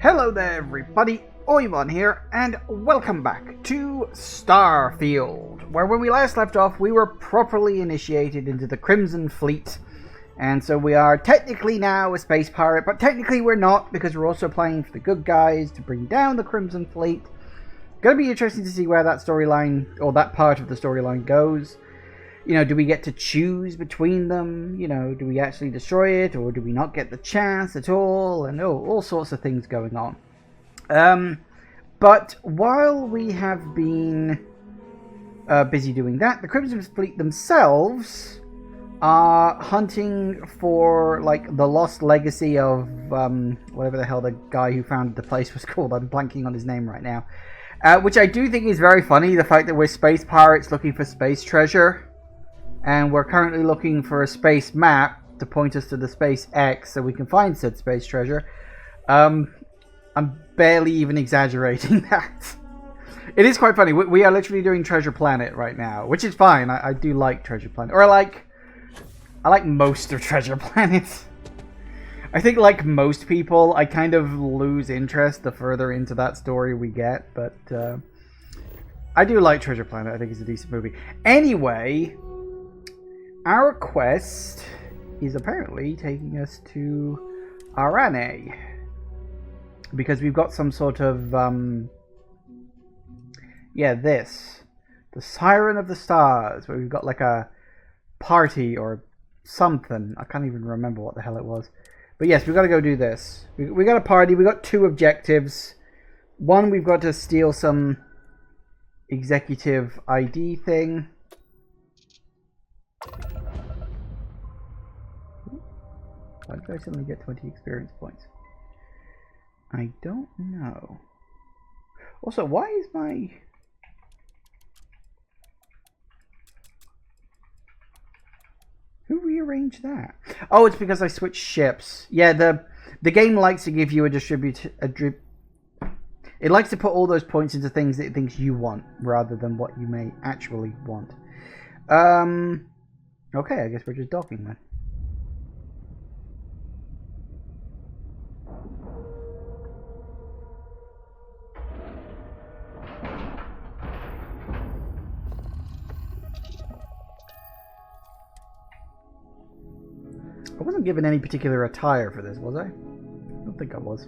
Hello there everybody, Oimon here, and welcome back to Starfield, where when we last left off we were properly initiated into the Crimson Fleet, and so we are technically now a space pirate, but technically we're not, because we're also playing for the good guys to bring down the Crimson Fleet. Gonna be interesting to see where that storyline, or that part of the storyline goes. You know, do we get to choose between them? You know, do we actually destroy it, or do we not get the chance at all? And all sorts of things going on. But while we have been busy doing that, the Crimson Fleet themselves are hunting for, like, the lost legacy of, whatever the hell the guy who founded the place was called. I'm blanking on his name right now. Which I do think is very funny, the fact that we're space pirates looking for space treasure. And we're currently looking for a space map to point us to the space X so we can find said space treasure. I'm barely even exaggerating that. It is quite funny. We are literally doing Treasure Planet right now, which is fine. I do like Treasure Planet. Or I like most of Treasure Planet. I think, like most people, I kind of lose interest the further into that story we get. But I do like Treasure Planet. I think it's a decent movie. Anyway, our quest is apparently taking us to Arane, because we've got some sort of, the Siren of the Stars, where we've got like a party or something. I can't even remember what the hell it was. But yes, we've got to go do this. We got a party, we got two objectives. One, we've got to steal some executive ID thing. Why did I suddenly get 20 experience points? I don't know. Also, why is my... Who rearranged that? Oh, it's because I switched ships. Yeah, the game likes to give you it likes to put all those points into things that it thinks you want, rather than what you may actually want. Okay, I guess we're just docking then. I wasn't given any particular attire for this, was I? I don't think I was.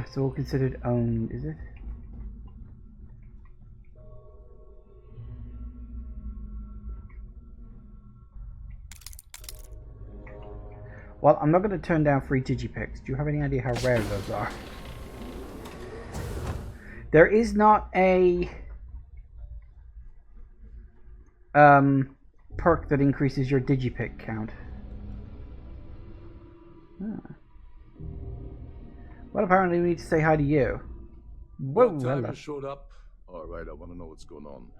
It's all considered owned, is it? Well, I'm not going to turn down free digipicks. Do you have any idea how rare those are? There is not a perk that increases your digipick count. Well, apparently we need to say hi to you. Whoa, hello. You showed up? Alright, I want to know what's going on.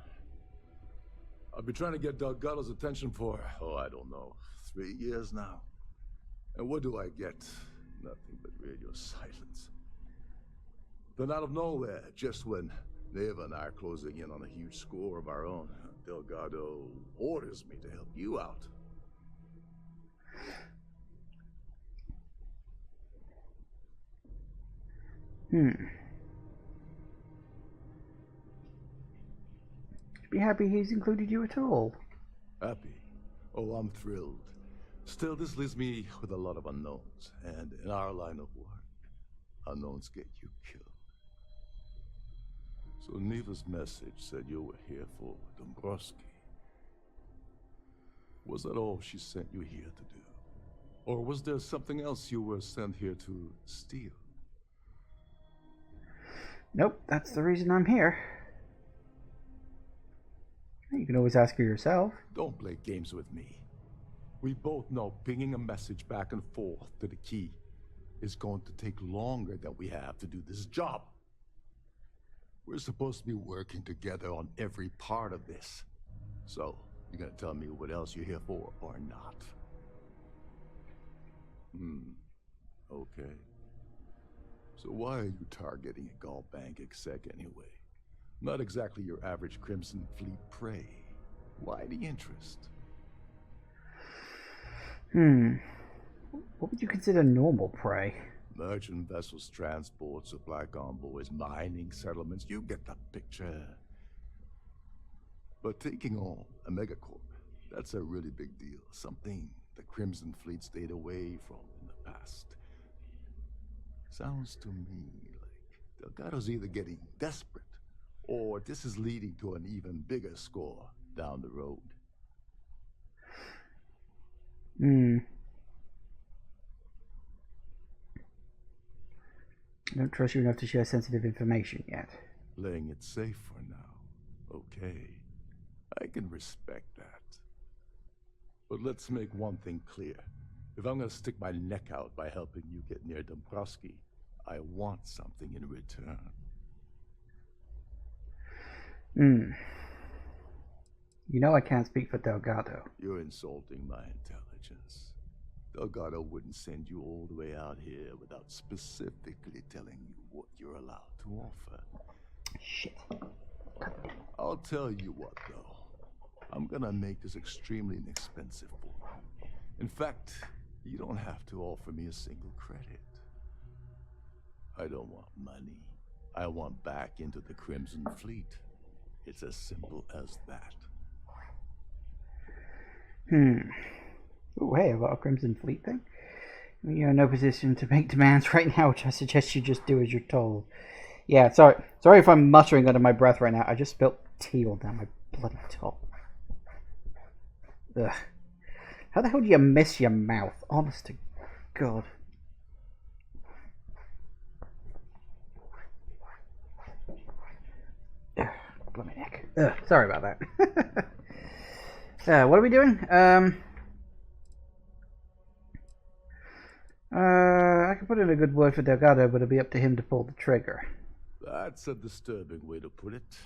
I've been trying to get Delgado's attention for, I don't know, 3 years now. And what do I get? Nothing but radio silence. Then out of nowhere, just when Neva and I are closing in on a huge score of our own, Delgado orders me to help you out. Be happy he's included you at all. Happy? Oh, I'm thrilled. Still, this leaves me with a lot of unknowns, and in our line of work, unknowns get you killed. So Neva's message said you were here for Dombrowski. Was that all she sent you here to do? Or was there something else you were sent here to steal? Nope, that's the reason I'm here. You can always ask her yourself. Don't play games with me. We both know pinging a message back and forth to the key is going to take longer than we have to do this job. We're supposed to be working together on every part of this. So, you're gonna tell me what else you're here for or not? Okay. So why are you targeting a Gall Bank exec anyway? Not exactly your average Crimson Fleet prey. Why the interest? What would you consider normal prey? Merchant vessels, transport, supply convoys, mining settlements, you get the picture. But taking on a megacorp, that's a really big deal. Something the Crimson Fleet stayed away from in the past. Sounds to me like Delgado's either getting desperate, or this is leading to an even bigger score down the road. I don't trust you enough to share sensitive information yet. Playing it safe for now. Okay. I can respect that. But let's make one thing clear. If I'm gonna stick my neck out by helping you get near Dombrowski, I want something in return. You know I can't speak for Delgado. You're insulting my intelligence. Delgado wouldn't send you all the way out here without specifically telling you what you're allowed to offer. Shit. I'll tell you what, though. I'm gonna make this extremely inexpensive for you. In fact, you don't have to offer me a single credit. I don't want money. I want back into the Crimson Fleet. It's as simple as that. Oh, hey, about a Crimson Fleet thing? You're in no position to make demands right now, which I suggest you just do as you're told. Yeah, sorry if I'm muttering under my breath right now. I just spilt tea all down my bloody top. Ugh. How the hell do you miss your mouth? Honest to God. Ugh, bloody neck. Ugh, sorry about that. What are we doing? I could put in a good word for Delgado, but it'll be up to him to pull the trigger. That's a disturbing way to put it.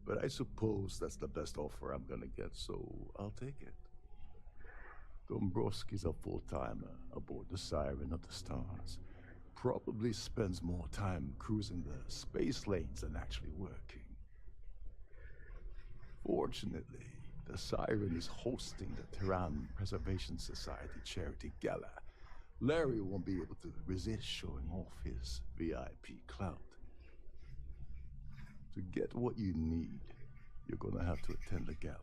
But I suppose that's the best offer I'm gonna get, so I'll take it. Dombrowski's a full-timer aboard the Siren of the Stars. Probably spends more time cruising the space lanes than actually working. Fortunately, the Siren is hosting the Terran Preservation Society charity gala. Larry won't be able to resist showing off his VIP clout. To get what you need, you're gonna have to attend the gala,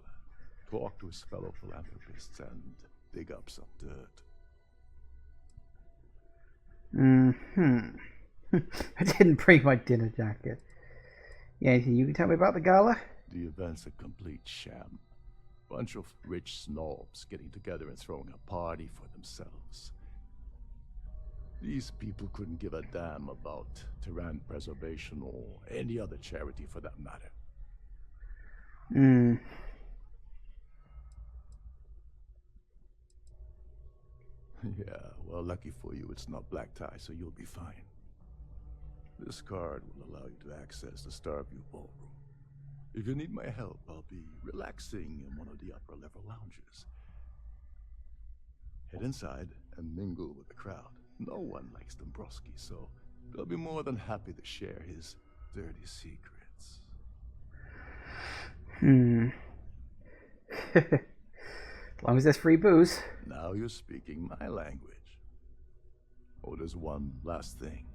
talk to his fellow philanthropists, and dig up some dirt. I didn't bring my dinner jacket. Yeah, anything you can tell me about the gala? The event's a complete sham. Bunch of rich snobs getting together and throwing a party for themselves. These people couldn't give a damn about Terran preservation or any other charity for that matter. Yeah, well, lucky for you, it's not black tie, so you'll be fine. This card will allow you to access the Starfield ballroom. If you need my help, I'll be relaxing in one of the upper-level lounges. Head inside and mingle with the crowd. No one likes Dombrowski, so they'll be more than happy to share his dirty secrets. As long as there's free booze. Now you're speaking my language. Oh, there's one last thing.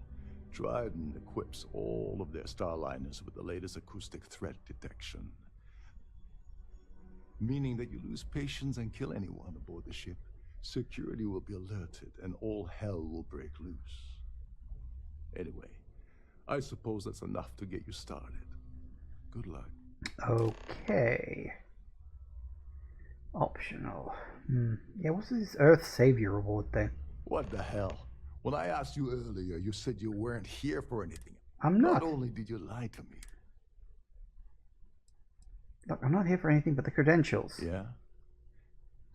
Dryden equips all of their starliners with the latest acoustic threat detection. Meaning that you lose patience and kill anyone aboard the ship, security will be alerted and all hell will break loose. Anyway, I suppose that's enough to get you started. Good luck. Okay. Optional. Yeah, what's this Earth Savior reward thing? What the hell? When I asked you earlier, you said you weren't here for anything. I'm not. Not only did you lie to me. Look, I'm not here for anything but the credentials. Yeah?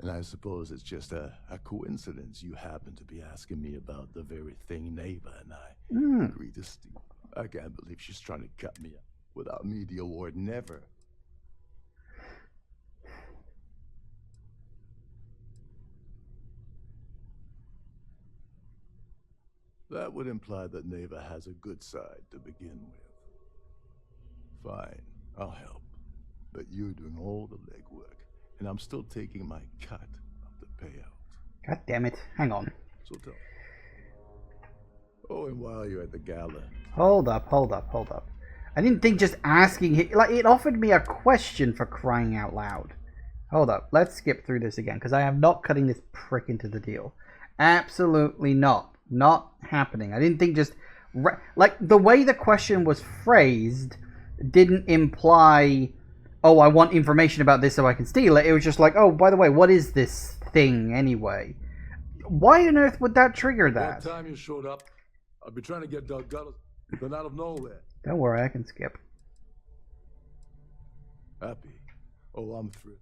And I suppose it's just a coincidence you happen to be asking me about the very thing Neva and I agreed to steal. I can't believe she's trying to cut me up without me the award, never. That would imply that Neva has a good side to begin with. Fine, I'll help. But you're doing all the legwork, and I'm still taking my cut of the payout. God damn it. Hang on. So tell me. Oh, and while you're at the gala... Hold up. I didn't think just asking it... Like, it offered me a question for crying out loud. Hold up. Let's skip through this again, because I am not cutting this prick into the deal. Absolutely not. Not happening. I didn't think just... Like, the way the question was phrased didn't imply... Oh, I want information about this so I can steal it. It was just like, oh, by the way, what is this thing anyway? Why on earth would that trigger that? That time you showed up, I've been trying to get Doug Gullis, then out of nowhere. Don't worry, I can skip. Happy? Oh, I'm thrilled.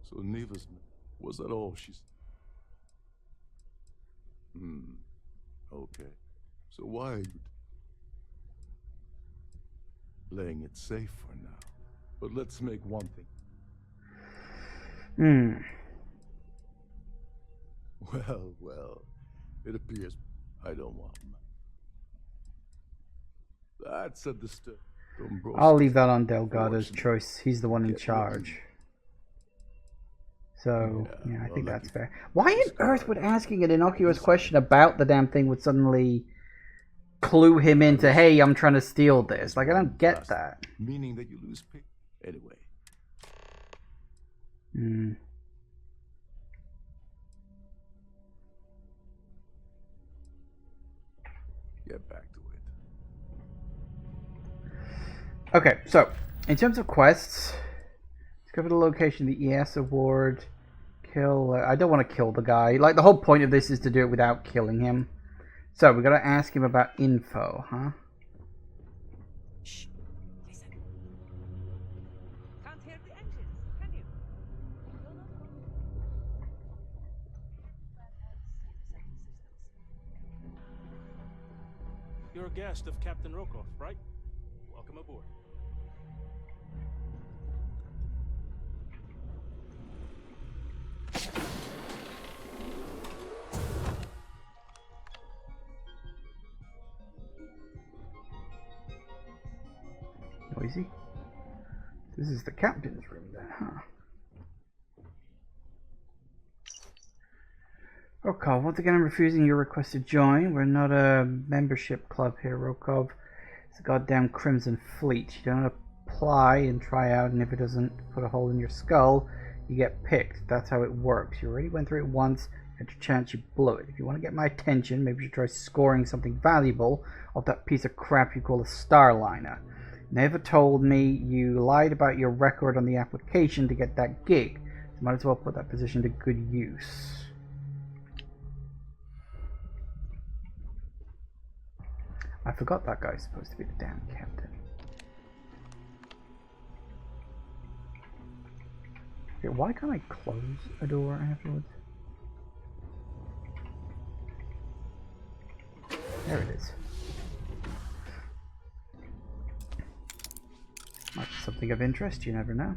So Neva's... Was that all she's... Okay. So why are you... playing it safe for now? But let's make one thing. Well, it appears I don't want him. That's a disturb. I'll leave that on Delgado's choice. He's the one in charge. So, yeah, I think that's fair. Why on earth would asking an innocuous question about the damn thing would suddenly clue him into, hey, I'm trying to steal this? Like, I don't get that. Meaning that you lose pay. Anyway. Get back to it. Okay, so in terms of quests, discover the location of the ES award. Kill. I don't want to kill the guy. Like, the whole point of this is to do it without killing him. So we got to ask him about info, huh? Shh. Listen. Can't hear the engines, can you? You're a guest of Captain Rokoff, right? Welcome aboard. Noisy. This is the captain's room then, huh? Rokov, once again I'm refusing your request to join. We're not a membership club here, Rokov. It's a goddamn Crimson Fleet. You don't apply and try out, and if it doesn't put a hole in your skull, you get picked. That's how it works. You already went through it once, had your chance, you blew it. If you want to get my attention, maybe you should try scoring something valuable off that piece of crap you call a Starliner. Never told me you lied about your record on the application to get that gig. So might as well put that position to good use. I forgot that guy's supposed to be the damn captain. Okay, why can't I close a door afterwards? There it is. Might be something of interest, you never know.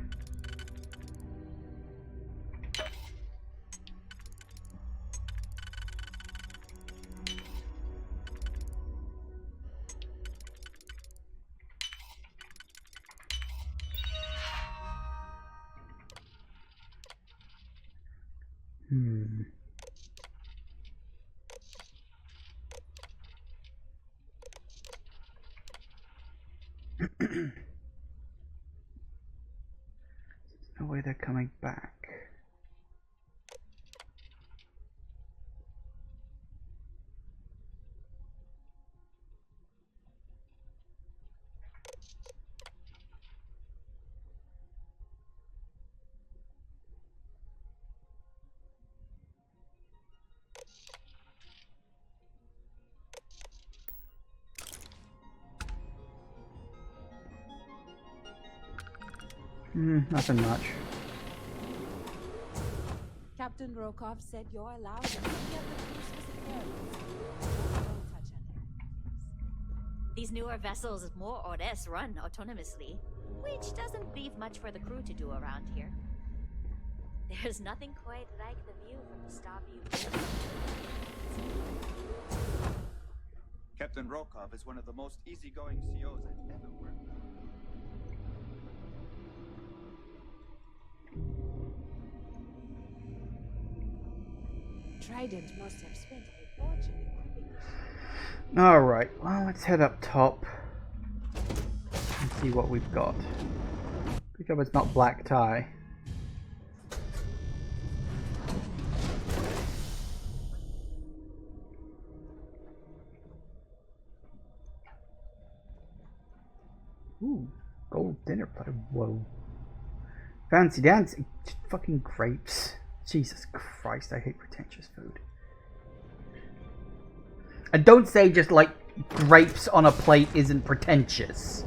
No way they're coming back. Nothing much. Captain Rokov said you're allowed in any of the crew's areas. Don't touch any. These newer vessels more or less run autonomously, which doesn't leave much for the crew to do around here. There's nothing quite like the view from the Starfield. Captain Rokov is one of the most easygoing COs I've ever worked with. Trident must have spent a fortune equipping it. Alright, well, let's head up top and see what we've got. Good job it's not black tie. Ooh, gold dinner platter. Whoa. Fancy dancing. Fucking grapes. Jesus Christ, I hate pretentious food. And don't say just like grapes on a plate isn't pretentious.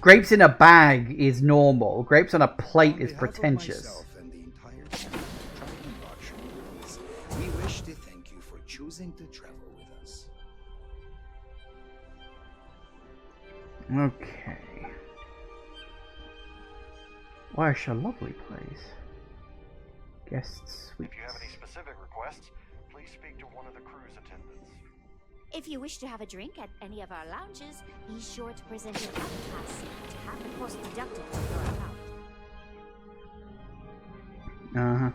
Grapes in a bag is normal. Grapes on a plate is pretentious. And the entire team of Trident Auctioneers, we wish to thank you for choosing to travel with us. Okay. Why, a lovely place. Guest suite. If you have any specific requests, please speak to one of the cruise attendants. If you wish to have a drink at any of our lounges, be sure to present your travel pass to have the cost deducted from your account. Uh-huh.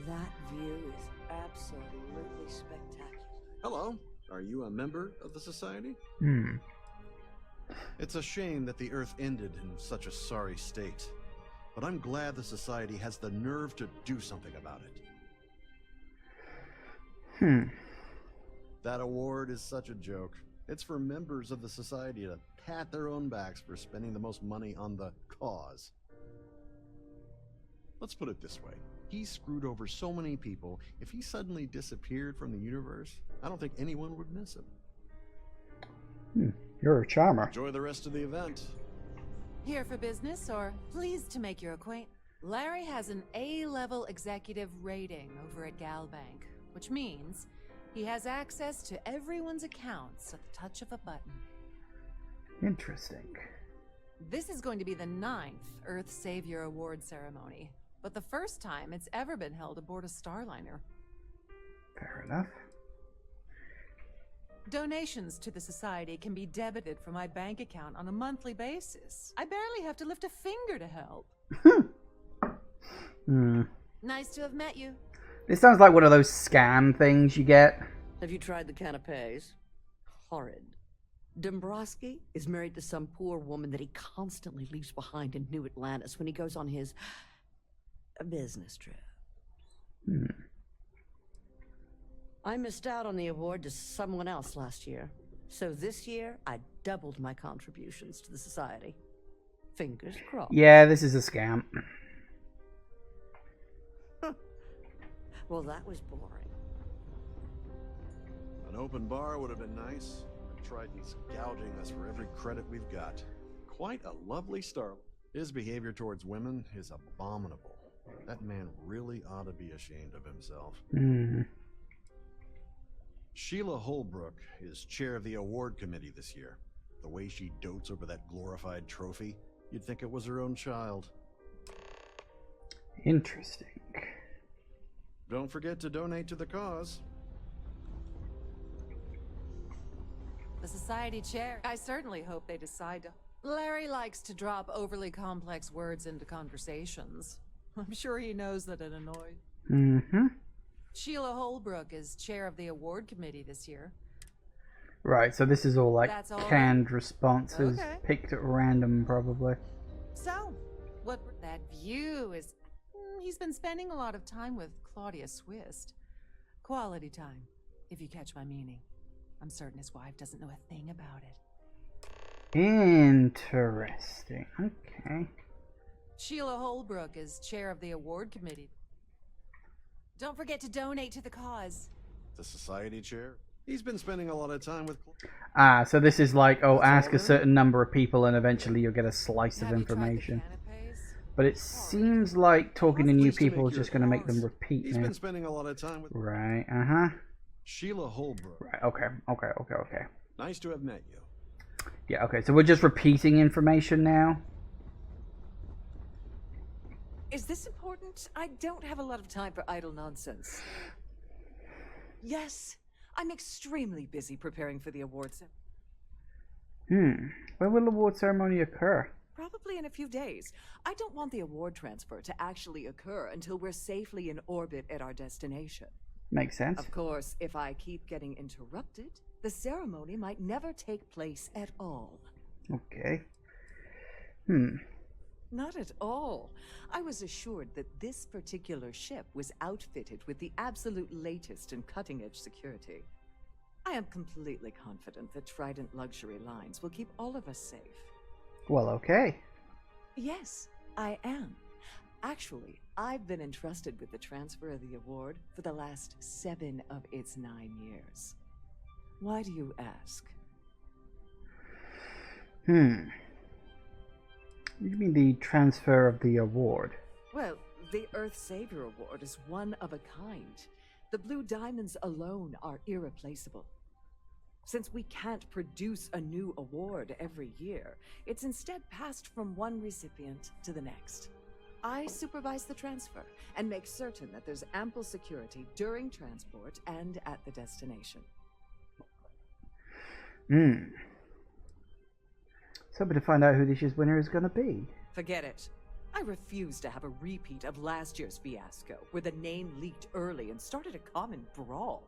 That view is absolutely spectacular. Hello. Are you a member of the Society? Hmm. It's a shame that the Earth ended in such a sorry state. But I'm glad the Society has the nerve to do something about it. That award is such a joke. It's for members of the Society to pat their own backs for spending the most money on the cause. Let's put it this way. He screwed over so many people, if he suddenly disappeared from the universe, I don't think anyone would miss him. You're a charmer. Enjoy the rest of the event. Here for business, or pleased to make your acquaintance? Larry has an A-level executive rating over at Galbank, which means he has access to everyone's accounts at the touch of a button. Interesting. This is going to be the 9th Earth Savior Award ceremony, but the first time it's ever been held aboard a Starliner. Fair enough. Donations to the Society can be debited from my bank account on a monthly basis. I barely have to lift a finger to help. Nice to have met you. This sounds like one of those scam things you get. Have you tried the canapes? Horrid. Dombrowski is married to some poor woman that he constantly leaves behind in New Atlantis when he goes on his business trip. I missed out on the award to someone else last year. So this year, I doubled my contributions to the Society. Fingers crossed. Yeah, this is a scam. Well, that was boring. An open bar would have been nice. Triton's gouging us for every credit we've got. Quite a lovely starlet. His behavior towards women is abominable. That man really ought to be ashamed of himself. Sheila Holbrook is chair of the award committee this year. The way she dotes over that glorified trophy, you'd think it was her own child. Interesting. Don't forget to donate to the cause. The Society chair. I certainly hope they decide to... Larry likes to drop overly complex words into conversations. I'm sure he knows that it annoys. Sheila Holbrook is chair of the award committee this year. Right, so this is all like That's all canned responses, picked at random probably. So, what that view is... He's been spending a lot of time with Claudia Swist. Quality time, if you catch my meaning. I'm certain his wife doesn't know a thing about it. Interesting. Okay. Sheila Holbrook is chair of the award committee. Don't forget to donate to the cause. The Society chair? He's been spending a lot of time with... So this is like, oh, ask a certain number of people and eventually you'll get a slice of information. But it seems like talking to new people is just going to make them repeat He's now. been spending a lot of time with... Right, Sheila Holbrook. Right, okay. Nice to have met you. Yeah, okay, so we're just repeating information now. Is this important? I don't have a lot of time for idle nonsense. Yes, I'm extremely busy preparing for the awards. When will the award ceremony occur? Probably in a few days. I don't want the award transfer to actually occur until we're safely in orbit at our destination. Makes sense. Of course, if I keep getting interrupted, the ceremony might never take place at all. Okay. Not at all. I was assured that this particular ship was outfitted with the absolute latest in cutting-edge security. I am completely confident that Trident Luxury Lines will keep all of us safe. Well, okay. Yes, I am. Actually, I've been entrusted with the transfer of the award for the last 7 of its 9 years. Why do you ask? You mean the transfer of the award? Well, the Earth Savior Award is one of a kind. The Blue Diamonds alone are irreplaceable. Since we can't produce a new award every year, it's instead passed from one recipient to the next. I supervise the transfer and make certain that there's ample security during transport and at the destination. So, to find out who this year's winner is going to be. Forget it. I refuse to have a repeat of last year's fiasco, where the name leaked early and started a common brawl.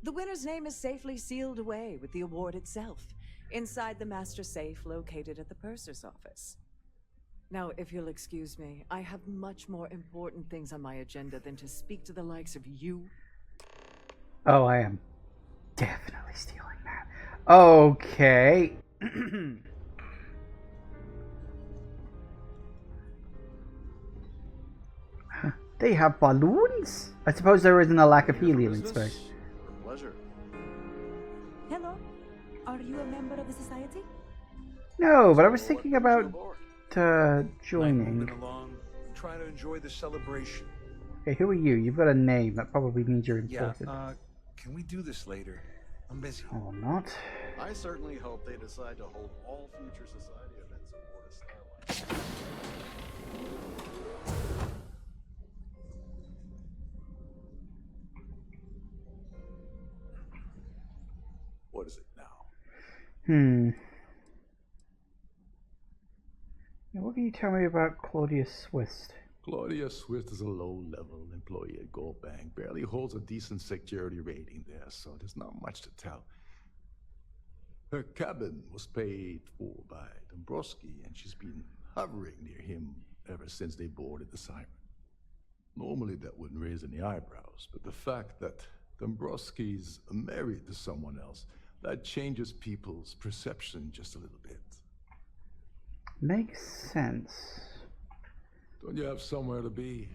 The winner's name is safely sealed away with the award itself, inside the master safe located at the purser's office. Now, if you'll excuse me, I have much more important things on my agenda than to speak to the likes of you. Oh, I am definitely stealing that. Okay. They have balloons? I suppose there isn't a lack of helium in space. Pleasure. Hello. Are you a member of the society? No, but I was thinking about joining. Moving along, trying to enjoy the celebration. Okay, who are you? You've got a name. That probably means you're important. Can we do this later? I'm busy. Or not. I certainly hope they decide to hold all future society events aboard a Starlight. What is it now? Now, what can you tell me about Claudia Swist? Claudia Swift is a low-level employee at Gold Bank. Barely holds a decent security rating there, so there's not much to tell. Her cabin was paid for by Dombrowski, and she's been hovering near him ever since they boarded the Siren. Normally that wouldn't raise any eyebrows, but the fact that Dombrowski's married to someone else, that changes people's perception just a little bit. Makes sense. Don't you have somewhere to be?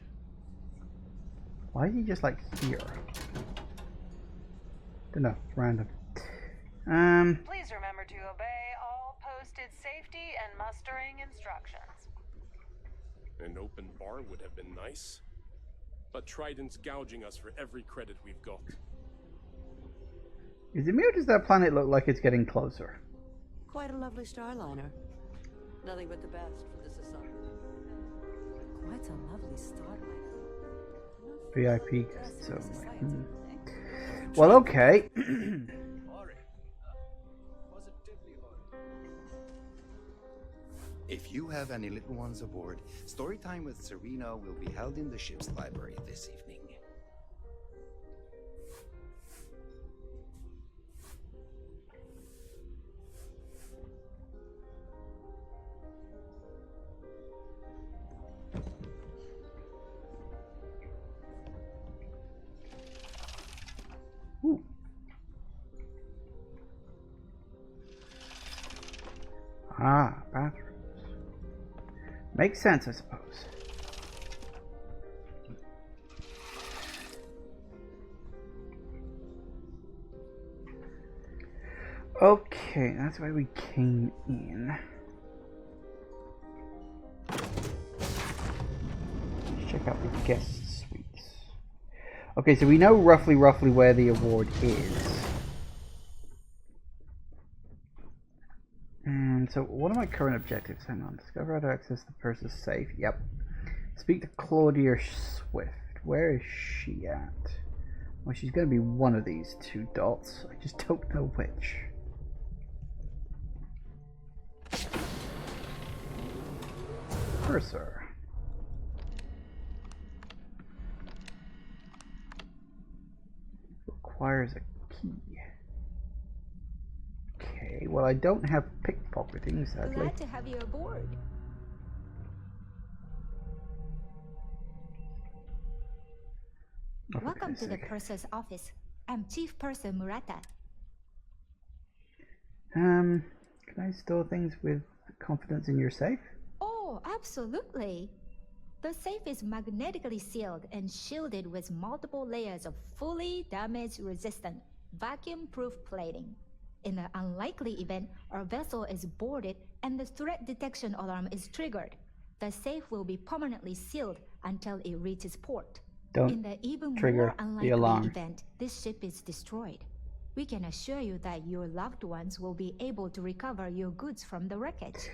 Why is he just like here? Don't know, it's random. Please remember to obey all posted safety and mustering instructions. An open bar would have been nice, but Trident's gouging us for every credit we've got. Is it me or does that planet look like it's getting closer? Quite a lovely starliner. Nothing but the best for the society. Quite a lovely starlight. VIP guests only. Well, okay. If you have any little ones aboard, story time with Serena will be held in the ship's library this evening. Bathrooms. Makes sense, I suppose. Okay, that's why we came in. Let's check out the guest suites. Okay, so we know roughly where the award is. And so, what are my current objectives? Hang on. Discover how to access the purser's safe. Yep. Speak to Claudia Swift. Where is she at? Well, she's going to be one of these two dots. I just don't know which. Cursor. Requires a key. Okay, well I don't have pickpocketing, sadly. Glad to have you aboard. Oh, Welcome to the purser's office. I'm Chief Purser Murata. Can I store things with confidence in your safe? Oh, absolutely. The safe is magnetically sealed and shielded with multiple layers of fully damage-resistant, vacuum-proof plating. In the unlikely event our vessel is boarded and the threat detection alarm is triggered, the safe will be permanently sealed until it reaches port. Don't In the even trigger more the unlikely alarm. event this ship is destroyed, we can assure you that your loved ones will be able to recover your goods from the wreckage.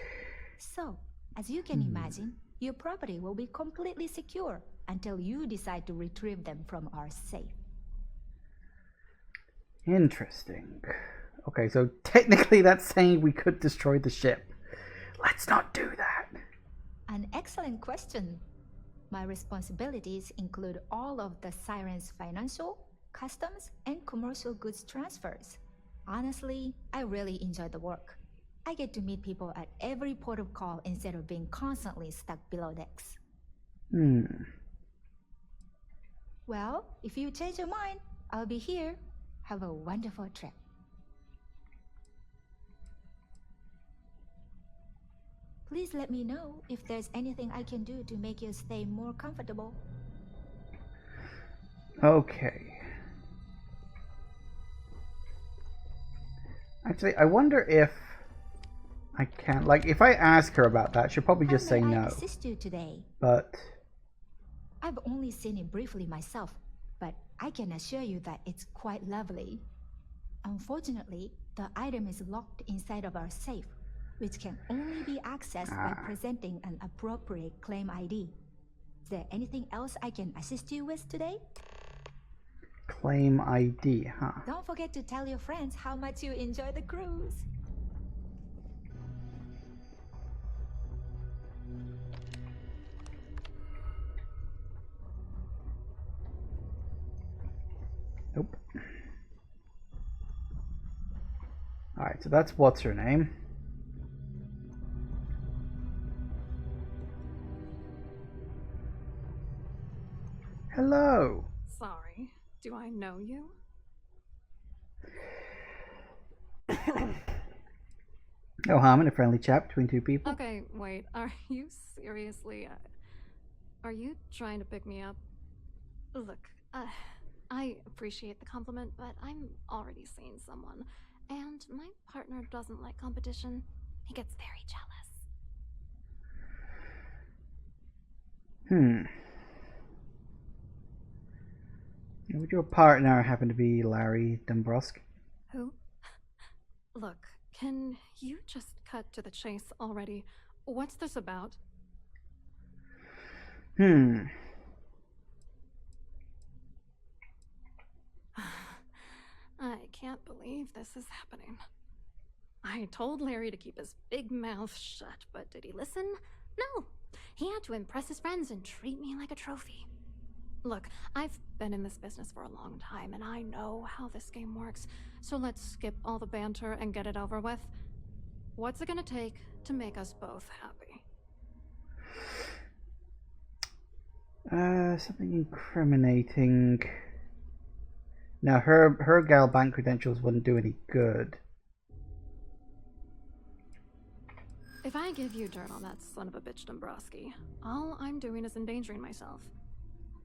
So, as you can imagine, your property will be completely secure until you decide to retrieve them from our safe. Interesting. Okay, so technically that's saying we could destroy the ship. Let's not do that. An excellent question. My responsibilities include all of the Siren's financial, customs, and commercial goods transfers. Honestly, I really enjoy the work. I get to meet people at every port of call instead of being constantly stuck below decks. Well, if you change your mind, I'll be here. Have a wonderful trip. Please let me know if there's anything I can do to make your stay more comfortable. Okay. Actually, I wonder if I can, like, if I ask her about that, she'll probably just say How may I no. assist you today? But I've only seen it briefly myself, but I can assure you that it's quite lovely. Unfortunately, the item is locked inside of our safe, which can only be accessed by presenting an appropriate claim ID. Is there anything else I can assist you with today? claim ID, huh? Don't forget to tell your friends how much you enjoy the cruise. Nope. Alright, so that's what's her name. Hello. Sorry, do I know you? No harm in a friendly chat between two people. Okay, wait, are you seriously... are you trying to pick me up? Look, I appreciate the compliment, but I'm already seeing someone, and my partner doesn't like competition. He gets very jealous. Would your partner happen to be Larry Dombrowski? Who? Look, can you just cut to the chase already? What's this about? I can't believe this is happening. I told Larry to keep his big mouth shut, but did he listen? No. He had to impress his friends and treat me like a trophy. Look, I've been in this business for a long time, and I know how this game works, so let's skip all the banter and get it over with. What's it gonna take to make us both happy? Something incriminating. Now, her gal bank credentials wouldn't do any good. If I give you dirt on that son of a bitch Dombrowski, all I'm doing is endangering myself.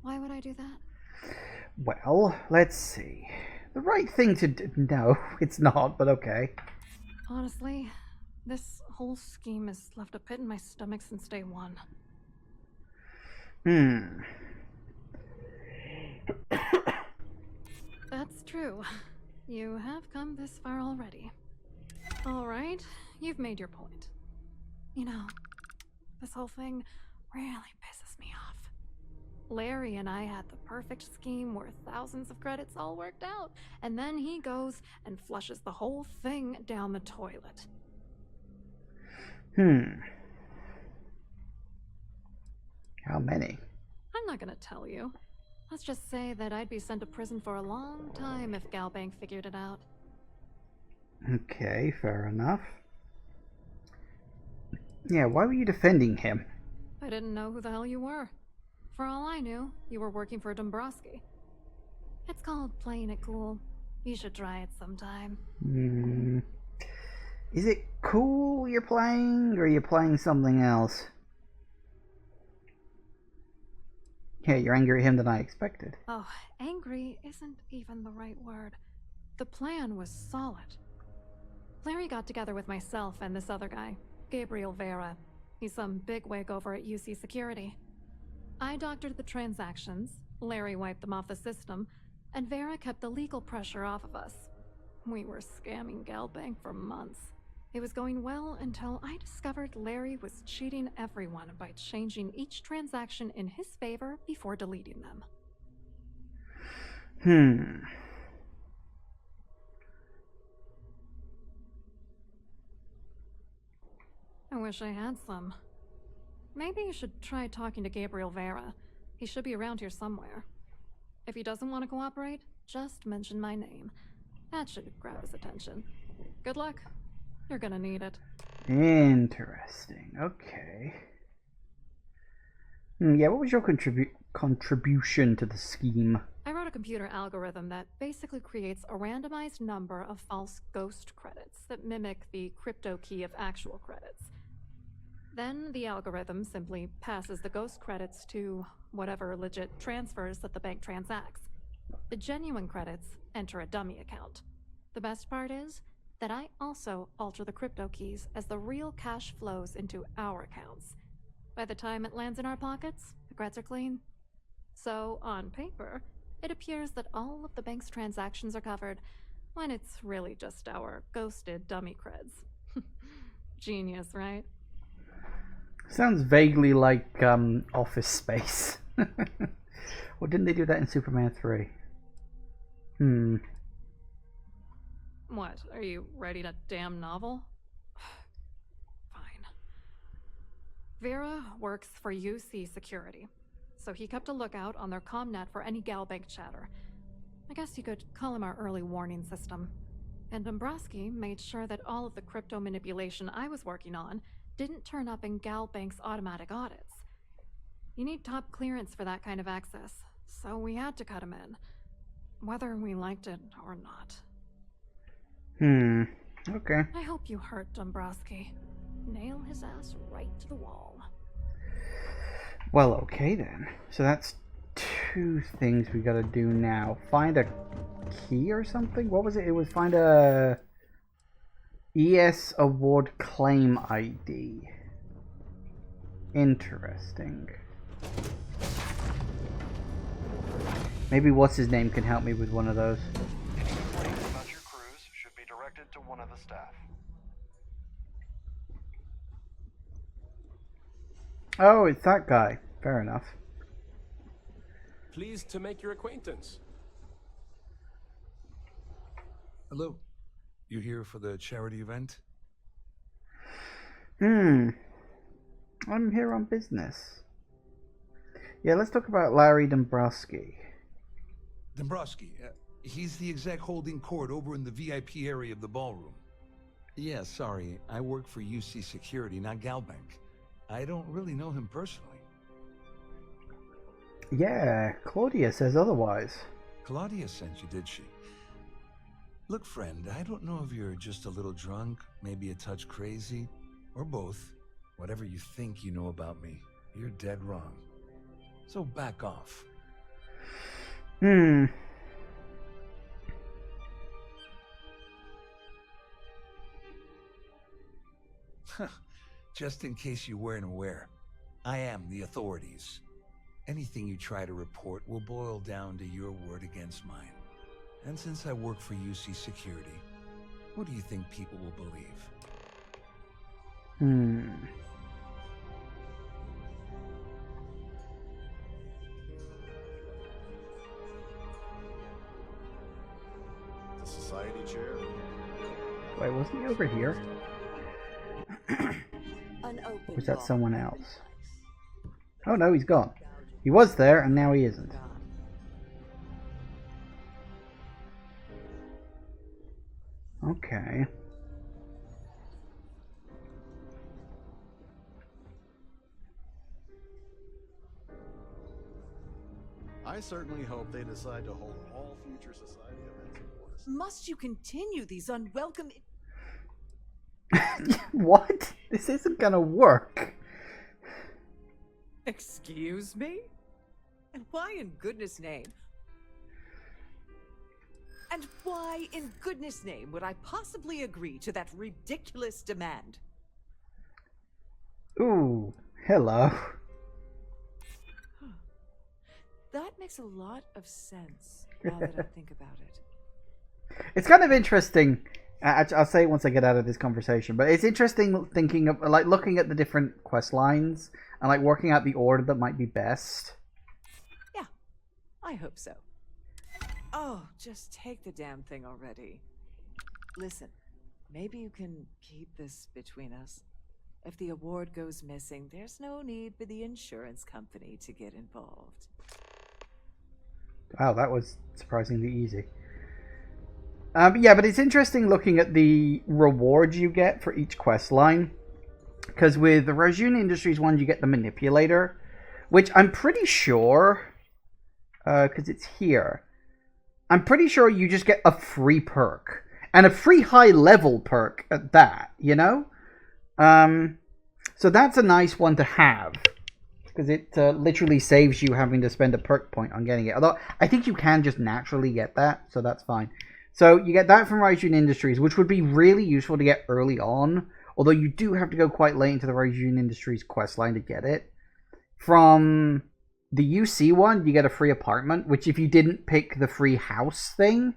Why would I do that? Well, let's see. The right thing to do... No, it's not, but okay. Honestly, this whole scheme has left a pit in my stomach since day one. That's true. You have come this far already. Alright, you've made your point. You know, this whole thing really pisses me off. Larry and I had the perfect scheme where thousands of credits all worked out, and then he goes and flushes the whole thing down the toilet. How many? I'm not gonna tell you. Let's just say that I'd be sent to prison for a long time if Galbank figured it out. Okay, fair enough. Yeah, why were you defending him? I didn't know who the hell you were. For all I knew, you were working for Dombrowski. It's called playing it cool. You should try it sometime. Is it cool you're playing, or are you playing something else? Yeah, you're angry at him than I expected. Oh, angry isn't even the right word. The plan was solid. Larry got together with myself and this other guy, Gabriel Vera. He's some bigwig over at UC Security. I doctored the transactions, Larry wiped them off the system, and Vera kept the legal pressure off of us. We were scamming Galbank for months. It was going well until I discovered Larry was cheating everyone by changing each transaction in his favor before deleting them. I wish I had some. Maybe you should try talking to Gabriel Vera. He should be around here somewhere. If he doesn't want to cooperate, just mention my name. That should grab his attention. Good luck. You're gonna need it. Interesting. Okay. Yeah, what was your contribution to the scheme? I wrote a computer algorithm that basically creates a randomized number of false ghost credits that mimic the crypto key of actual credits. Then the algorithm simply passes the ghost credits to whatever legit transfers that the bank transacts. The genuine credits enter a dummy account. The best part is that I also alter the crypto keys as the real cash flows into our accounts. By the time it lands in our pockets, the creds are clean. So, on paper, it appears that all of the bank's transactions are covered, when it's really just our ghosted dummy creds. Genius, right? Sounds vaguely like Office Space. Or didn't they do that in Superman 3? What, are you writing a damn novel? Fine. Vera works for UC Security, so he kept a lookout on their comnet for any Galbank chatter. I guess you could call him our early warning system. And Dombrowski made sure that all of the crypto manipulation I was working on didn't turn up in Galbank's automatic audits. You need top clearance for that kind of access, so we had to cut him in, whether we liked it or not. Okay. I hope you hurt Dombrowski. Nail his ass right to the wall. Well, okay then. So that's 2 things we gotta do now. Find a key or something? What was it? It was find a ES award claim ID. Interesting. Maybe what's his name can help me with one of those. Any complaints about your cruise should be directed to one of the staff. Oh, it's that guy. Fair enough. Pleased to make your acquaintance. Hello. You here for the charity event? I'm here on business. Yeah, let's talk about Larry Dombrowski. Dombrowski, he's the exec holding court over in the VIP area of the ballroom. Yeah, sorry, I work for UC Security, not Galbank. I don't really know him personally. Yeah, Claudia says otherwise. Claudia sent you, did she? Look, friend, I don't know if you're just a little drunk, maybe a touch crazy, or both. Whatever you think you know about me, you're dead wrong. So back off. Just in case you weren't aware, I am the authorities. Anything you try to report will boil down to your word against mine. And since I work for UC Security, what do you think people will believe? Wasn't he over here? Was that someone else? Oh no, he's gone. He was there, and now he isn't. Okay. I certainly hope they decide to hold all future society events in Forest. Must you continue these unwelcome... What? This isn't gonna work. Excuse me? And why in goodness name? And why in goodness name would I possibly agree to that ridiculous demand? Ooh, hello. That makes a lot of sense now that I think about it. It's kind of interesting. I'll say it once I get out of this conversation, but it's interesting thinking of like looking at the different quest lines and like working out the order that might be best. Yeah, I hope so. Oh, just take the damn thing already. Listen, maybe you can keep this between us. If the award goes missing, there's no need for the insurance company to get involved. Wow, that was surprisingly easy. Yeah, but it's interesting looking at the rewards you get for each quest line. Because with the Rajun Industries one, you get the Manipulator, which I'm pretty sure, because it's here, I'm pretty sure you just get a free perk. And a free high-level perk at that, you know? So that's a nice one to have. Because it literally saves you having to spend a perk point on getting it. Although, I think you can just naturally get that, so that's fine. So, you get that from Raijun Industries, which would be really useful to get early on. Although, you do have to go quite late into the Raijun Industries questline to get it. From the UC one, you get a free apartment, which if you didn't pick the free house thing,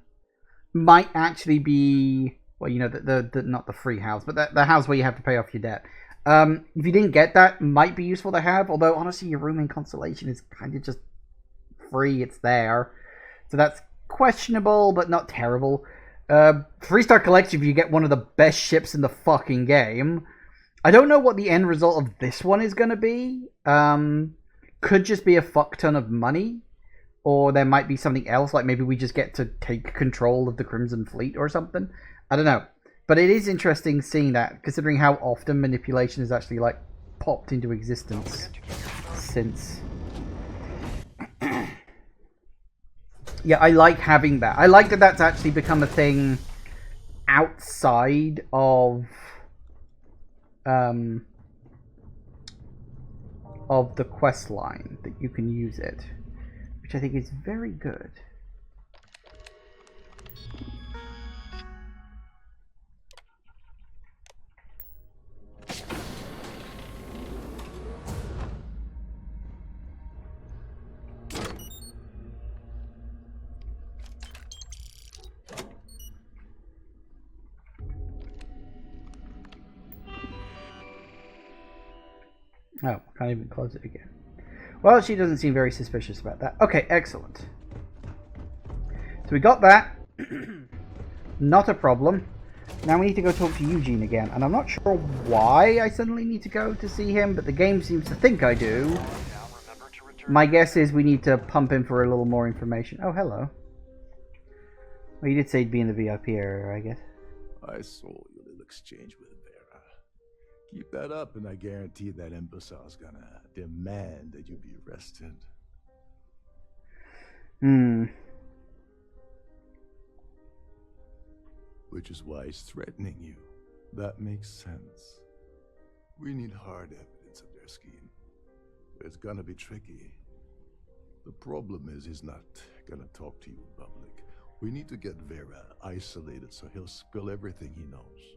might actually be... Well, you know, the not the free house, but the house where you have to pay off your debt. If you didn't get that, might be useful to have. Although, honestly, your room in Constellation is kind of just free. It's there. So that's questionable, but not terrible. 3-star collection, if you get one of the best ships in the fucking game. I don't know what the end result of this one is going to be. Could just be a fuck ton of money. Or there might be something else, like maybe we just get to take control of the Crimson Fleet or something. I don't know. But it is interesting seeing that, considering how often manipulation has actually, like, popped into existence since. Yeah, I like having that. I like that that's actually become a thing outside of the quest line, that you can use it, which I think is very good. Oh, can't even close it again. Well, she doesn't seem very suspicious about that. Okay, excellent. So we got that. Not a problem. Now we need to go talk to Eugene again. And I'm not sure why I suddenly need to go to see him, but the game seems to think I do. My guess is we need to pump him for a little more information. Oh, hello. Well, you did say he'd be in the VIP area, I guess. I saw your little exchange with Vera. Keep that up, and I guarantee that imbecile's gonna demand that you be arrested. Which is why he's threatening you. That makes sense. We need hard evidence of their scheme. It's gonna be tricky. The problem is he's not gonna talk to you in public. We need to get Vera isolated so he'll spill everything he knows.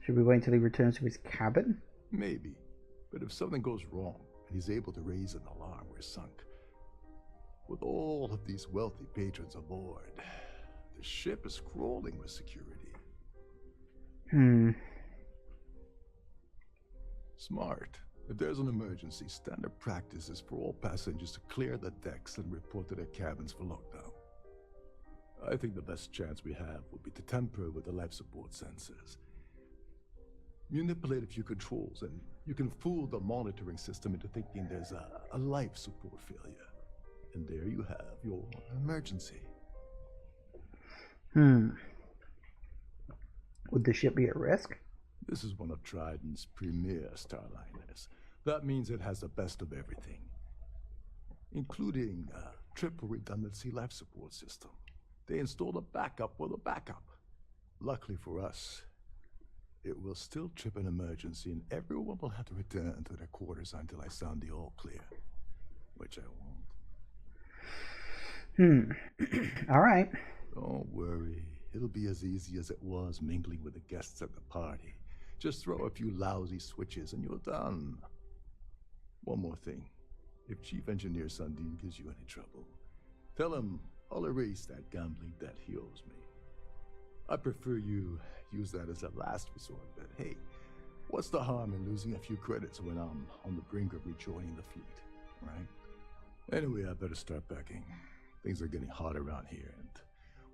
Should we wait until he returns to his cabin? Maybe. But if something goes wrong and he's able to raise an alarm, we're sunk. With all of these wealthy patrons aboard, the ship is crawling with security. Smart. If there's an emergency, standard practice is for all passengers to clear the decks and report to their cabins for lockdown. I think the best chance we have would be to tamper with the life support sensors. Manipulate a few controls, and you can fool the monitoring system into thinking there's a life support failure. And there you have your emergency. Would the ship be at risk? This is one of Trident's premier starliners. That means it has the best of everything, including a triple redundancy life support system. They installed a backup for the backup. Luckily for us, it will still trip an emergency, and everyone will have to return to their quarters until I sound the all clear, which I won't. All right. Don't worry. It'll be as easy as it was mingling with the guests at the party. Just throw a few lousy switches and you're done. One more thing. If Chief Engineer Sundin gives you any trouble, tell him I'll erase that gambling debt he owes me. I prefer you use that as a last resort, but hey, what's the harm in losing a few credits when I'm on the brink of rejoining the fleet, right? Anyway, I better start packing. Things are getting hot around here, and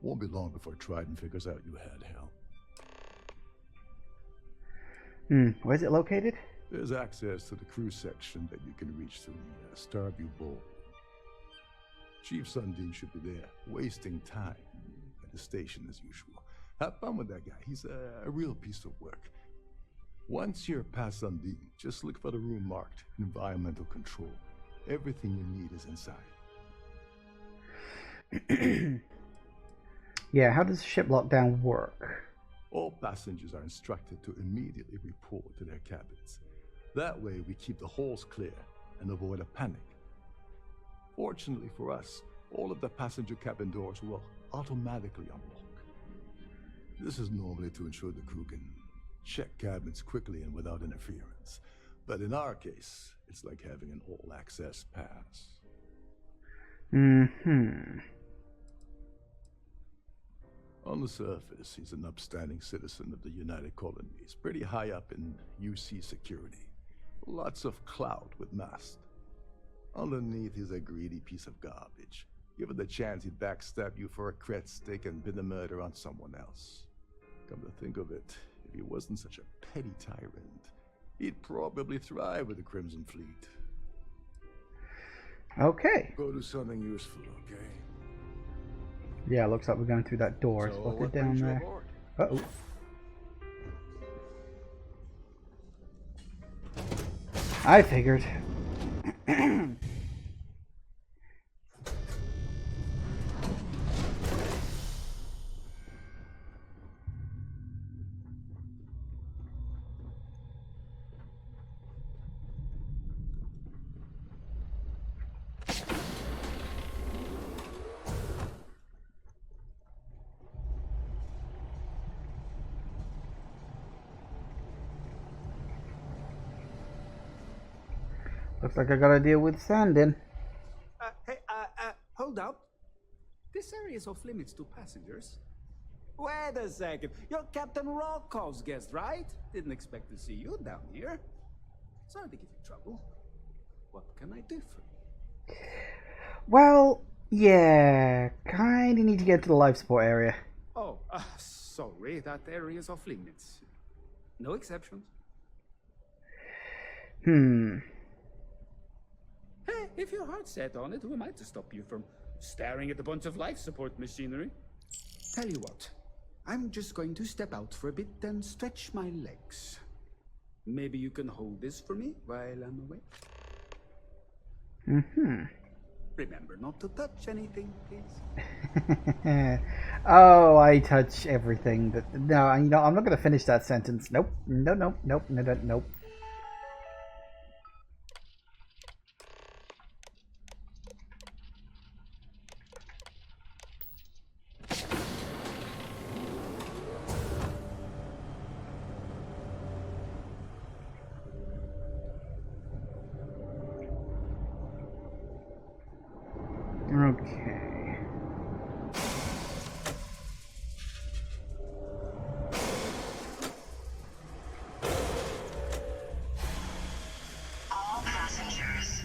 won't be long before Trident figures out you had help. Where's it located? There's access to the crew section that you can reach through the Starfield Bowl. Chief Sundin should be there, wasting time at the station as usual. Have fun with that guy. He's a real piece of work. Once you're past Sundin, just look for the room marked Environmental Control. Everything you need is inside. Yeah, how does ship lockdown work? All passengers are instructed to immediately report to their cabins. That way we keep the halls clear and avoid a panic. Fortunately for us, all of the passenger cabin doors will automatically unlock. This is normally to ensure the crew can check cabins quickly and without interference. But in our case, it's like having an all-access pass. On the surface, he's an upstanding citizen of the United Colonies, pretty high up in UC security. Lots of clout with mast. Underneath, he's a greedy piece of garbage. Given the chance, he'd backstab you for a cret stick and pin the murder on someone else. Come to think of it, if he wasn't such a petty tyrant, he'd probably thrive with the Crimson Fleet. Okay. Go do something useful, okay? Yeah, looks like we're going through that door. It's locked down there. Uh-oh. I figured. Looks like I gotta deal with Sandin. Hold up. This area is off limits to passengers. Wait a second. You're Captain Rokov's guest, right? Didn't expect to see you down here. Sorry to give you trouble. What can I do for you? Well, yeah, kinda need to get to the life support area. Oh, sorry. That area is off limits. No exceptions. Hey, if your heart's set on it, who am I to stop you from staring at a bunch of life support machinery? Tell you what, I'm just going to step out for a bit and stretch my legs. Maybe you can hold this for me while I'm away? Remember not to touch anything, please. Oh, I touch everything. But no, you know, I'm not gonna finish that sentence. Nope. Nope. Okay. All passengers,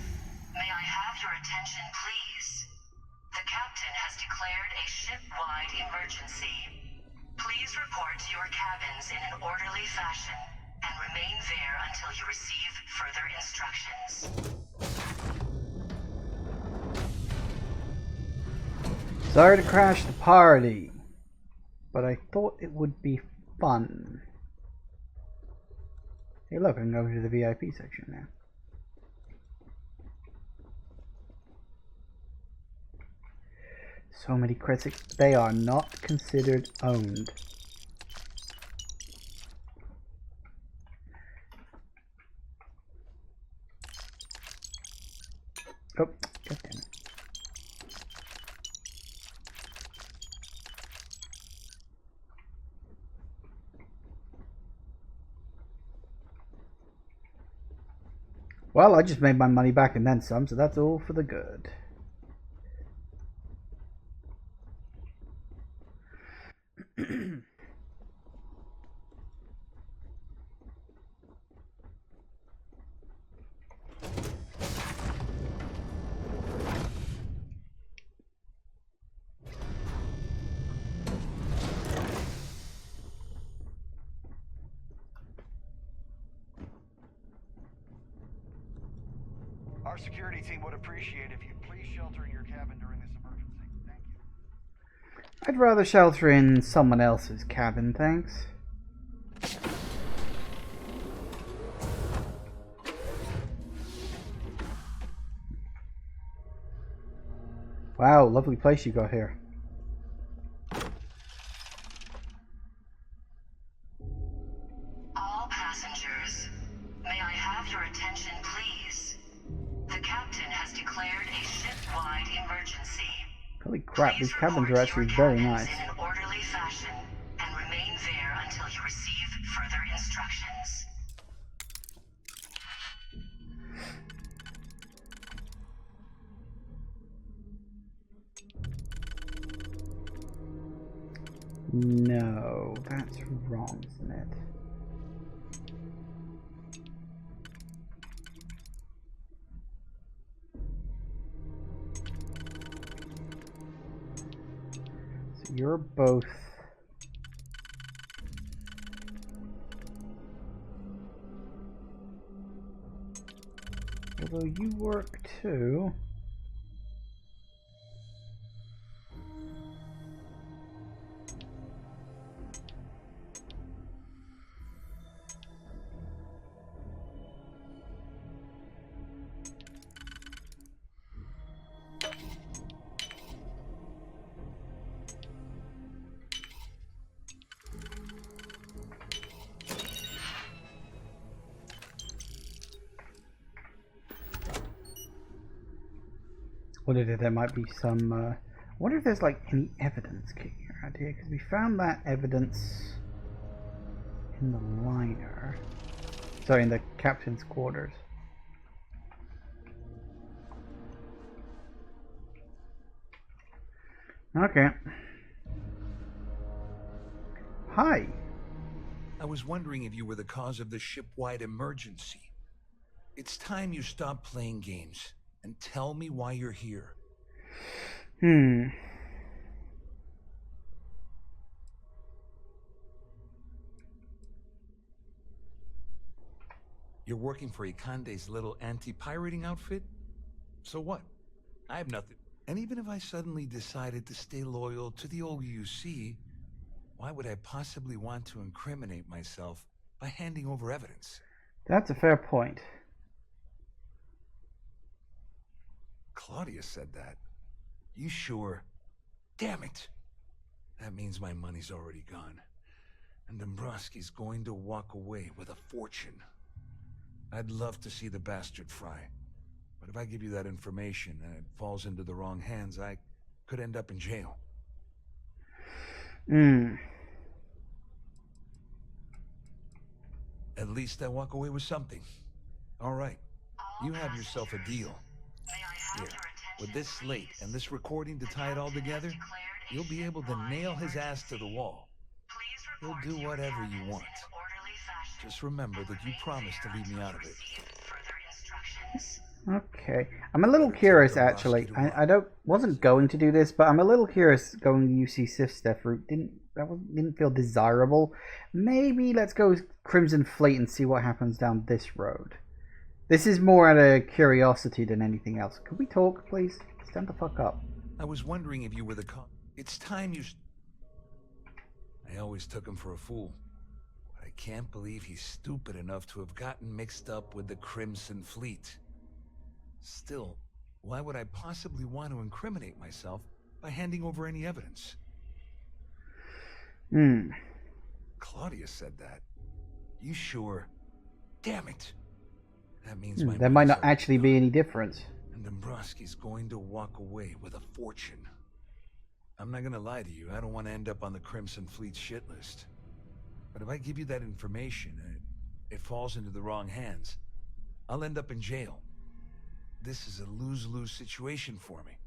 may I have your attention, please? The captain has declared a ship-wide report to your cabins in an orderly fashion and remain there until you receive further instructions. Sorry to crash the party, but I thought it would be fun. Hey look, I can go to the VIP section now. So many critics, they are not considered owned. Oh, god damn it. Well, I just made my money back and then some, so that's all for the good. Our security team would appreciate if you'd please shelter in your cabin during this emergency. Thank you. I'd rather shelter in someone else's cabin, thanks. Wow, lovely place you got here. All passengers, may I have your attention, please? The captain has declared a ship-wide emergency. Holy crap, these cabins are actually very nice. In an orderly fashion and remain there until you receive further instructions. No, that's wrong, isn't it? So you're both... Although you work too... What is it? There might be some. I wonder if there's like any evidence kicking around here, because we found that evidence in the liner. Sorry, in the captain's quarters. Okay. Hi. I was wondering if you were the cause of the ship-wide emergency. It's time you stop playing games and tell me why you're here. You're working for Ikande's little anti-pirating outfit? So what? I have nothing. And even if I suddenly decided to stay loyal to the old UC, why would I possibly want to incriminate myself by handing over evidence? That's a fair point. Claudia said that. You sure? Damn it! That means my money's already gone. And Dombrowski's going to walk away with a fortune. I'd love to see the bastard fry. But if I give you that information and it falls into the wrong hands, I could end up in jail. At least I walk away with something. All right. You have yourself a deal. Here, with this slate and this recording to tie it all together, you'll be able to nail his ass to the wall. He'll do whatever you want. Just remember that you promised to leave me out of it. Okay. I'm a little curious, actually. I wasn't going to do this, but I'm a little curious going the UC Sif Steph route. didn't feel desirable. Maybe let's go Crimson Fleet and see what happens down this road. This is more out of curiosity than anything else. Could we talk, please? Stand the fuck up. I was wondering if you were the It's time you... I always took him for a fool. But I can't believe he's stupid enough to have gotten mixed up with the Crimson Fleet. Still, why would I possibly want to incriminate myself by handing over any evidence? Claudia said that. You sure? Damn it! That means there might not actually be any difference. And Dombrowski's going to walk away with a fortune. I'm not gonna lie to you, I don't want to end up on the Crimson Fleet shit list. But if I give you that information, it falls into the wrong hands. I'll end up in jail. This is a lose-lose situation for me.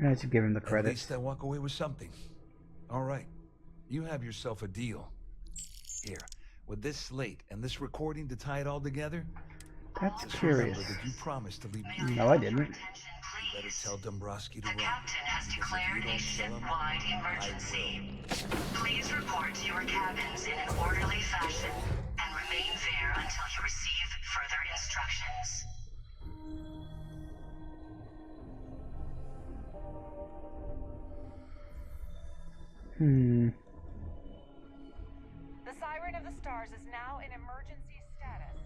I should give him the credit. At least I walk away with something. All right, you have yourself a deal. Here, with this slate and this recording to tie it all together. That's just curious. Remember that you promised to leave me. No, I didn't. You better tell Dombrowski to run. The captain has declared a ship-wide emergency. Please report to your cabins in an orderly fashion and remain there until you receive further instructions. The Siren of the Stars is now in emergency status.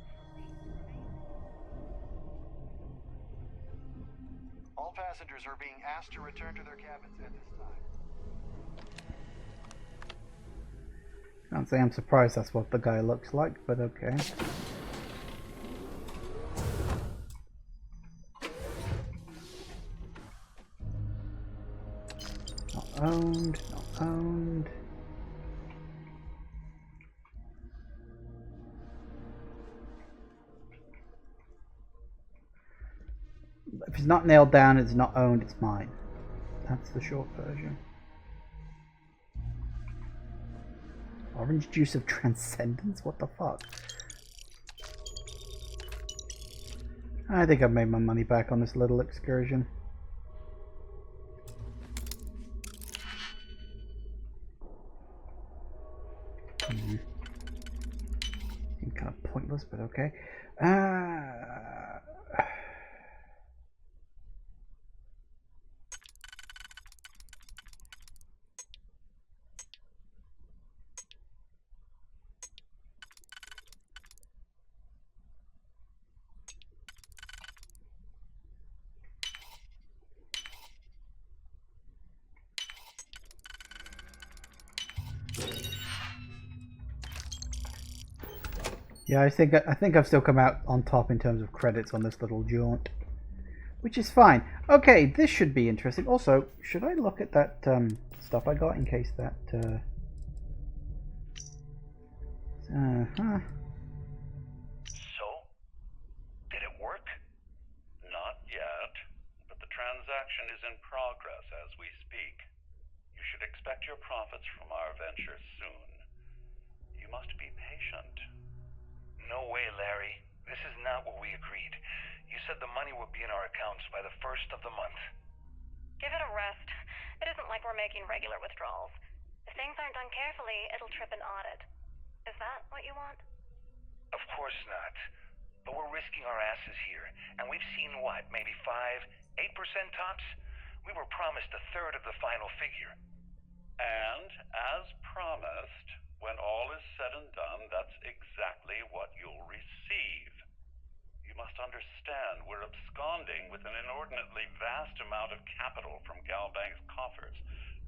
All passengers are being asked to return to their cabins at this time. Can't say I'm surprised that's what the guy looks like, but okay. Not owned, not owned. If it's not nailed down, it's not owned, it's mine. That's the short version. Orange juice of transcendence? What the fuck? I think I've made my money back on this little excursion. Seemed kind of pointless, but okay. Yeah, I think I've still come out on top in terms of credits on this little jaunt, which is fine. Okay, this should be interesting. Also, should I look at that stuff I got in case that? So, did it work? Not yet, but the transaction is in progress as we speak. You should expect your profits from our venture soon. You must be patient. No way, Larry. This is not what we agreed. You said the money would be in our accounts by the 1st of the month. Give it a rest. It isn't like we're making regular withdrawals. If things aren't done carefully, it'll trip an audit. Is that what you want? Of course not. But we're risking our asses here, and we've seen what, maybe 5, 8% tops? We were promised a third of the final figure. And, as promised, when all is said and done, that's exactly what you'll receive. You must understand, we're absconding with an inordinately vast amount of capital from Galbank's coffers.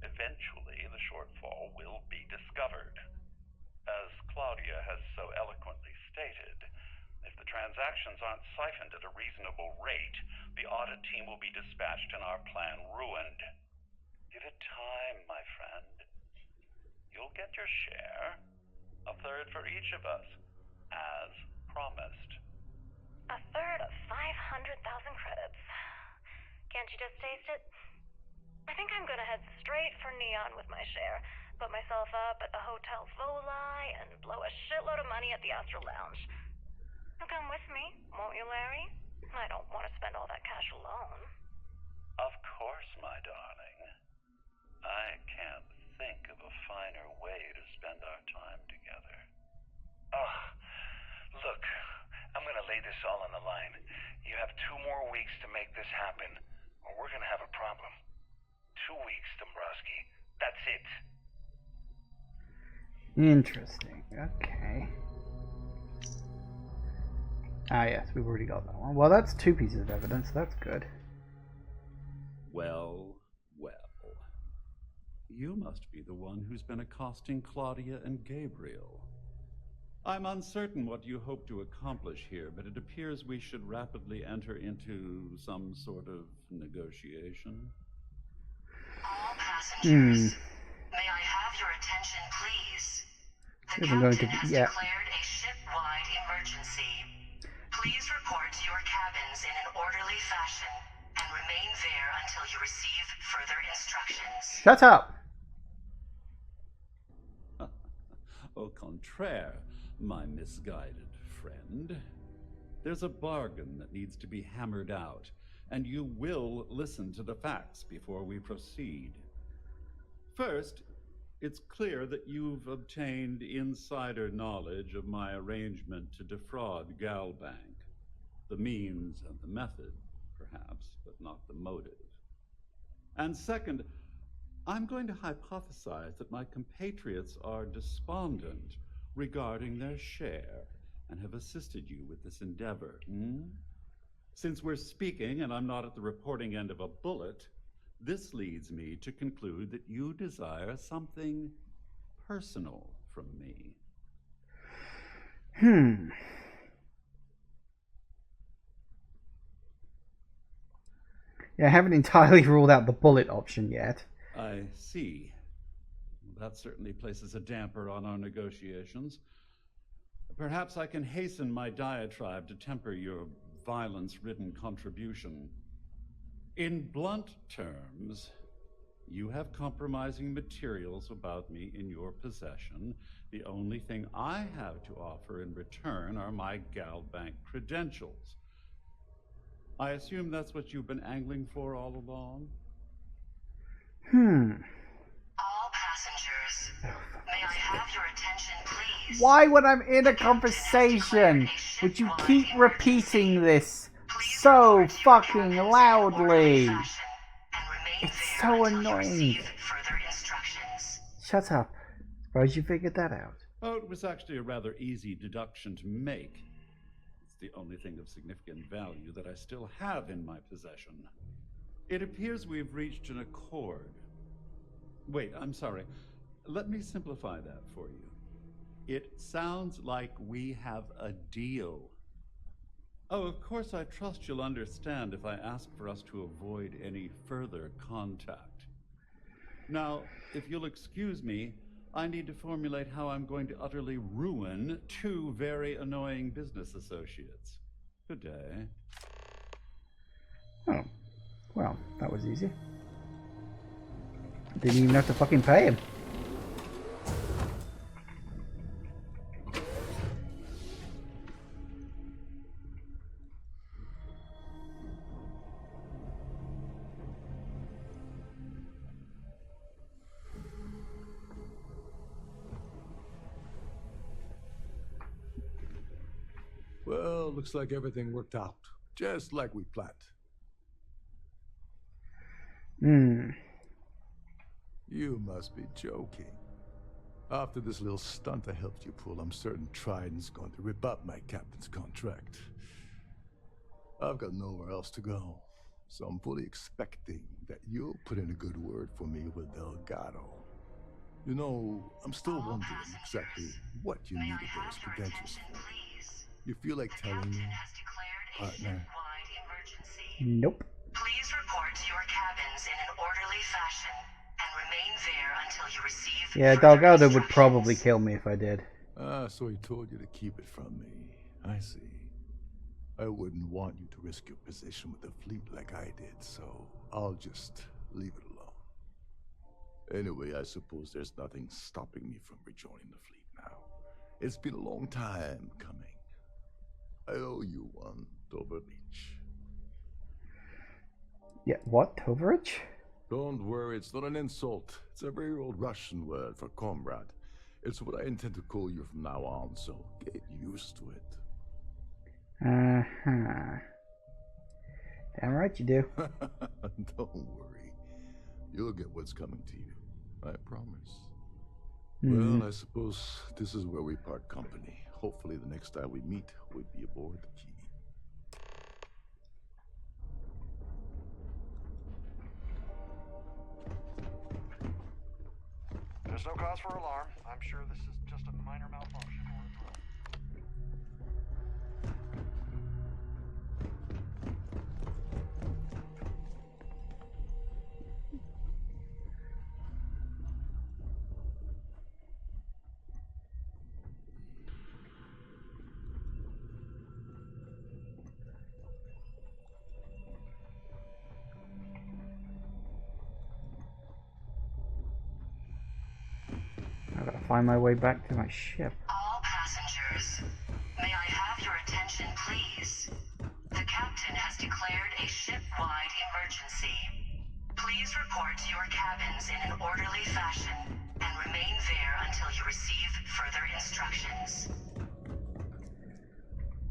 Eventually, the shortfall will be discovered. As Claudia has so eloquently stated, if the transactions aren't siphoned at a reasonable rate, the audit team will be dispatched and our plan ruined. Give it time, my friend. You'll get your share, a third for each of us, as promised. A third of 500,000 credits. Can't you just taste it? I think I'm gonna head straight for Neon with my share, put myself up at the Hotel Volai, and blow a shitload of money at the Astral Lounge. You'll come with me, won't you, Larry? I don't want to spend all that cash alone. Of course, my darling. I can't think of a finer way to spend our time together. Oh, look, I'm gonna lay this all on the line. You have 2 more weeks to make this happen, or we're gonna have a problem. 2 weeks, Dombrowski. That's it. Interesting. Okay. Ah, yes, we've already got that one. Well, that's 2 pieces of evidence. That's good. Well, well. You must be the one who's been accosting Claudia and Gabriel. I'm uncertain what you hope to accomplish here, but it appears we should rapidly enter into some sort of negotiation. All passengers, may I have your attention, please? The captain has declared a ship-wide emergency. Please report to your cabins in an orderly fashion and remain there until you receive further instructions. Shut up! Au contraire, my misguided friend. There's a bargain that needs to be hammered out, and you will listen to the facts before we proceed. First, it's clear that you've obtained insider knowledge of my arrangement to defraud Galbank. The means and the method, perhaps, but not the motive. And second, I'm going to hypothesize that my compatriots are despondent regarding their share and have assisted you with this endeavor. Since we're speaking and I'm not at the reporting end of a bullet, this leads me to conclude that you desire something personal from me. Yeah, I haven't entirely ruled out the bullet option yet. I see. That certainly places a damper on our negotiations. Perhaps I can hasten my diatribe to temper your violence-ridden contribution. In blunt terms, you have compromising materials about me in your possession. The only thing I have to offer in return are my Galbank credentials. I assume that's what you've been angling for all along? All passengers, may I have your attention, please? Why, when I'm in a conversation, would you keep repeating this so fucking loudly? It's so annoying. Shut up. Suppose you figured that out. Oh, it was actually a rather easy deduction to make. It's the only thing of significant value that I still have in my possession. It appears we've reached an accord. Wait, I'm sorry. Let me simplify that for you. It sounds like we have a deal. Oh, of course, I trust you'll understand if I ask for us to avoid any further contact. Now, if you'll excuse me, I need to formulate how I'm going to utterly ruin 2 very annoying business associates. Good day. Oh, well, that was easy. Didn't even have to fucking pay him. Well, looks like everything worked out, just like we planned. You must be joking. After this little stunt I helped you pull, I'm certain Trident's going to rip up my captain's contract. I've got nowhere else to go, so I'm fully expecting that you'll put in a good word for me with Delgado. You know, I'm still wondering exactly what you needed those credentials for. You feel like telling me, partner? Nope. Please report to your cabins in an orderly fashion and remain there until you receive. Yeah, Delgado would probably kill me if I did. Ah, so he told you to keep it from me. I see. I wouldn't want you to risk your position with the fleet like I did, so I'll just leave it alone. Anyway, I suppose there's nothing stopping me from rejoining the fleet now. It's been a long time coming. I owe you one, Dover Beach. Yeah, what? Overage? Don't worry, it's not an insult. It's a very old Russian word for comrade. It's what I intend to call you from now on, so get used to it. Uh-huh. Damn right you do. Don't worry. You'll get what's coming to you. I promise. Hmm. Well, I suppose this is where we part company. Hopefully the next time we meet, we'll be aboard the Key. There's no cause for alarm. I'm sure this is just a minor malfunction. I gotta find my way back to my ship. All passengers, may I have your attention, please? The captain has declared a ship-wide emergency. Please report to your cabins in an orderly fashion and remain there until you receive further instructions.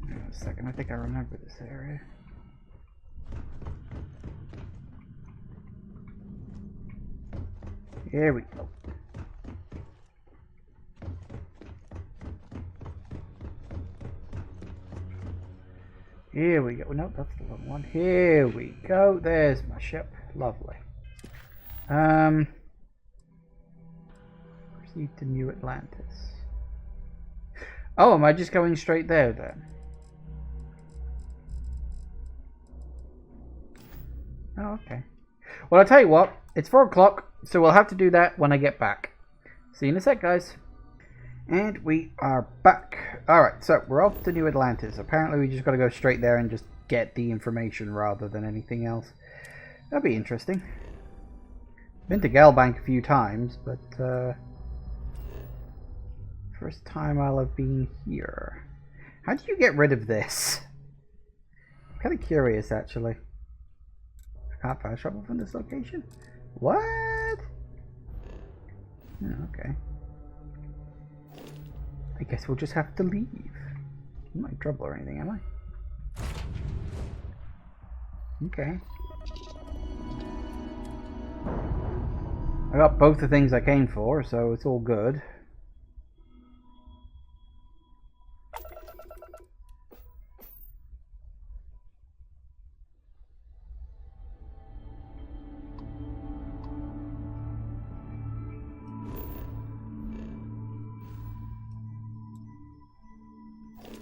Hang on a second, I think I remember this area. Here we go. Here we go. No, that's the wrong one. Here we go. There's my ship. Lovely. Proceed to New Atlantis. Oh, am I just going straight there then? Oh, okay. Well, I'll tell you what. It's 4 o'clock, so we'll have to do that when I get back. See you in a sec, guys. And we are back. Alright, so we're off to New Atlantis. Apparently we just got to go straight there and just get the information rather than anything else. That'll be interesting. Been to Galbank a few times, but first time I'll have been here. How do you get rid of this? I'm kind of curious, actually. I can't fast travel from this location? What? Oh, okay. I guess we'll just have to leave. I'm not in trouble or anything, am I? Okay. I got both the things I came for, so it's all good.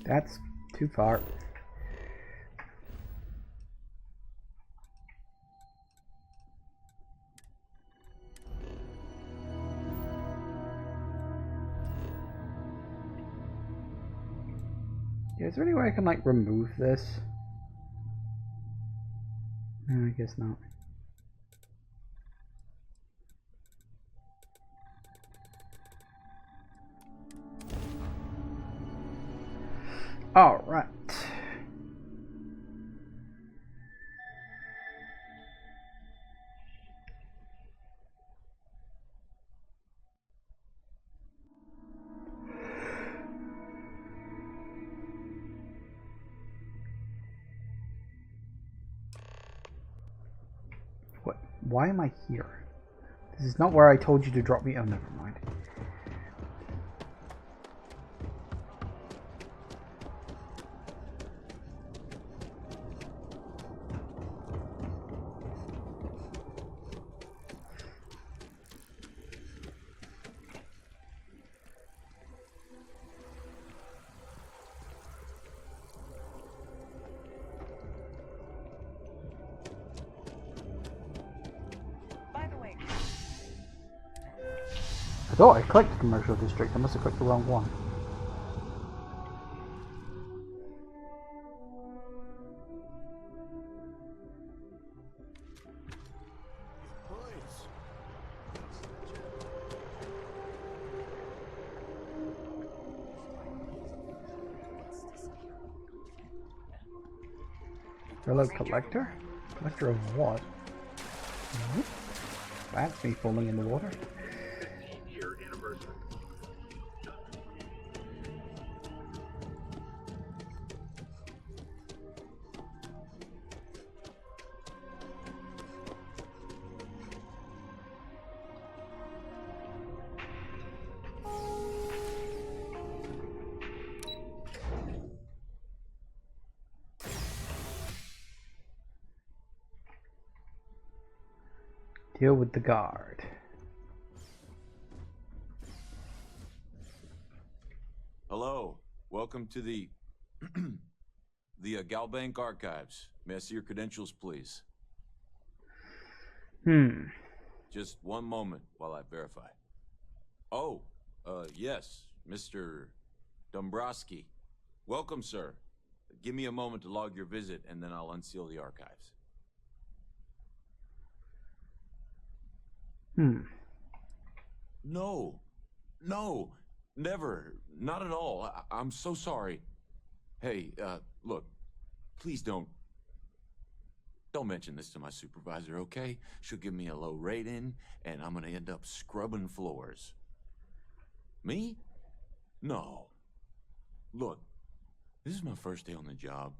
That's too far. Yeah, is there any way I can, like, remove this? No, I guess not. All right. What? Why am I here? This is not where I told you to drop me. Oh, never mind. I thought I clicked commercial district. I must have clicked the wrong one. Hello, collector? Collector of what? That's me falling in the water. 15-year anniversary. Deal with the guard. Hello. Welcome to the Galbank Archives. May I see your credentials, please? Just one moment while I verify. Oh, yes, Mr. Dombrowski. Welcome, sir. Give me a moment to log your visit, and then I'll unseal the archives. No, never, not at all. I'm so sorry. Hey, look, please don't mention this to my supervisor, okay? She'll give me a low rating, and I'm gonna end up scrubbing floors. Me? No. Look, this is my first day on the job.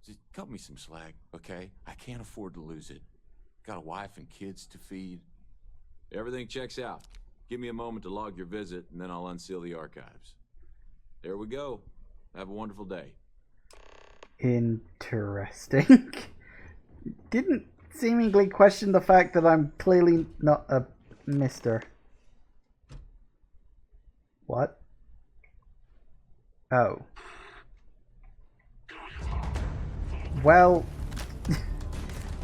Just cut me some slack, okay? I can't afford to lose it. Got a wife and kids to feed. Everything checks out. Give me a moment to log your visit, and then I'll unseal the archives. There we go. Have a wonderful day. Interesting. Didn't seemingly question the fact that I'm clearly not a mister. What? Oh. Well,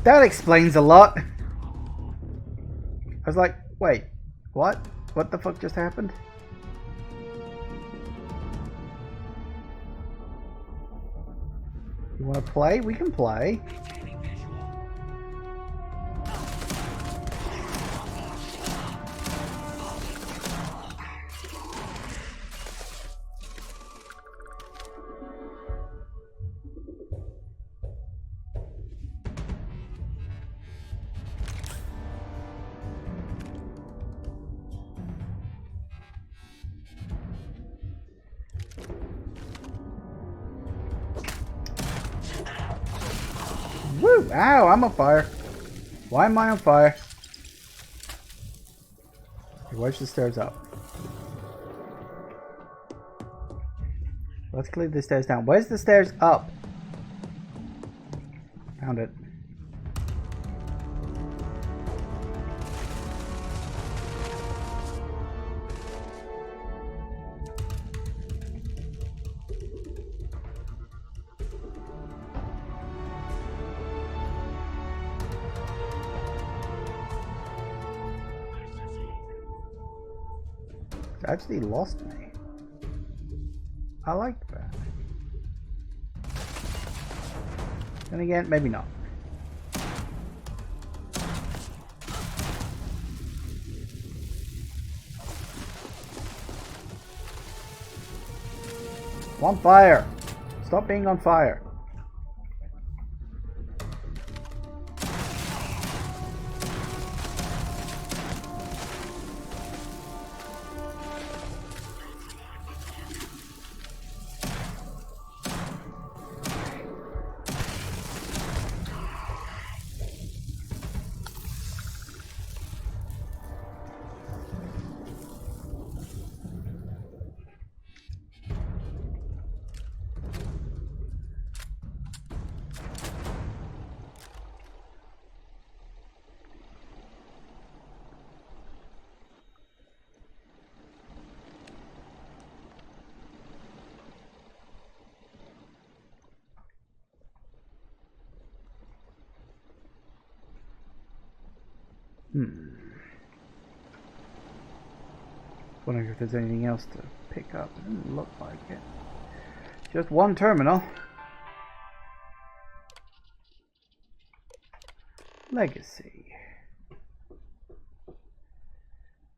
that explains a lot. I was like, wait, what? What the fuck just happened? You want to play? We can play. Woo! Ow, I'm on fire. Why am I on fire? Where's the stairs up? Let's clear the stairs down. Where's the stairs up? Found it. Actually lost me. I like that. Then again, maybe not. I'm on fire. Stop being on fire. Wondering if there's anything else to pick up. It doesn't look like it. Just one terminal. Legacy.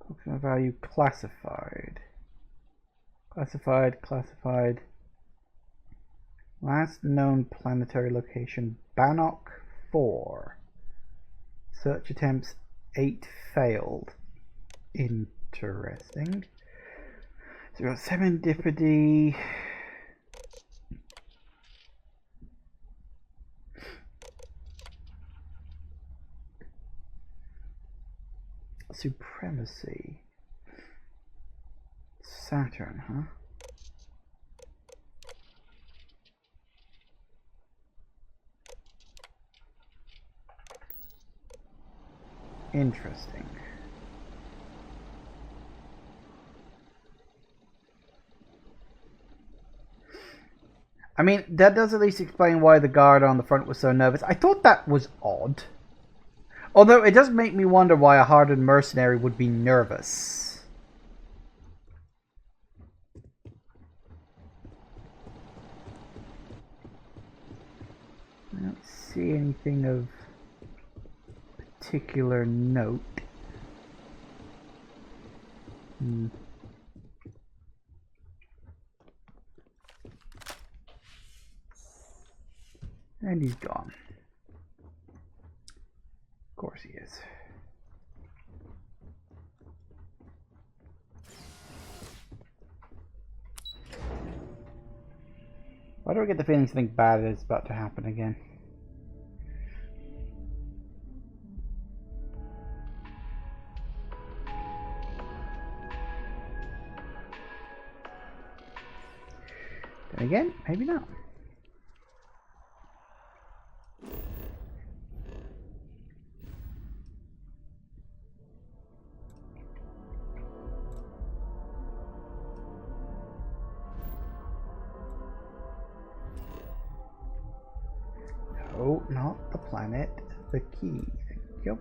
Approximate value classified. Classified. Last known planetary location, Bannock 4. Search attempts 8 failed. Interesting. So we've got serendipity. Supremacy. Saturn, huh? Interesting. I mean, that does at least explain why the guard on the front was so nervous. I thought that was odd. Although it does make me wonder why a hardened mercenary would be nervous. I don't see anything of particular note. And he's gone. Of course he is. Why do I get the feeling something bad is about to happen again? Then again, maybe not. No, not the planet. The key. Thank you.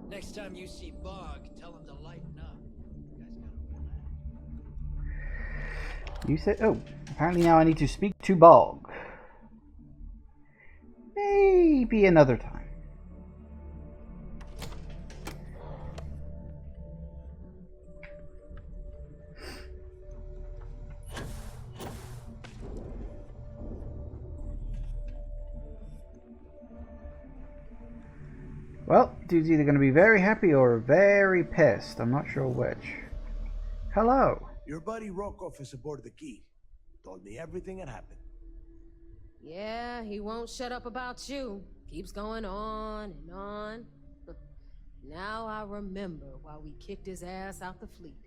Next time you see Bog, tell him to lighten up. You said, oh, apparently now I need to speak to Bog. Maybe another time. Well, dude's either going to be very happy or very pissed. I'm not sure which. Hello. Your buddy Rokov is aboard the Key. Told me everything that happened. Yeah, he won't shut up about you. Keeps going on and on. Now I remember why we kicked his ass out the fleet.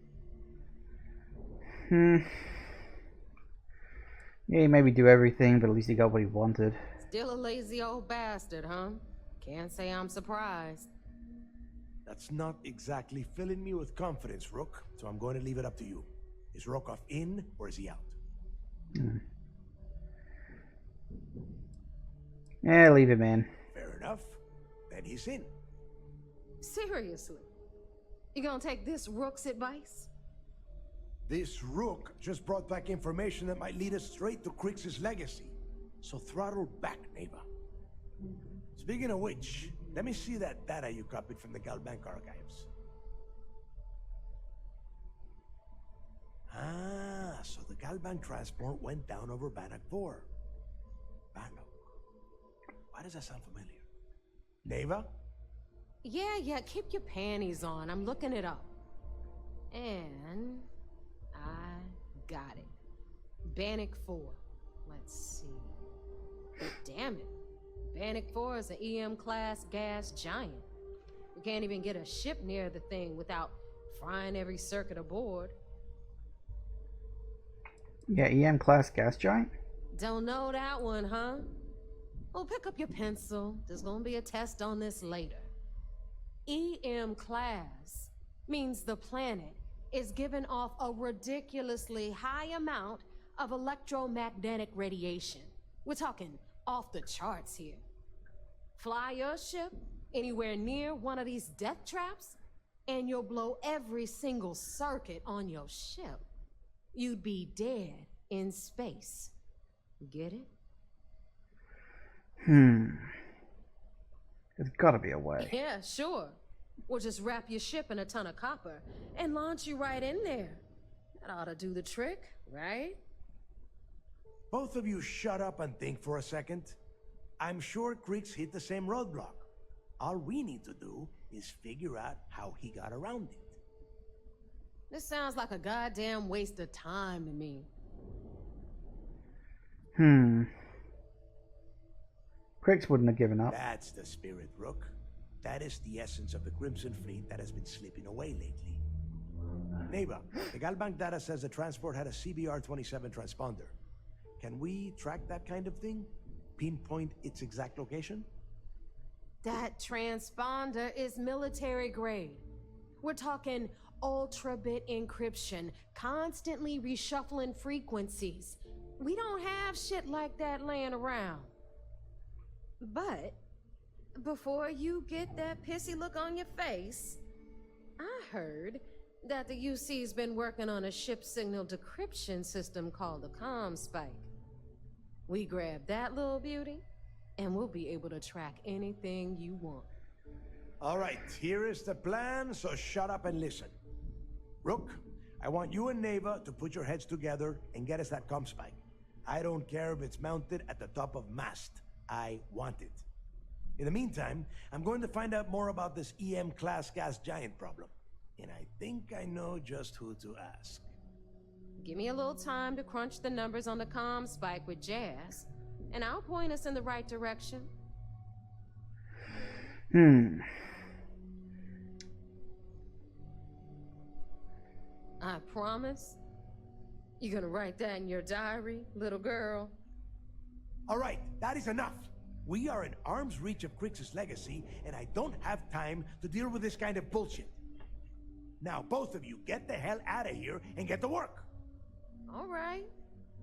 Yeah, he maybe do everything, but at least he got what he wanted. Still a lazy old bastard, huh? Can't say I'm surprised. That's not exactly filling me with confidence, Rook, so I'm going to leave it up to you. Is Rokov in, or is he out? Yeah, leave him in. Fair enough. Then he's in. Seriously? You gonna take this Rook's advice? This Rook just brought back information that might lead us straight to Crix's legacy. So throttle back, Neva. Speaking of which, let me see that data you copied from the Galbank archives. Ah, so the Galbank transport went down over Bannock 4. Bannock. Why does that sound familiar? Neva? Yeah, keep your panties on. I'm looking it up. And I got it. Bannock 4. Let's see. Damn it. Bannock 4 is an EM-class gas giant. We can't even get a ship near the thing without frying every circuit aboard. Yeah, EM-class gas giant? Don't know that one, huh? Well, pick up your pencil. There's gonna be a test on this later. EM class means the planet is giving off a ridiculously high amount of electromagnetic radiation. We're talking off the charts here. Fly your ship anywhere near one of these death traps, and you'll blow every single circuit on your ship. You'd be dead in space. Get it? There's gotta be a way. Yeah, sure. We'll just wrap your ship in a ton of copper and launch you right in there. That ought to do the trick, right? Both of you shut up and think for a second. I'm sure Creeks hit the same roadblock. All we need to do is figure out how he got around it. This sounds like a goddamn waste of time to me. Creeks wouldn't have given up. That's the spirit, Rook. That is the essence of the Crimson Fleet that has been slipping away lately. Neighbor, the Galbank data says the transport had a CBR-27 transponder. Can we track that kind of thing? Pinpoint its exact location? That transponder is military grade. We're talking ultra-bit encryption, constantly reshuffling frequencies. We don't have shit like that laying around. But before you get that pissy look on your face, I heard that the UC's been working on a ship signal decryption system called the comm spike. We grab that little beauty, and we'll be able to track anything you want. All right, here is the plan, so shut up and listen. Rook, I want you and Neva to put your heads together and get us that comm spike. I don't care if it's mounted at the top of mast. I want it. In the meantime, I'm going to find out more about this EM-class gas giant problem. And I think I know just who to ask. Give me a little time to crunch the numbers on the comm spike with Jazz, and I'll point us in the right direction. I promise. You're gonna write that in your diary, little girl? All right, that is enough. We are in arm's reach of Crix's legacy, and I don't have time to deal with this kind of bullshit. Now, both of you, get the hell out of here and get to work. All right,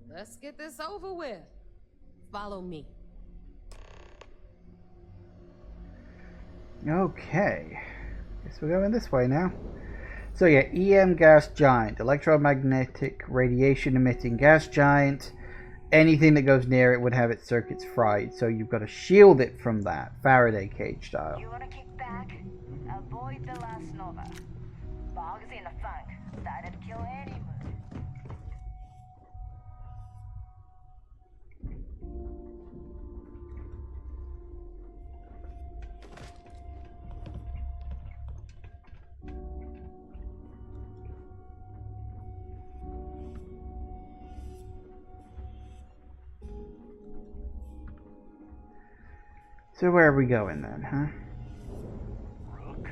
let's get this over with. Follow me. Okay. Guess we're going this way now. So yeah, EM gas giant, electromagnetic radiation emitting gas giant. Anything that goes near it would have its circuits fried, so you've got to shield it from that, Faraday cage style. You wanna kick back? Avoid the last Nova. Bog's in a funk. That'd kill any mood. So where are we going then, huh? Rook.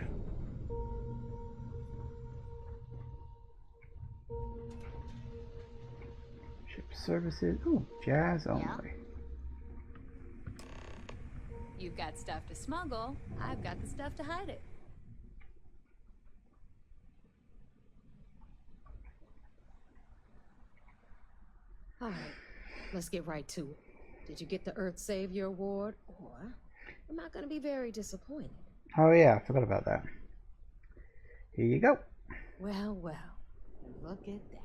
Ship services. Ooh, Jazz only. You've got stuff to smuggle. I've got the stuff to hide it. All right, let's get right to it. Did you get the Earth Savior Award, or am I going to be very disappointed? Oh yeah, I forgot about that. Here you go. Well, look at that.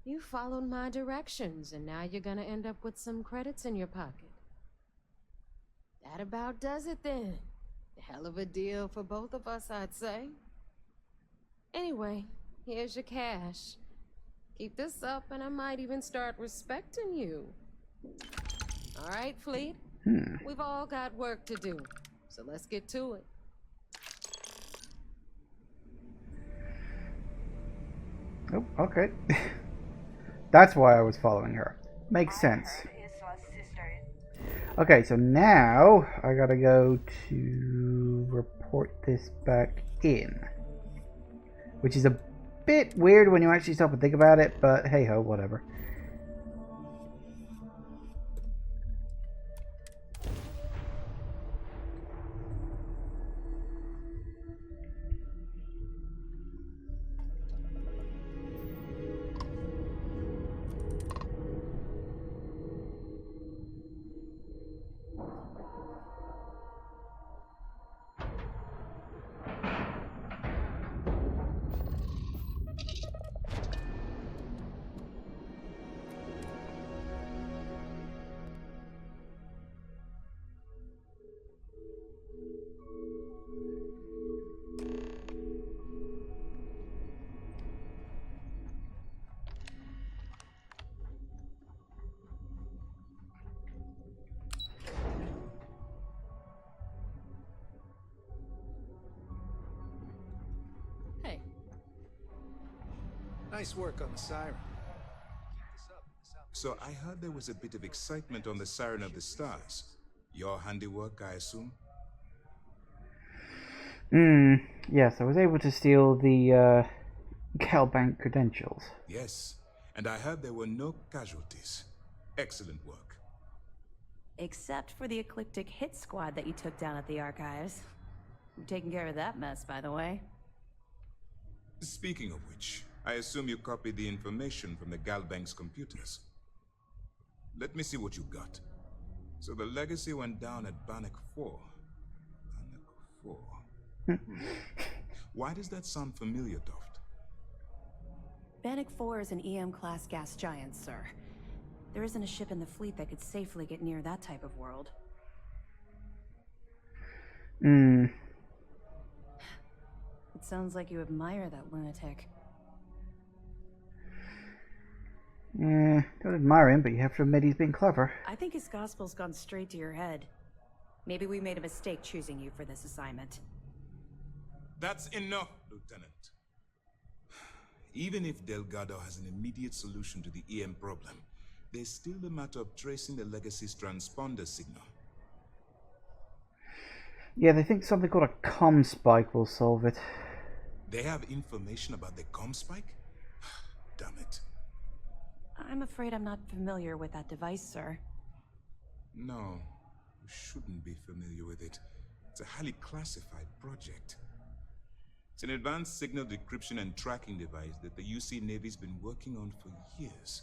You followed my directions, and now you're going to end up with some credits in your pocket. That about does it then. Hell of a deal for both of us, I'd say. Anyway, here's your cash. Keep this up, and I might even start respecting you. All right, Fleet. We've all got work to do, so let's get to it. Oh, okay. That's why I was following her. Makes sense. Okay, so now I gotta go to report this back in. Which is a bit weird when you actually stop and think about it, but hey ho, whatever. Nice work on the siren. So I heard there was a bit of excitement on the Siren of the Stars. Your handiwork, I assume? Yes, I was able to steal the Calbank credentials. Yes, and I heard there were no casualties. Excellent work. Except for the eclectic hit squad that you took down at the archives. You're taking care of that mess, by the way. Speaking of which, I assume you copied the information from the Galbank's computers. Let me see what you got. So the legacy went down at Bannock 4. Bannock 4. Why does that sound familiar, Toft? Bannock 4 is an EM-class gas giant, sir. There isn't a ship in the fleet that could safely get near that type of world. Hmm. It sounds like you admire that lunatic. Yeah, don't admire him, but you have to admit he's been clever. I think his gospel's gone straight to your head. Maybe we made a mistake choosing you for this assignment. That's enough, Lieutenant. Even if Delgado has an immediate solution to the EM problem, there's still the matter of tracing the legacy's transponder signal. Yeah, they think something called a comm spike will solve it. They have information about the comm spike? Damn it. I'm afraid I'm not familiar with that device, sir. No, you shouldn't be familiar with it. It's a highly classified project. It's an advanced signal decryption and tracking device that the UC Navy's been working on for years.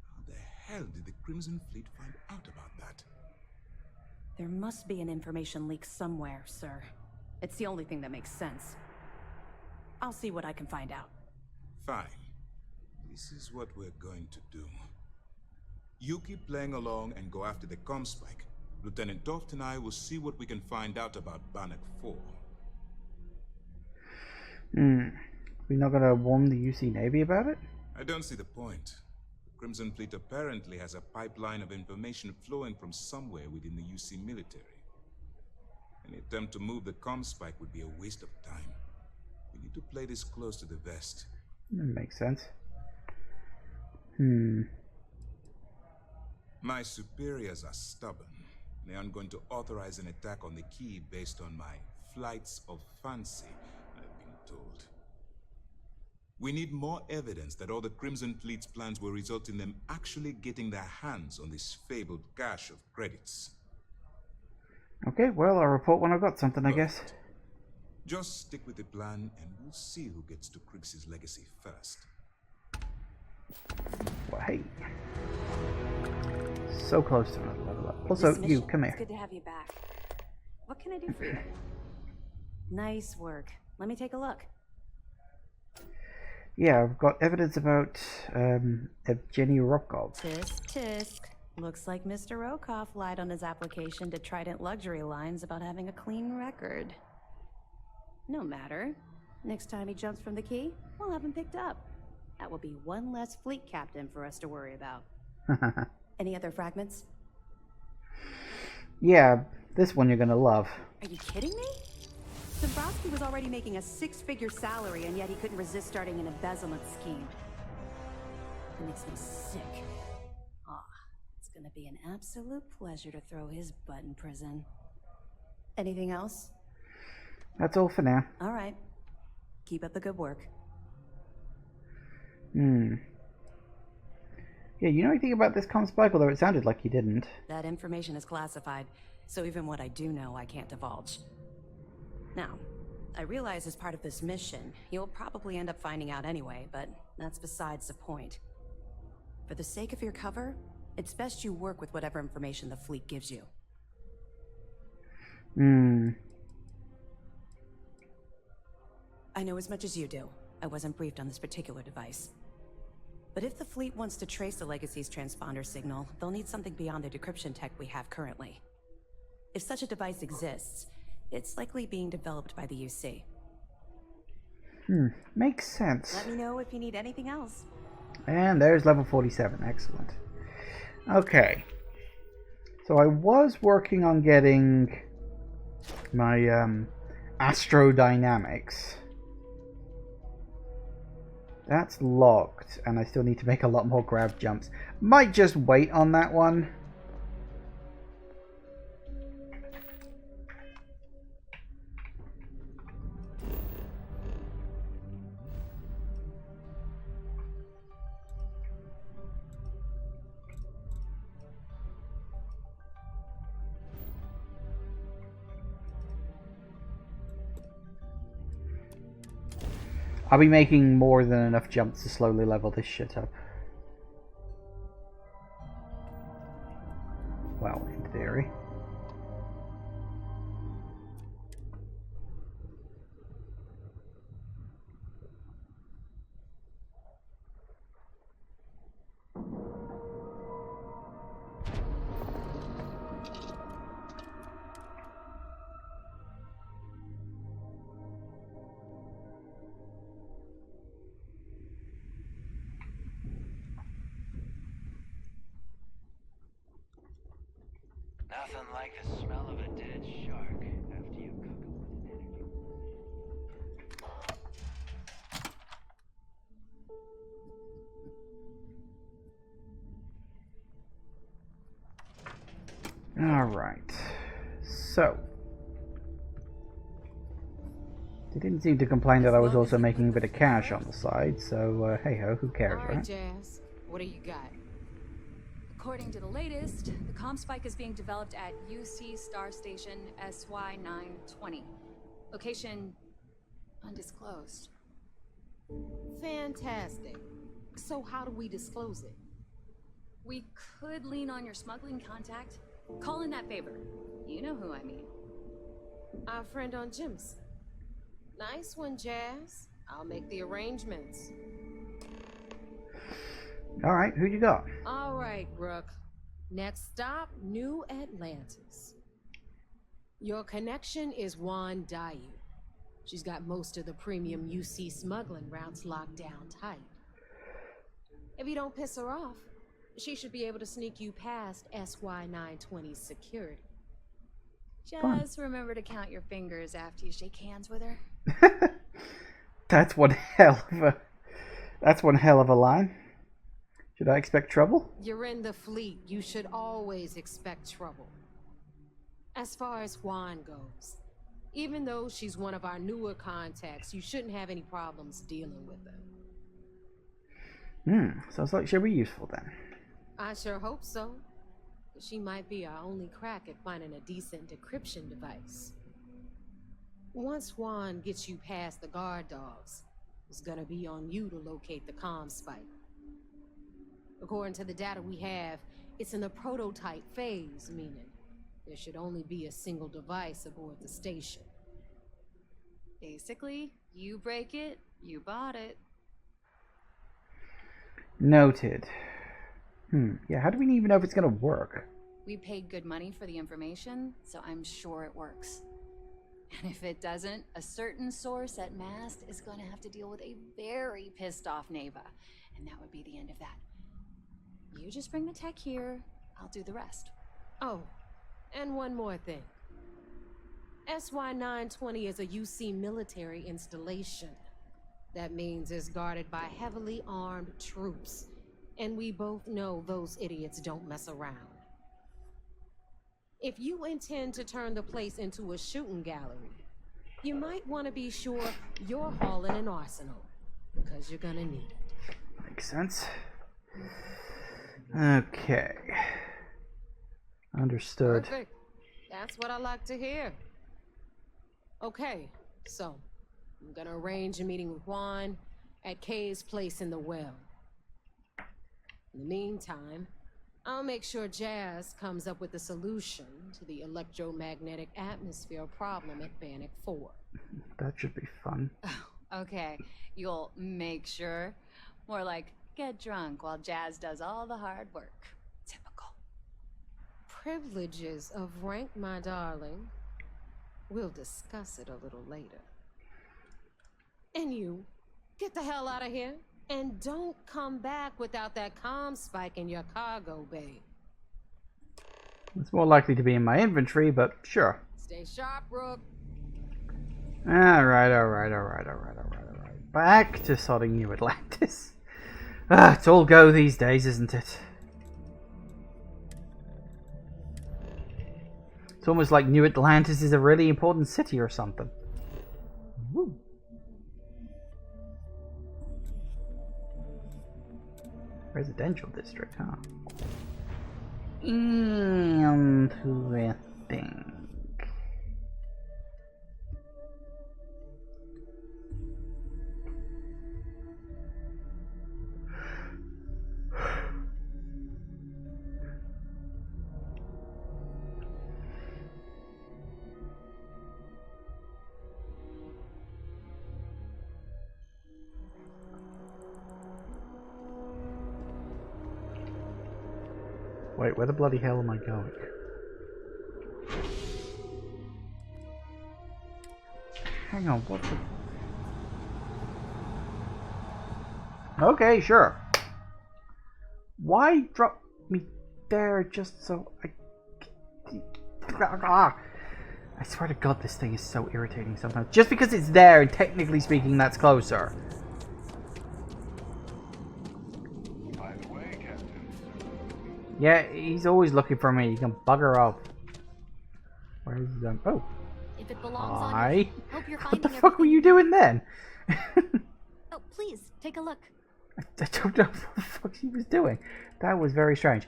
How the hell did the Crimson Fleet find out about that? There must be an information leak somewhere, sir. It's the only thing that makes sense. I'll see what I can find out. Fine. This is what we're going to do. You keep playing along and go after the comm spike. Lieutenant Toft and I will see what we can find out about Bannock 4. We're not gonna warn the UC Navy about it? I don't see the point. The Crimson Fleet apparently has a pipeline of information flowing from somewhere within the UC military. Any attempt to move the comm spike would be a waste of time. We need to play this close to the vest. That makes sense. My superiors are stubborn. They aren't going to authorize an attack on the key based on my flights of fancy, I've been told. We need more evidence that all the Crimson Fleet's plans will result in them actually getting their hands on this fabled cache of credits. Okay, well, I'll report when I've got something, I guess. Just stick with the plan, and we'll see who gets to Crix's legacy first. Well, hey. So close to another level up. Also, you, come here. It's good to have you back. What can I do for you? Nice work. Let me take a look. Yeah, I've got evidence about Evgeny Rokov. Tisk, tisk. Looks like Mr. Rokov lied on his application to Trident Luxury Lines about having a clean record. No matter. Next time he jumps from the key, we'll have him picked up. That will be one less fleet captain for us to worry about. Any other fragments? Yeah, this one you're gonna love. Are you kidding me? Dombrowski was already making a six-figure salary, and yet he couldn't resist starting an embezzlement scheme. It makes me sick. It's gonna be an absolute pleasure to throw his butt in prison. Anything else? That's all for now. All right. Keep up the good work. Yeah, you know anything about this comm spike? Although it sounded like you didn't. That information is classified, so even what I do know, I can't divulge. Now, I realize as part of this mission, you'll probably end up finding out anyway, but that's besides the point. For the sake of your cover, it's best you work with whatever information the fleet gives you. I know as much as you do. I wasn't briefed on this particular device. But if the fleet wants to trace the Legacy's transponder signal, they'll need something beyond the decryption tech we have currently. If such a device exists, it's likely being developed by the UC. Makes sense. Let me know if you need anything else. And there's level 47. Excellent. Okay. So I was working on getting my astrodynamics. That's locked, and I still need to make a lot more grab jumps. Might just wait on that one. I'll be making more than enough jumps to slowly level this shit up. Well, in theory. Nothing like the smell of a dead shark after you cook them with an energy. Alright. So. They didn't seem to complain that I was also making a bit of cash on the side, so hey ho, who cares, All right, right? Jazz. What do you got? According to the latest, the comm spike is being developed at UC Star Station SY920. Location undisclosed. Fantastic. So how do we disclose it? We could lean on your smuggling contact. Call in that favor. You know who I mean. Our friend on Jim's. Nice one, Jazz. I'll make the arrangements. Alright, who you got? All right, Rook. Next stop, New Atlantis. Your connection is Juan Dayu. She's got most of the premium UC smuggling routes locked down tight. If you don't piss her off, she should be able to sneak you past SY920's security. Just remember to count your fingers after you shake hands with her. That's one hell of a line. Should I expect trouble? You're in the fleet. You should always expect trouble. As far as Juan goes, even though she's one of our newer contacts, you shouldn't have any problems dealing with her. Sounds like she'll be useful then. I sure hope so. She might be our only crack at finding a decent decryption device. Once Juan gets you past the guard dogs, it's gonna be on you to locate the comm spike. According to the data we have, it's in the prototype phase, meaning there should only be a single device aboard the station. Basically, you break it, you bought it. Noted. Yeah, how do we even know if it's gonna work? We paid good money for the information, so I'm sure it works. And if it doesn't, a certain source at Mast is going to have to deal with a very pissed off Neva, and that would be the end of that. You just bring the tech here, I'll do the rest. Oh, and one more thing. SY920 is a UC military installation. That means it's guarded by heavily armed troops, and we both know those idiots don't mess around. If you intend to turn the place into a shooting gallery, you might want to be sure you're hauling an arsenal, because you're gonna need it. Makes sense. Okay. Understood. Perfect. That's what I like to hear. Okay, so I'm gonna arrange a meeting with Juan at Kay's place in the well. In the meantime, I'll make sure Jazz comes up with a solution to the electromagnetic atmosphere problem at Bannock 4. That should be fun. Okay, you'll make sure. More like, get drunk while Jazz does all the hard work. Typical. Privileges of rank, my darling. We'll discuss it a little later. And you, get the hell out of here. And don't come back without that comm spike in your cargo bay. It's more likely to be in my inventory, but sure. Stay sharp, Rook. Alright. Back to sodding New Atlantis. It's all go these days, isn't it? It's almost like New Atlantis is a really important city or something. Woo. Residential district, huh? Interesting. Wait, where the bloody hell am I going? Hang on, what the... Okay, sure. Why drop me there just so I swear to God, this thing is so irritating sometimes. Just because it's there, and technically speaking, that's closer. Yeah, he's always looking for me. You can bugger off. Where is he? Oh. If it belongs Hi. on you, hope you're What finding the fuck were you doing then? Oh, please, take a look. I don't know what the fuck he was doing. That was very strange.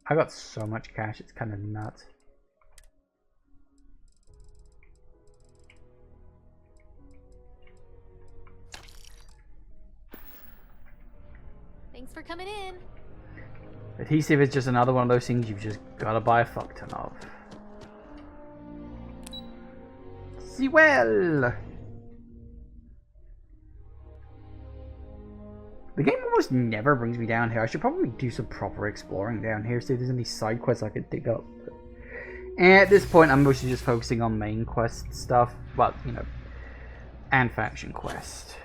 I got so much cash, it's kind of nuts. Thanks for coming in. Adhesive is just another one of those things you've just gotta buy a fuck ton of. See well. The game almost never brings me down here. I should probably do some proper exploring down here, see if there's any side quests I could dig up. And at this point, I'm mostly just focusing on main quest stuff. Well, you know, and faction quest.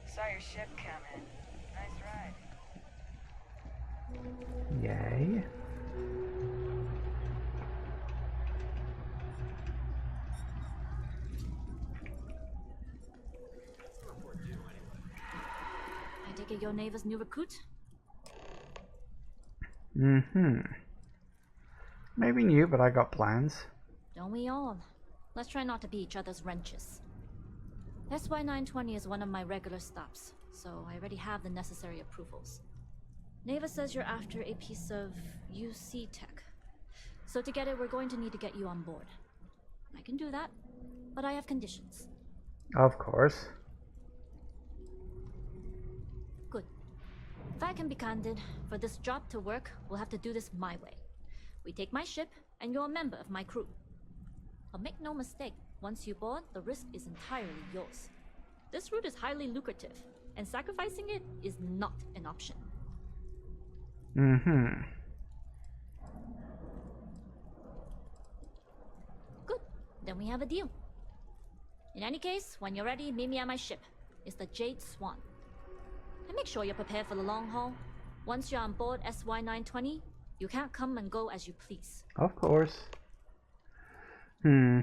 Saw your ship coming. Nice ride. Yay. I take it your neighbor's new recruit? Mm-hmm. Maybe new, but I got plans. Don't we all? Let's try not to be each other's wrenches. SY-920 is one of my regular stops, so I already have the necessary approvals. Neva says you're after a piece of UC tech. So to get it, we're going to need to get you on board. I can do that, but I have conditions. Of course. Good. If I can be candid, for this job to work, we'll have to do this my way. We take my ship, and you're a member of my crew. But make no mistake, once you board, the risk is entirely yours. This route is highly lucrative, and sacrificing it is not an option. Mm-hmm. Good. Then we have a deal. In any case, when you're ready, meet me at my ship. It's the Jade Swan. And make sure you're prepared for the long haul. Once you're on board SY-920, you can't come and go as you please. Of course. Hmm.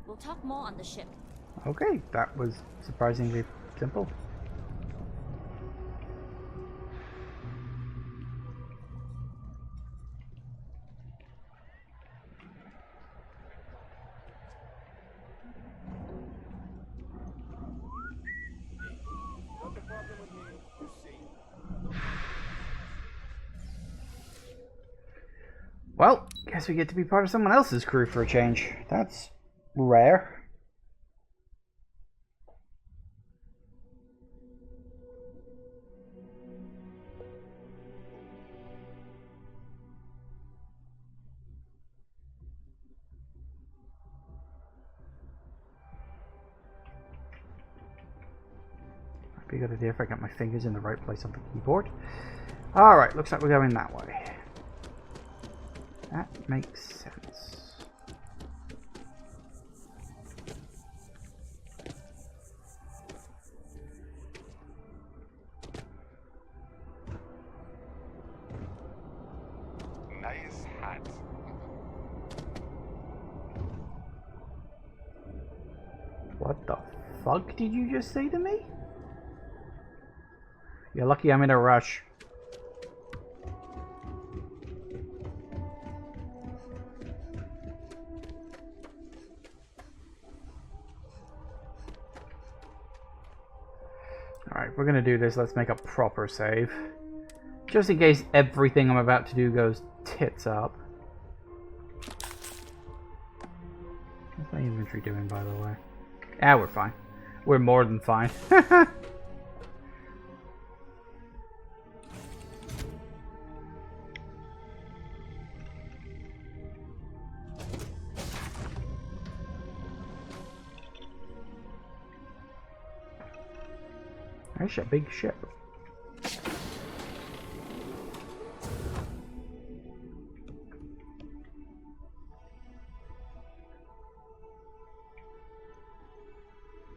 We'll talk more on the ship. Okay, that was surprisingly simple. Well, guess we get to be part of someone else's crew for a change. That's rare. Might be a good idea if I get my fingers in the right place on the keyboard. Alright, looks like we're going that way. That makes sense. What the fuck did you just say to me? You're lucky I'm in a rush. Alright, we're gonna do this. Let's make a proper save. Just in case everything I'm about to do goes tits up. What's my inventory doing, by the way? Ah, we're fine. We're more than fine. That's a big ship.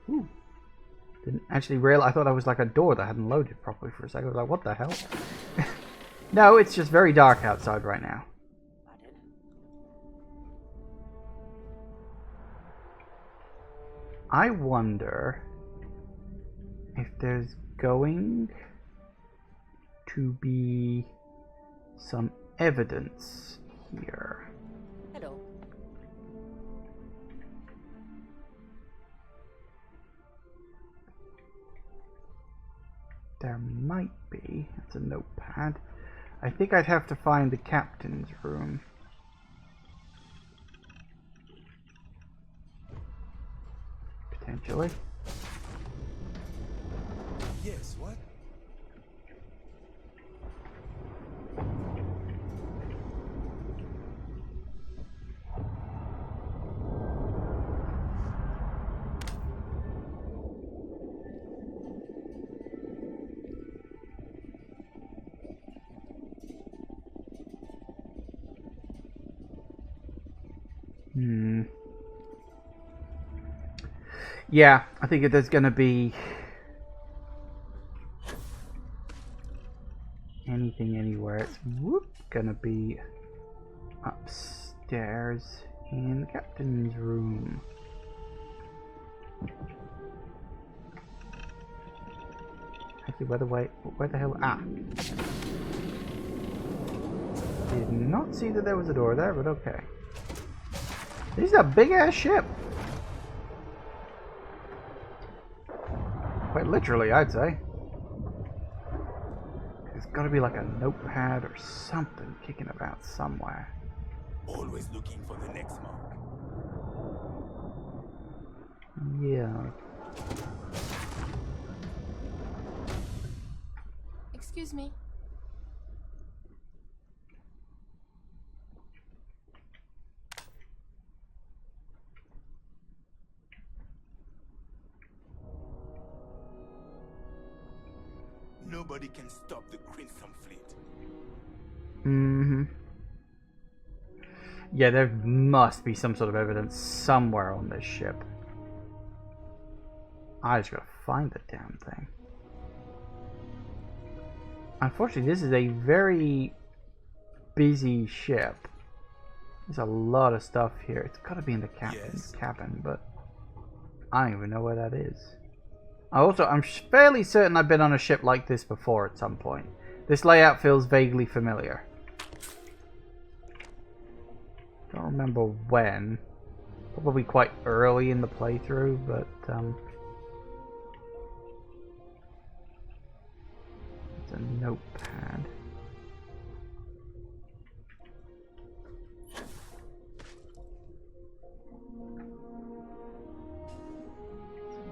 Ooh. Didn't actually realize. I thought that was like a door that hadn't loaded properly for a second. I was like, what the hell? No, it's just very dark outside right now. I wonder if there's going to be some evidence here. Hello. There might be. It's a notepad. I think I'd have to find the captain's room. Potentially. Yes, what? Yeah, I think there's going to be anything anywhere. It's going to be upstairs in the captain's room. Actually, where the hell? Ah. Did not see that there was a door there, but okay. This is a big ass ship. Quite literally, I'd say. There's got to be like a notepad or something kicking about somewhere. Always looking for the next mark. Yeah. Excuse me. Nobody can stop the Crimson Fleet. Mm-hmm. Yeah, there must be some sort of evidence somewhere on this ship. I just gotta find the damn thing. Unfortunately, this is a very busy ship. There's a lot of stuff here. It's gotta be in the captain's cabin, but I don't even know where that is. I'm fairly certain I've been on a ship like this before at some point. This layout feels vaguely familiar. Don't remember when. Probably quite early in the playthrough, but it's a notepad.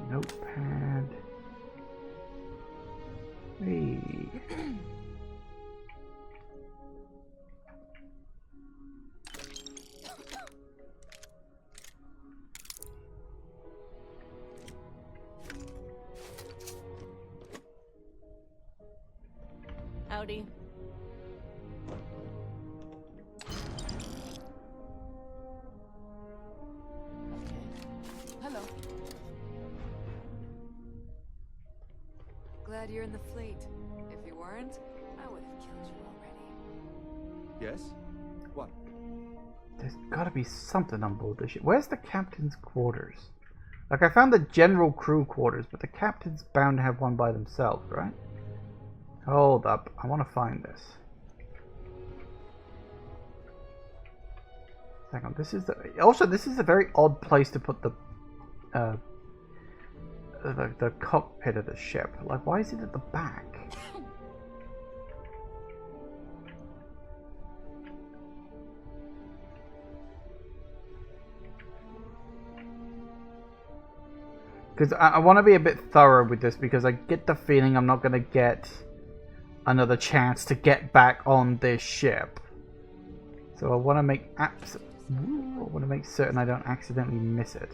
Notepad. Hey. Howdy. Hello. Glad you're in the fleet. If you weren't, I would have killed you already. Yes? What? There's gotta be something on board this ship. Where's the captain's quarters? Like, I found the general crew quarters, but the captain's bound to have one by themselves, right? Hold up. I want to find this. Hang on. This is the... Also, this is a very odd place to put the cockpit of the ship. Like, why is it at the back? Because I want to be a bit thorough with this, because I get the feeling I'm not going to get another chance to get back on this ship. So I want to make certain I don't accidentally miss it.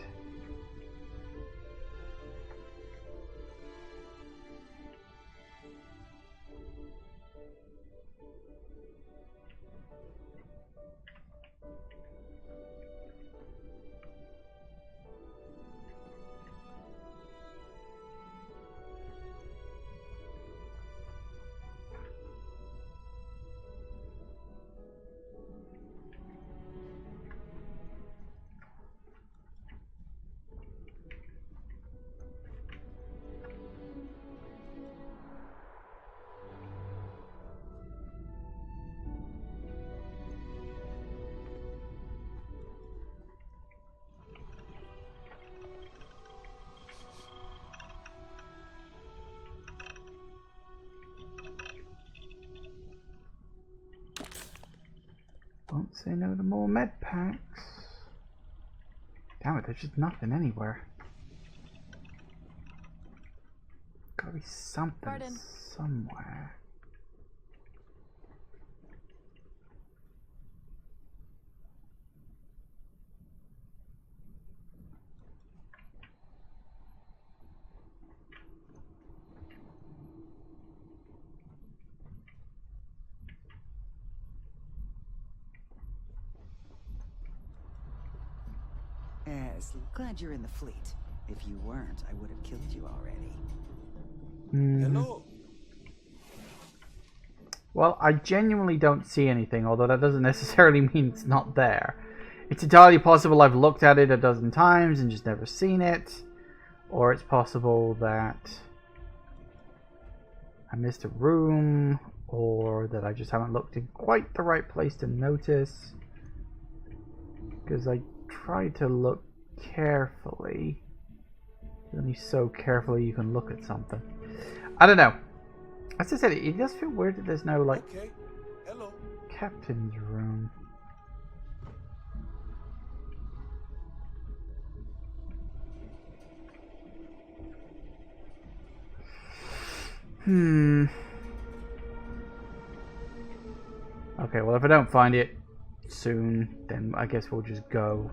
Won't say no to more med packs. Damn it, there's just nothing anywhere. Gotta be something somewhere. Yes, glad you're in the fleet. If you weren't, I would have killed you already. Hello. Well, I genuinely don't see anything, although that doesn't necessarily mean it's not there. It's entirely possible I've looked at it a dozen times and just never seen it. Or it's possible that I missed a room, or that I just haven't looked in quite the right place to notice. Because I tried to look carefully. Only so carefully you can look at something. I don't know. As I said, it does feel weird that there's no, like, Hello. captain's room. Okay, well, if I don't find it soon, then I guess we'll just go.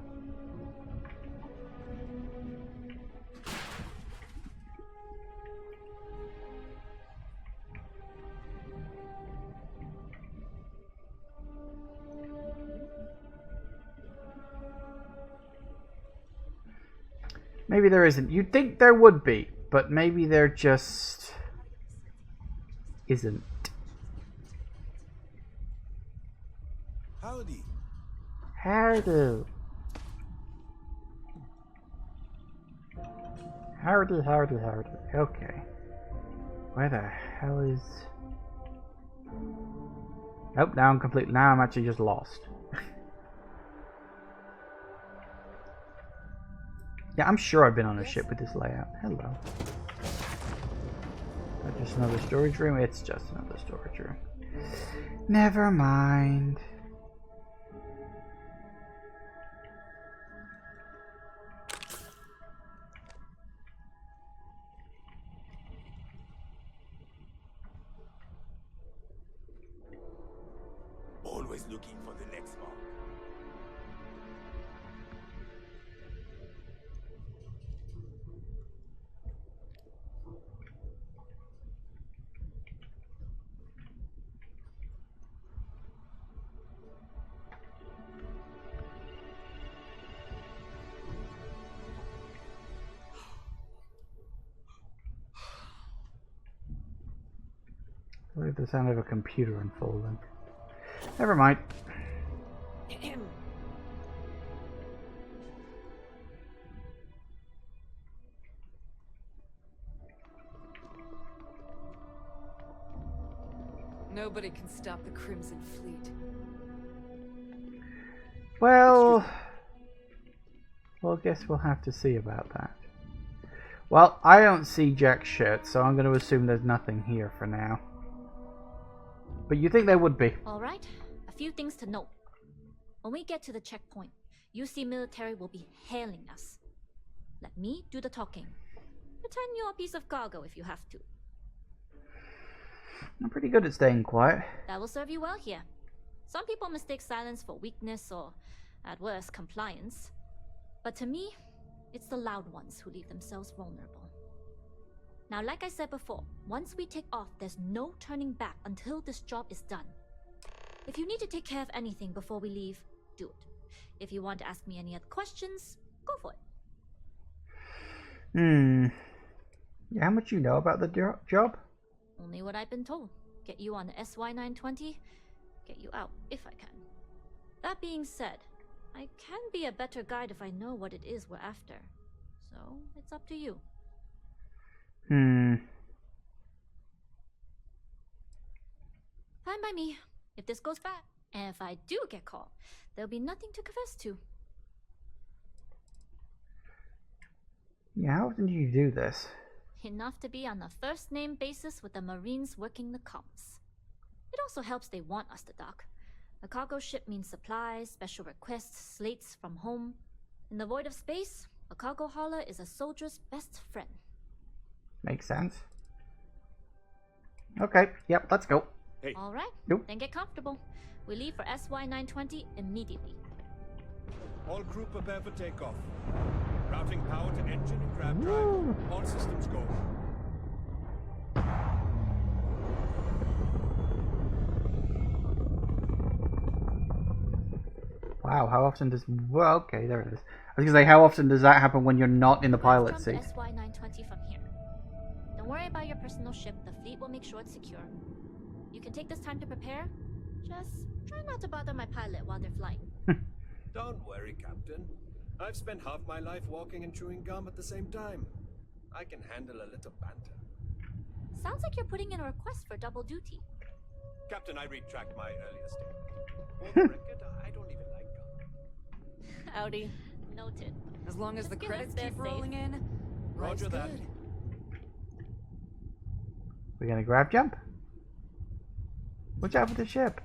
Maybe there isn't. You'd think there would be, but maybe there just isn't. Howdy. Howdy. Howdy, howdy, howdy. Okay. Where the hell is... Oh, now I'm completely... Now I'm actually just lost. Yeah, I'm sure I've been on a ship with this layout. Hello. Is that just another storage room? It's just another storage room. Never mind. Always looking for the next mark. I believe the sound of a computer unfolding. Never mind. Nobody can stop the Crimson Fleet. Well, I guess we'll have to see about that. Well, I don't see Jack's shirt, so I'm going to assume there's nothing here for now. But you think there would be? Alright, a few things to note. When we get to the checkpoint, UC military will be hailing us. Let me do the talking. Pretend you're a piece of cargo if you have to. I'm pretty good at staying quiet. That will serve you well here. Some people mistake silence for weakness or, at worst, compliance. But to me, it's the loud ones who leave themselves vulnerable. Now, like I said before, once we take off, there's no turning back until this job is done. If you need to take care of anything before we leave, do it. If you want to ask me any other questions, go for it. Yeah, how much you know about the job? Only what I've been told. Get you on the SY-920, get you out if I can. That being said, I can be a better guide if I know what it is we're after. So, it's up to you. Hmm. Fine by me. If this goes bad, and if I do get caught, there'll be nothing to confess to. Yeah, how often do you do this? Enough to be on a first-name basis with the Marines working the comms. It also helps they want us to dock. A cargo ship means supplies, special requests, slates from home. In the void of space, a cargo hauler is a soldier's best friend. Makes sense. Okay, yep, let's go. Hey. All right, then get comfortable. We leave for SY-920 immediately. All crew prepare for takeoff. Routing power to engine and grab drive. All systems go. Wow, how often does... Well, okay, there it is. I was going to say, how often does that happen when you're not in the pilot seat? SY-920 from here. Don't worry about your personal ship. The fleet will make sure it's secure. You can take this time to prepare. Just try not to bother my pilot while they're flying. Don't worry, Captain. I've spent half my life walking and chewing gum at the same time. I can handle a little banter. Sounds like you're putting in a request for double duty. Captain, I retract my earlier statement. For the record, I don't even like gum. Howdy. Noted. As long as the Just credits they're keep safe. rolling in, Roger that. good. We're going to grab jump. Watch out for the ship.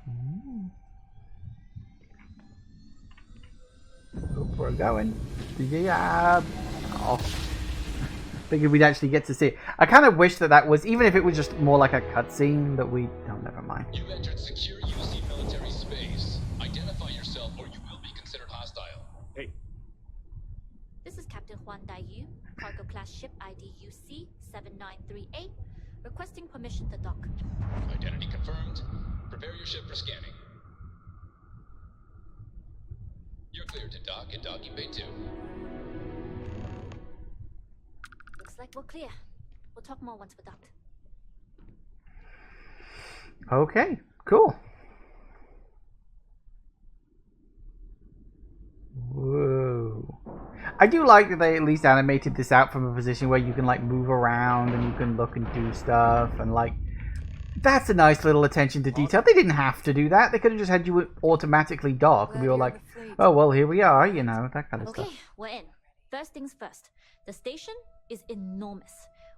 Oop, we're going. Yeah. Oh. Figured we'd actually get to see it. I kind of wish that was, even if it was just more like a cutscene, that we... Oh, never mind. You entered secure UC military space. Identify yourself or you will be considered hostile. Hey. This is Captain Huan Daiyu, cargo class ship ID UC 7938, requesting permission to dock. Identity confirmed. Prepare your ship for scanning. You're cleared to dock in docking bay 2. Looks like we're clear. We'll talk more once we're docked. Okay, cool. Whoa. I do like that they at least animated this out from a position where you can like move around and you can look and do stuff, and like that's a nice little attention to detail. They didn't have to do that. They could have just had you automatically dock and be all like, oh well, here we are, you know, that kind of stuff. Okay, we're in. First things first. The station is enormous,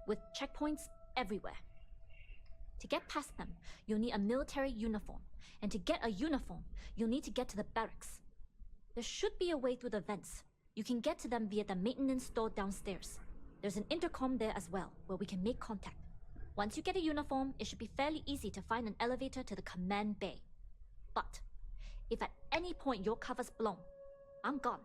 with checkpoints everywhere. To get past them, you'll need a military uniform. And to get a uniform, you'll need to get to the barracks. There should be a way through the vents. You can get to them via the maintenance store downstairs. There's an intercom there as well, where we can make contact. Once you get a uniform, it should be fairly easy to find an elevator to the command bay. But if at any point your cover's blown, I'm gone.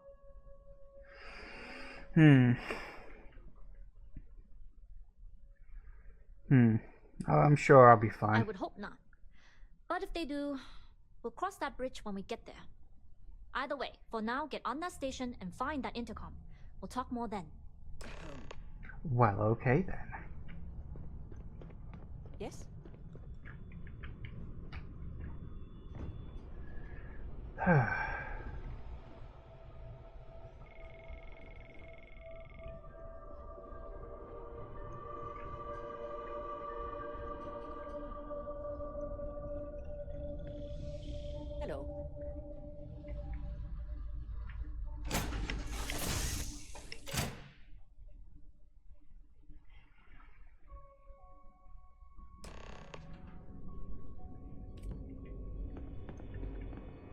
Oh, I'm sure I'll be fine. I would hope not. But if they do, we'll cross that bridge when we get there. Either way, for now, get on that station and find that intercom. We'll talk more then. Well, okay then. Yes?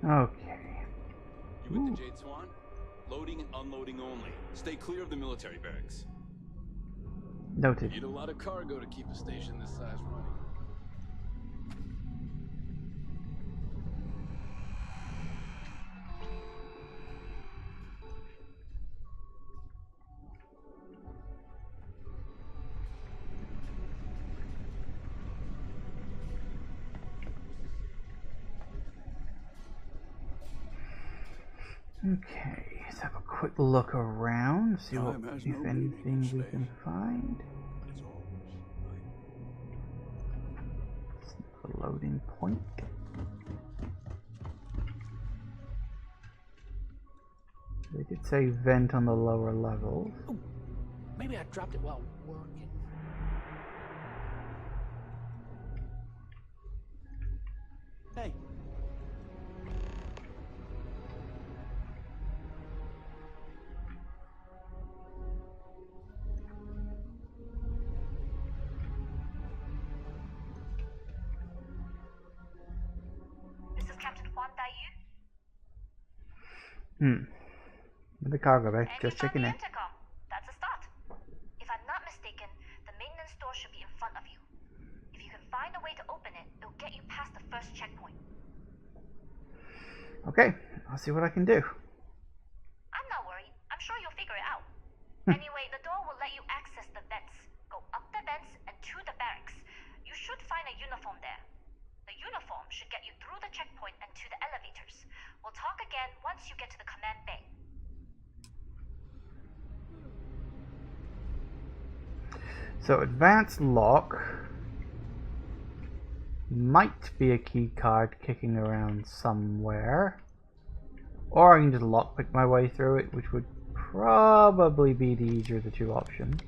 Okay. You with the Jade Swan? Loading and unloading only. Stay clear of the military barracks. Noted. Need a lot of cargo to keep a station this size running. Okay, let's have a quick look around, see what, if anything we can find. The loading point. They did say vent on the lower levels. Ooh, maybe I dropped it while working. Hey. This is Captain Juan Dayu. The cargo bay, just checking in. Intercom. That's a start. If I'm not mistaken, the maintenance door should be in front of you. If you can find a way to open it, it'll get you past the first checkpoint. Okay, I'll see what I can do. I'm not worried. I'm sure you'll figure it out. Anyway, the door will let you access the vents. Go up the vents and to the barracks. You should find a uniform there. The uniform should get you through the checkpoint and to the elevators. We'll talk again once you get to the command bay. So advanced lock might be a key card kicking around somewhere, or I can just lockpick my way through it, which would probably be the easier of the two options.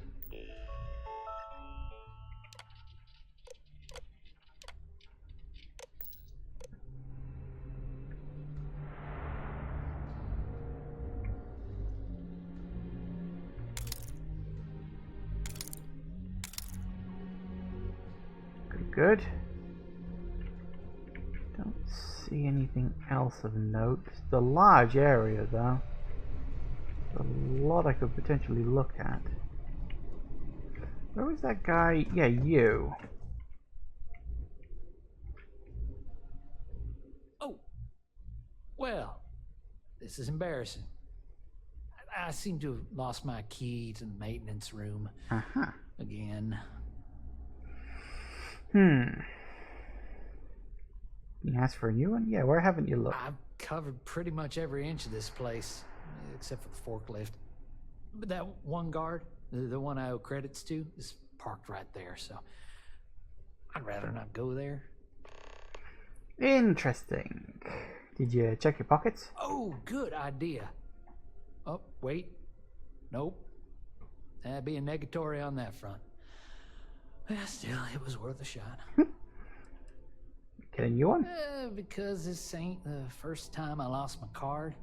Good. Don't see anything else of note. It's a large area, though. There's a lot I could potentially look at. Where was that guy? Yeah, you. Oh. Well, this is embarrassing. I seem to have lost my key to the maintenance room. Again. You asked for a new one? Yeah, where haven't you looked? I've covered pretty much every inch of this place, except for the forklift. But that one guard, the one I owe credits to, is parked right there, so I'd rather not go there. Interesting. Did you check your pockets? Oh, good idea. Oh, wait. Nope. That'd be a negatory on that front. Well, still, it was worth a shot. Get a new one? Because this ain't the first time I lost my card.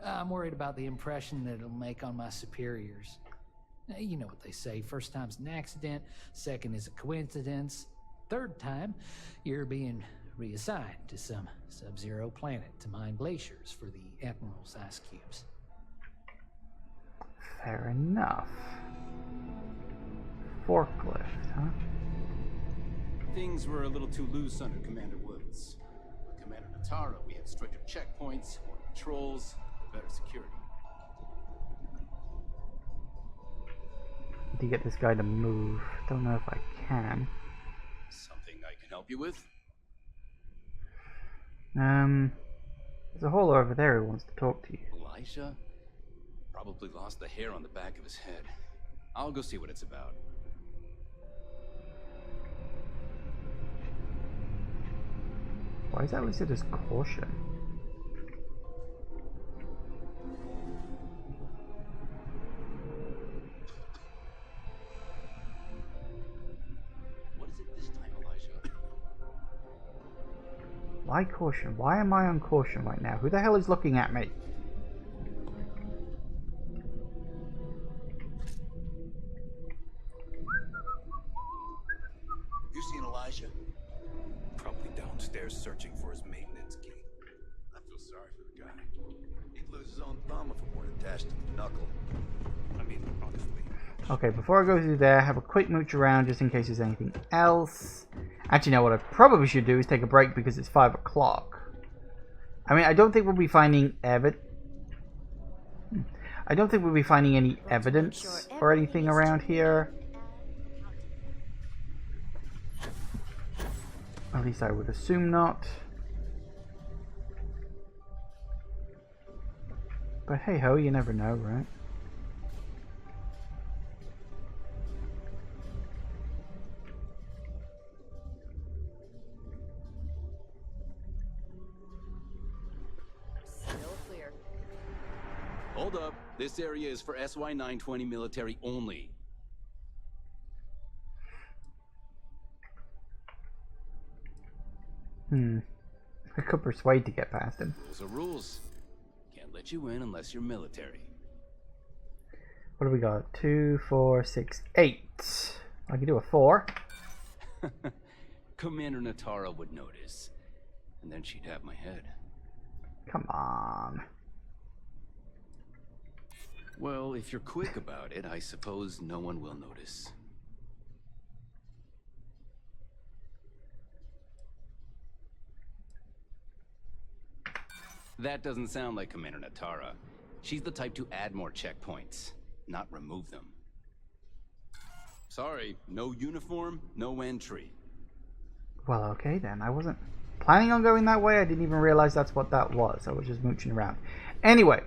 I'm worried about the impression that it'll make on my superiors. You know what they say, first time's an accident, second is a coincidence, third time, you're being reassigned to some sub-zero planet to mine glaciers for the Admiral's ice cubes. Fair enough. Forklift, huh? Things were a little too loose under Commander Woods. With Commander Natara, we had stricter checkpoints, more patrols, better security. Need to get this guy to move. Don't know if I can. Something I can help you with? There's a hole over there who wants to talk to you. Elijah? Probably lost the hair on the back of his head. I'll go see what it's about. Why is that listed as caution? What is it this time, Elijah? Why caution? Why am I on caution right now? Who the hell is looking at me? You seen Elijah? Probably downstairs searching for his maintenance key. I feel sorry for the guy. He'd lose his own thumb if it weren't attached to the knuckle. I mean, honestly. Okay, before I go through there, have a quick mooch around just in case there's anything else. Actually, no, what I probably should do is take a break because it's 5 o'clock. I mean, I don't think we'll be finding any evidence or anything around here. At least I would assume not. But hey ho, you never know, right? Hold up. This area is for SY-920 military only. I could persuade to get past him. Rules are rules. Can't let you in unless you're military. What do we got? 2, 4, 6, 8. I can do a 4. Commander Natara would notice. And then she'd have my head. Come on. Well, if you're quick about it, I suppose no one will notice. That doesn't sound like Commander Natara. She's the type to add more checkpoints, not remove them. Sorry, no uniform, no entry. Well, okay then. I wasn't planning on going that way. I didn't even realize that's what that was. I was just mooching around. Anyway,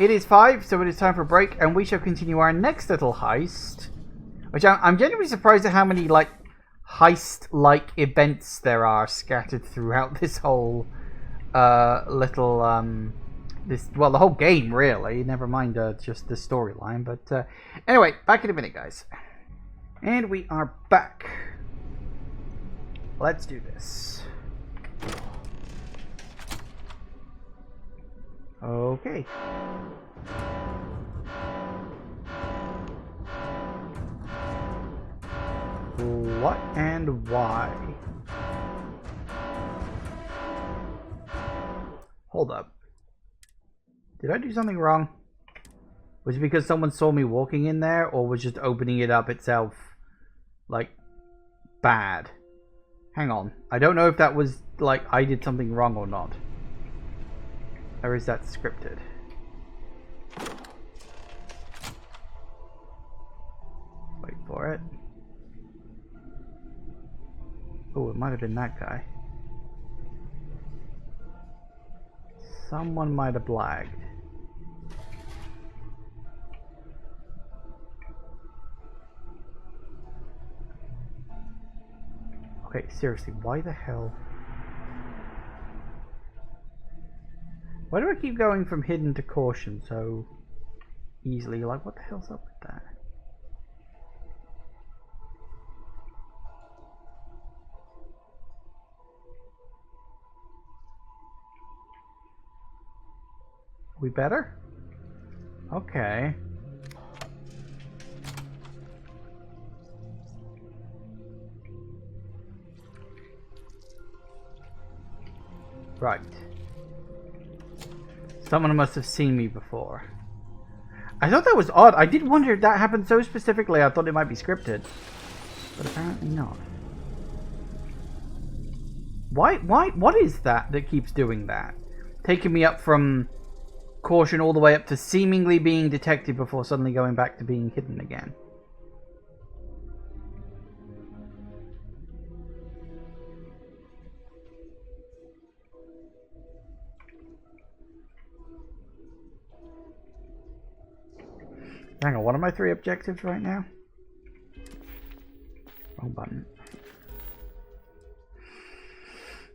it is 5, so it is time for a break, and we shall continue our next little heist. Which I'm genuinely surprised at how many, like, heist-like events there are scattered throughout this whole little the whole game, really. Never mind just the storyline. But anyway, back in a minute, guys. And we are back. Let's do this. Okay. What and why? Hold up. Did I do something wrong? Was it because someone saw me walking in there, or was just opening it up itself, like, bad? Hang on. I don't know if that was, like, I did something wrong or not. Or is that scripted? Wait for it. Oh, it might have been that guy. Someone might have lagged. Okay, seriously, why the hell? Why do I keep going from hidden to caution so easily? Like, what the hell's up with that? We better? Okay. Right. Someone must have seen me before. I thought that was odd. I did wonder if that happened so specifically. I thought it might be scripted. But apparently not. Why? What is that keeps doing that? Taking me up from caution all the way up to seemingly being detected before suddenly going back to being hidden again. Hang on, what are my 3 objectives right now? Wrong button.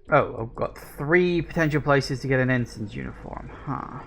Oh, I've got 3 potential places to get an ensign's uniform. Huh.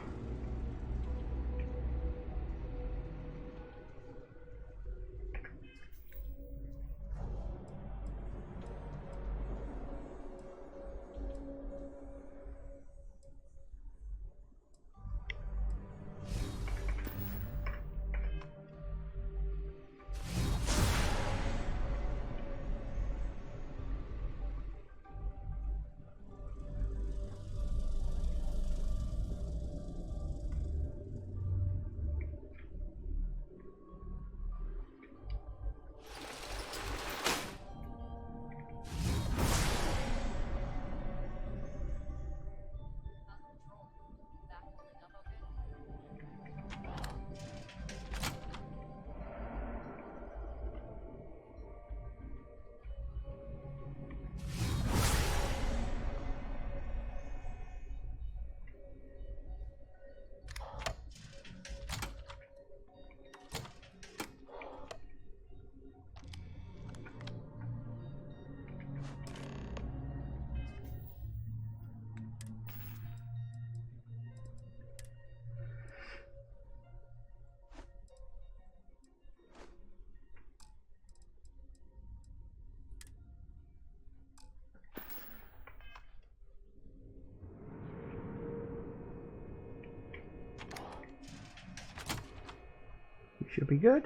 should be good.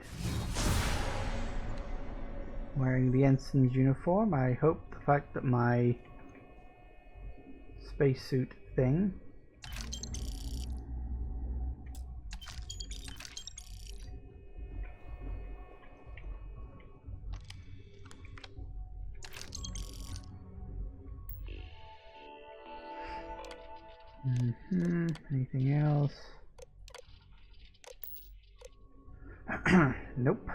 Wearing the ensign's uniform, I hope the fact that my spacesuit thing anything else? Nope.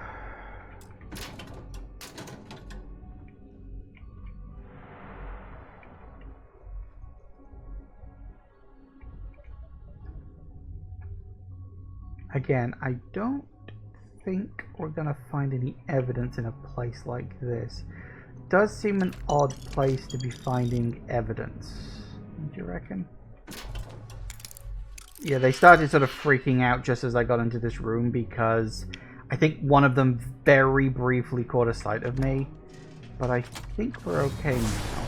Again, I don't think we're gonna find any evidence in a place like this. Does seem an odd place to be finding evidence. Do you reckon? Yeah, they started sort of freaking out just as I got into this room because I think one of them very briefly caught a sight of me. But I think we're okay now.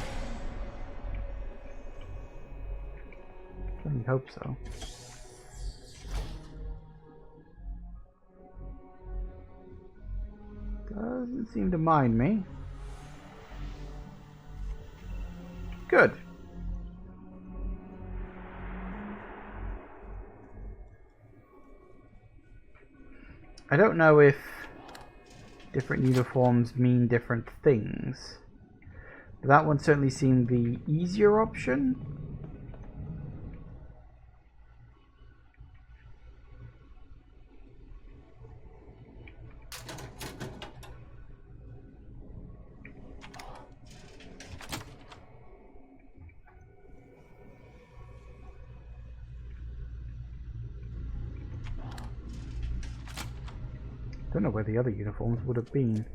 I hope so. Doesn't seem to mind me. Good. I don't know if different uniforms mean different things. But that one certainly seemed the easier option. Don't know where the other uniforms would have been.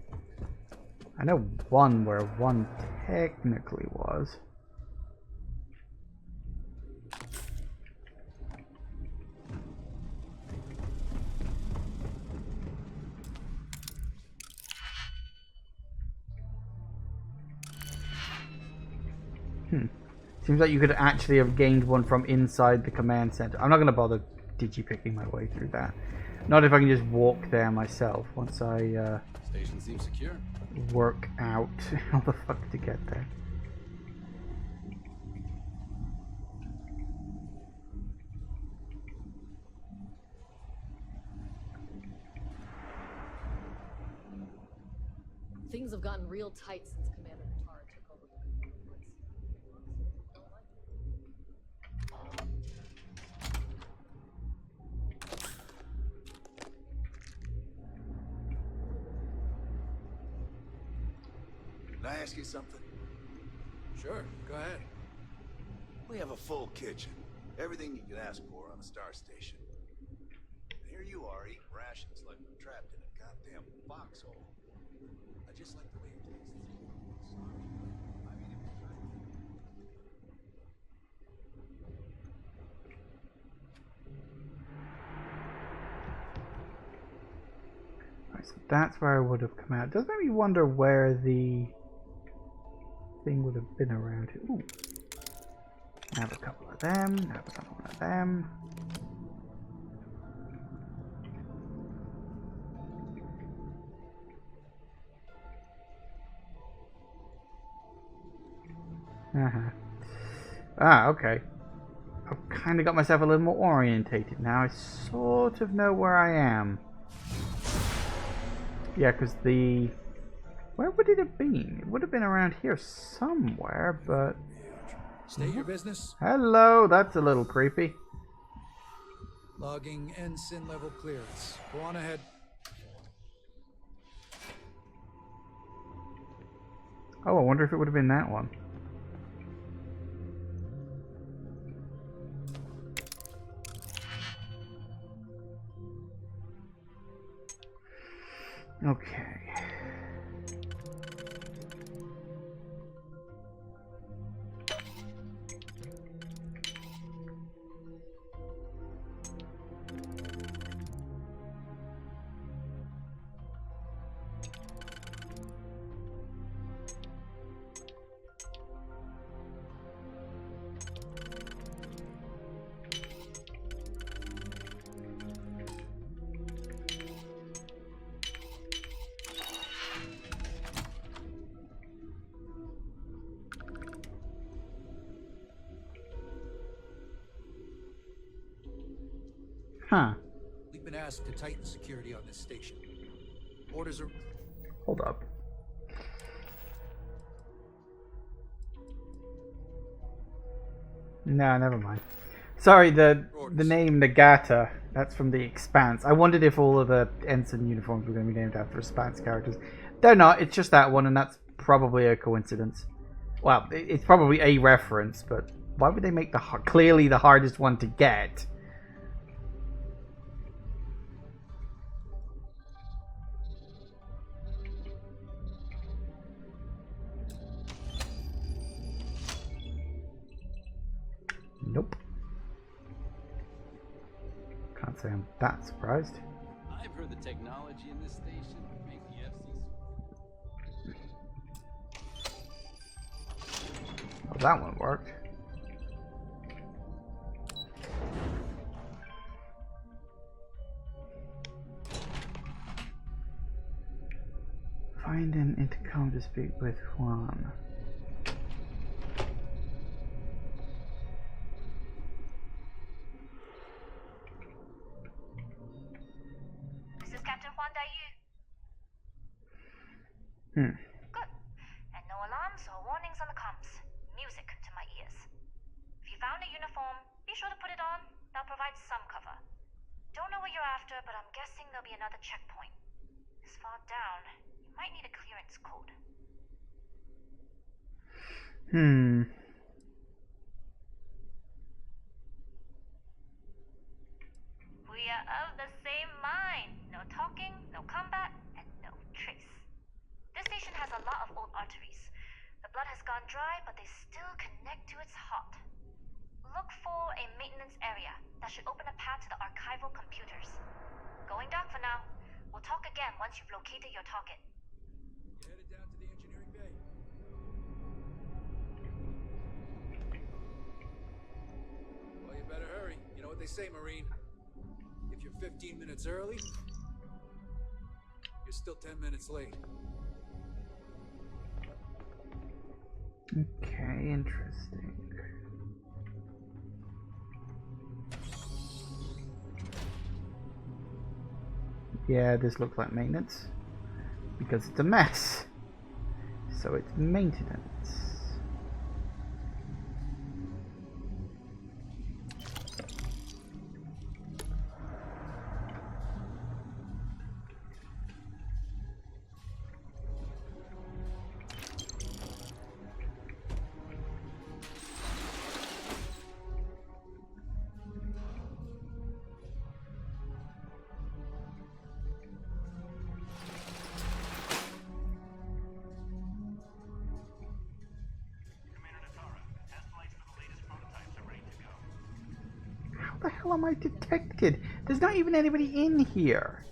I know one where one technically was. Seems like you could actually have gained one from inside the command center. I'm not going to bother digi-picking my way through that. Not if I can just walk there myself once I Station seems secure. Work out how the fuck to get there. Things have gotten real tight since Commander Natara took over the control. Can I ask you something? Sure, go ahead. We have a full kitchen. Everything you could ask for on a star station. And here you are eating rations like we're trapped in a goddamn foxhole. I just like the way it tastes. I mean, Right, so that's where I would have come out. It does make me wonder where the thing would have been around here. Ooh. Have a couple of them, have a couple of them. Ah, okay. I've kind of got myself a little more orientated now. I sort of know where I am. Yeah, because the... Where would it have been? It would have been around here somewhere, but... State your business. Hello, that's a little creepy. Logging ensign level clearance. Go on ahead. Oh, I wonder if it would have been that one. Okay. Huh. We've been asked to tighten security on this station. Orders are... Hold up. No, never mind. Sorry, the name Nagata, that's from The Expanse. I wondered if all of the ensign uniforms were going to be named after Expanse characters. They're not, it's just that one, and that's probably a coincidence. Well, it's probably a reference, but why would they make clearly the hardest one to get? Nope. Can't say I'm that surprised. I've heard the technology in this station would make the FC. Well, that one worked. Find an intercom to speak with Juan. Good. And no alarms or warnings on the comms. Music to my ears. If you found a uniform, be sure to put it on. That'll provide some cover. Don't know what you're after, but I'm guessing there'll be another checkpoint. This far down, you might need a clearance code. We are of the same mind. No talking, no combat, and no trace. This station has a lot of old arteries. The blood has gone dry, but they still connect to its heart. Look for a maintenance area. That should open a path to the archival computers. Going dark for now. We'll talk again once you've located your target. You're headed down to the engineering bay. Well, you better hurry. You know what they say, Marine. If you're 15 minutes early, you're still 10 minutes late. Okay, interesting. Yeah, this looks like maintenance because it's a mess. So it's maintenance. How the hell am I detected? There's not even anybody in here.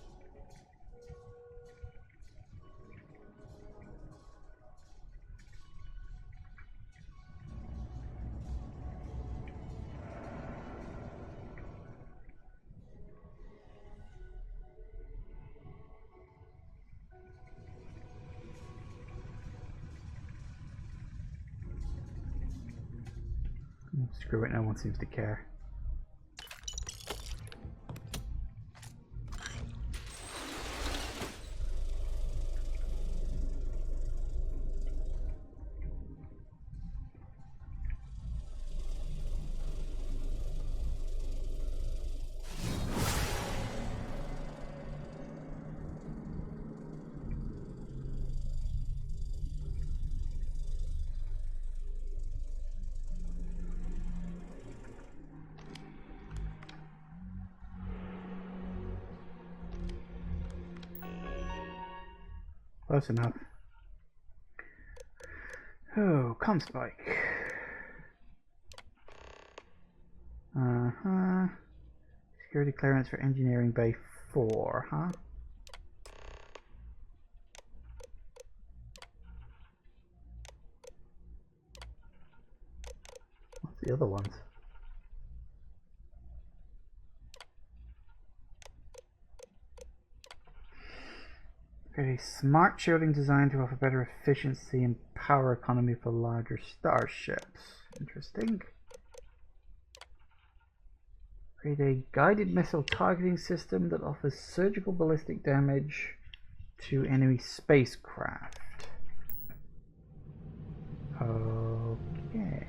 Screw it, no one seems to care. Close enough. Oh, comm spike. Security clearance for engineering bay 4, huh? What's the other ones? A smart shielding designed to offer better efficiency and power economy for larger starships. Interesting. Create a guided missile targeting system that offers surgical ballistic damage to enemy spacecraft. Okay.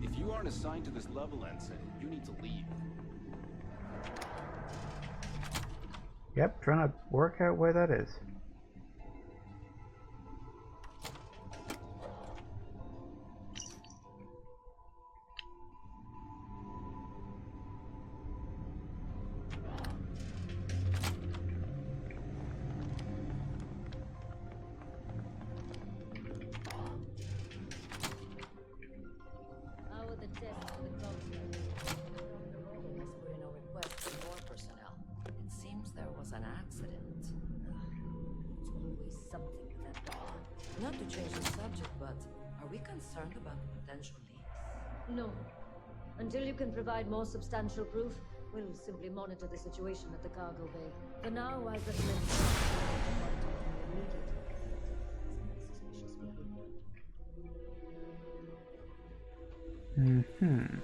If you aren't assigned to this level, Ensign, you need to leave. Yep, trying to work out where that is. An accident. It's always something with that dog. Not to change the subject, but are we concerned about potential leaks? No. Until you can provide more substantial proof, we'll simply monitor the situation at the cargo bay. For now, I recommend Mm-hmm.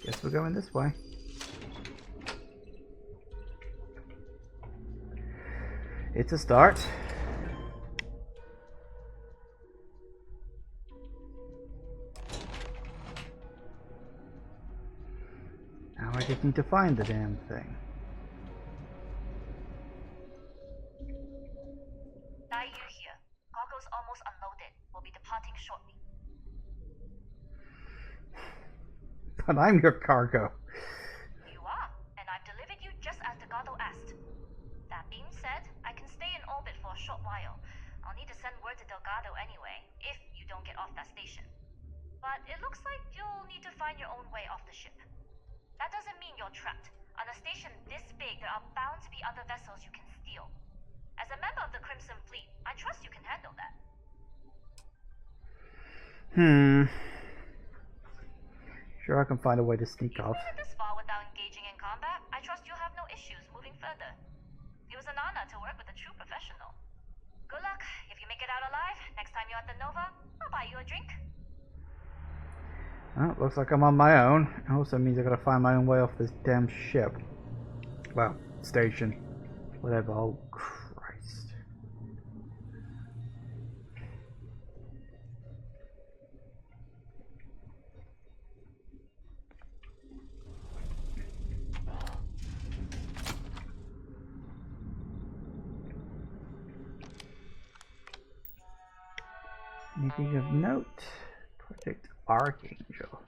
Guess we're going this way. It's a start. Now I just need to find the damn thing. Daiyu here. Cargo's almost unloaded. We'll be departing shortly. But I'm your cargo. You are, and I've delivered you just as Delgado asked. That being said, I can stay in orbit for a short while. I'll need to send word to Delgado anyway, if you don't get off that station. But it looks like you'll need to find your own way off the ship. That doesn't mean you're trapped. On a station this big, there are bound to be other vessels you can steal. As a member of the Crimson Fleet, I trust you can handle that. Sure, I can find a way to sneak off. You made it this far without engaging in combat. I trust you'll have no issues moving further. It was an honor to work with a true professional. Good luck. If you make it out alive, next time you're at the Nova, I'll buy you a drink. Well, looks like I'm on my own. It also means I gotta find my own way off this damn ship. Well, station. Whatever. Oh, Christ. Anything of note? Project Archangel.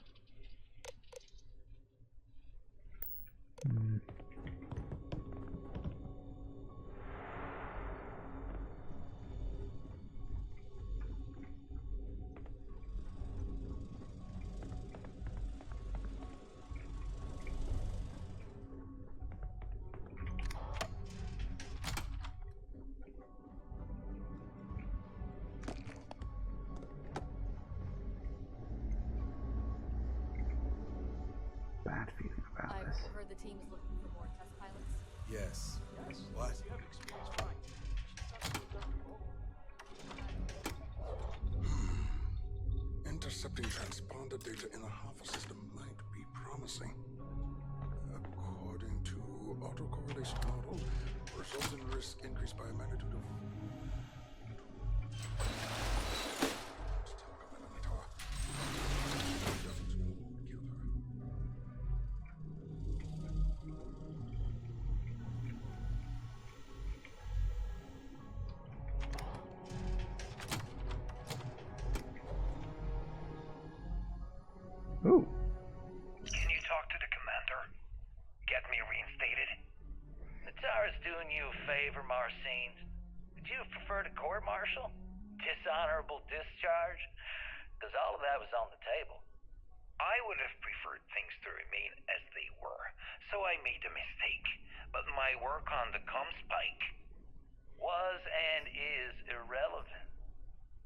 Bad feeling about this. I've heard the team is looking for more test pilots. Yes. What? Intercepting transponder data in the Alpha system might be promising. According to autocorrelation model, results in risk increased by a magnitude of... Ooh. Can you talk to the commander? Get me reinstated? The Tara's doing you a favor, Marcine. Would you have preferred a court-martial? Dishonorable discharge? Because all of that was on the table. I would have preferred things to remain as they were, so I made a mistake. But my work on the Comspike Was and is irrelevant.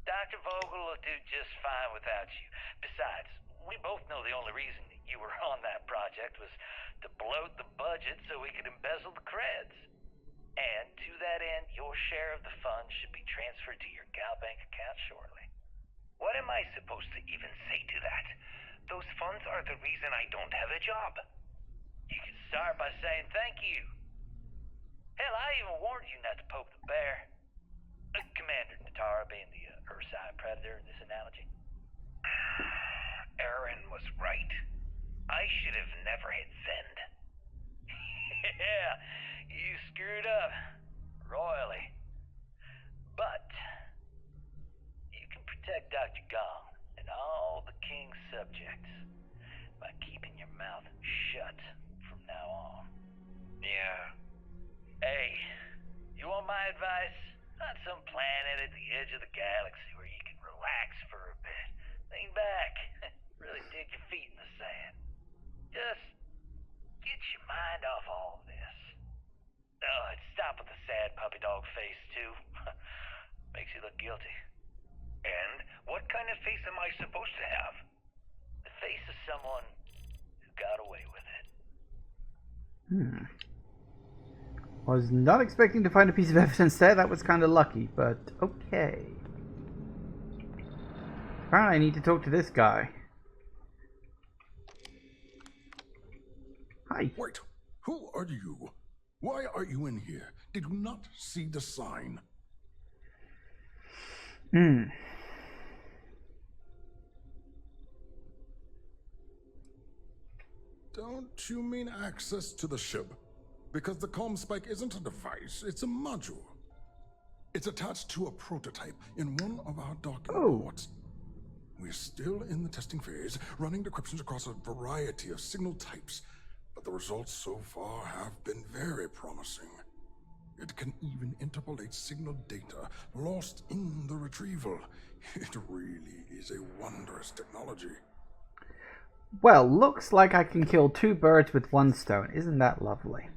Dr. Vogel will do just fine without you. Besides, we both know the only reason you were on that project was to bloat the budget so we could embezzle the creds. And to that end, your share of the funds should be transferred to your Gal Bank account shortly. What am I supposed to even say to that? Those funds are the reason I don't have a job. You can start by saying thank you. Hell, I even warned you not to poke the bear. Commander Natara being the Ursine Predator in this analogy. Aaron was right. I should have never hit send. Yeah, you screwed up. Royally. But you can protect Dr. Gong and all the King's subjects by keeping your mouth shut from now on. Yeah. Hey, you want my advice? Not some planet at the edge of the galaxy where you can relax for a bit. Lean back. Really dig your feet in the sand. Just get your mind off all this. Oh, and stop with the sad puppy dog face, too. Makes you look guilty. And what kind of face am I supposed to have? The face of someone who got away with it. Was not expecting to find a piece of evidence there. That was kind of lucky, but okay. Apparently I need to talk to this guy. Hi. Wait, who are you? Why are you in here? Did you not see the sign? Don't you mean access to the ship? Because the Comspike isn't a device, it's a module. It's attached to a prototype in one of our docking ports. We're still in the testing phase, running decryptions across a variety of signal types, but the results so far have been very promising. It can even interpolate signal data lost in the retrieval. It really is a wondrous technology. Well, looks like I can kill two birds with one stone. Isn't that lovely?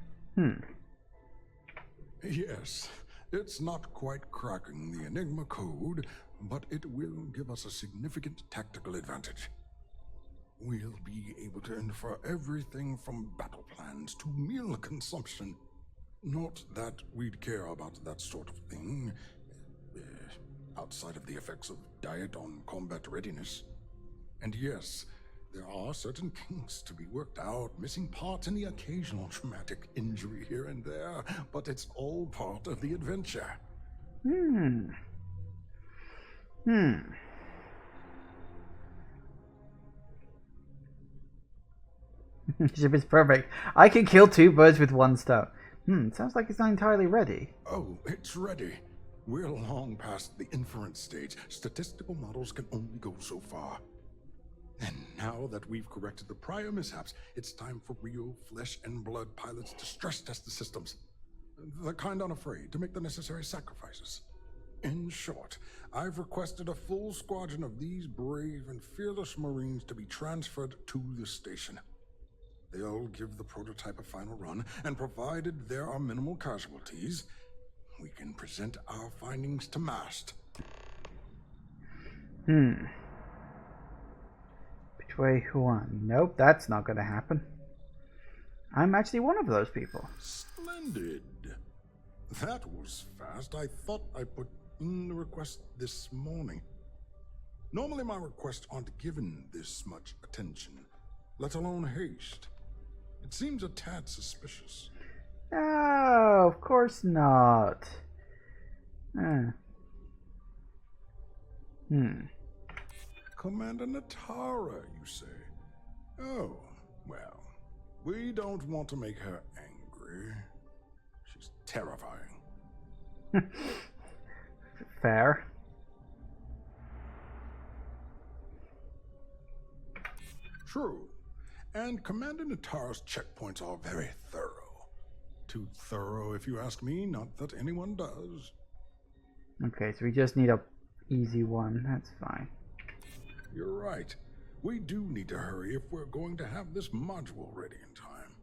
Yes, it's not quite cracking the Enigma code, but it will give us a significant tactical advantage. We'll be able to infer everything from battle plans to meal consumption. Not that we'd care about that sort of thing, outside of the effects of diet on combat readiness. And yes, there are certain kinks to be worked out, missing parts and the occasional traumatic injury here and there, but it's all part of the adventure. Ship is perfect. I can kill two birds with one stone. Sounds like it's not entirely ready. Oh, it's ready. We're long past the inference stage. Statistical models can only go so far. And now that we've corrected the prior mishaps, it's time for real flesh and blood pilots to stress test the systems. The kind unafraid to make the necessary sacrifices. In short, I've requested a full squadron of these brave and fearless Marines to be transferred to the station. They'll give the prototype a final run, and provided there are minimal casualties, we can present our findings to Mast. Betray Juan. Nope, that's not going to happen. I'm actually one of those people. Splendid. That was fast. I thought I put in the request this morning. Normally my requests aren't given this much attention, let alone haste. It seems a tad suspicious. No, of course not. Commander Natara, you say? Oh, well, we don't want to make her angry. She's terrifying. Fair. True. And Commander Natara's checkpoints are very thorough. Too thorough, if you ask me, not that anyone does. Okay, so we just need a easy one. That's fine. You're right. We do need to hurry if we're going to have this module ready in time.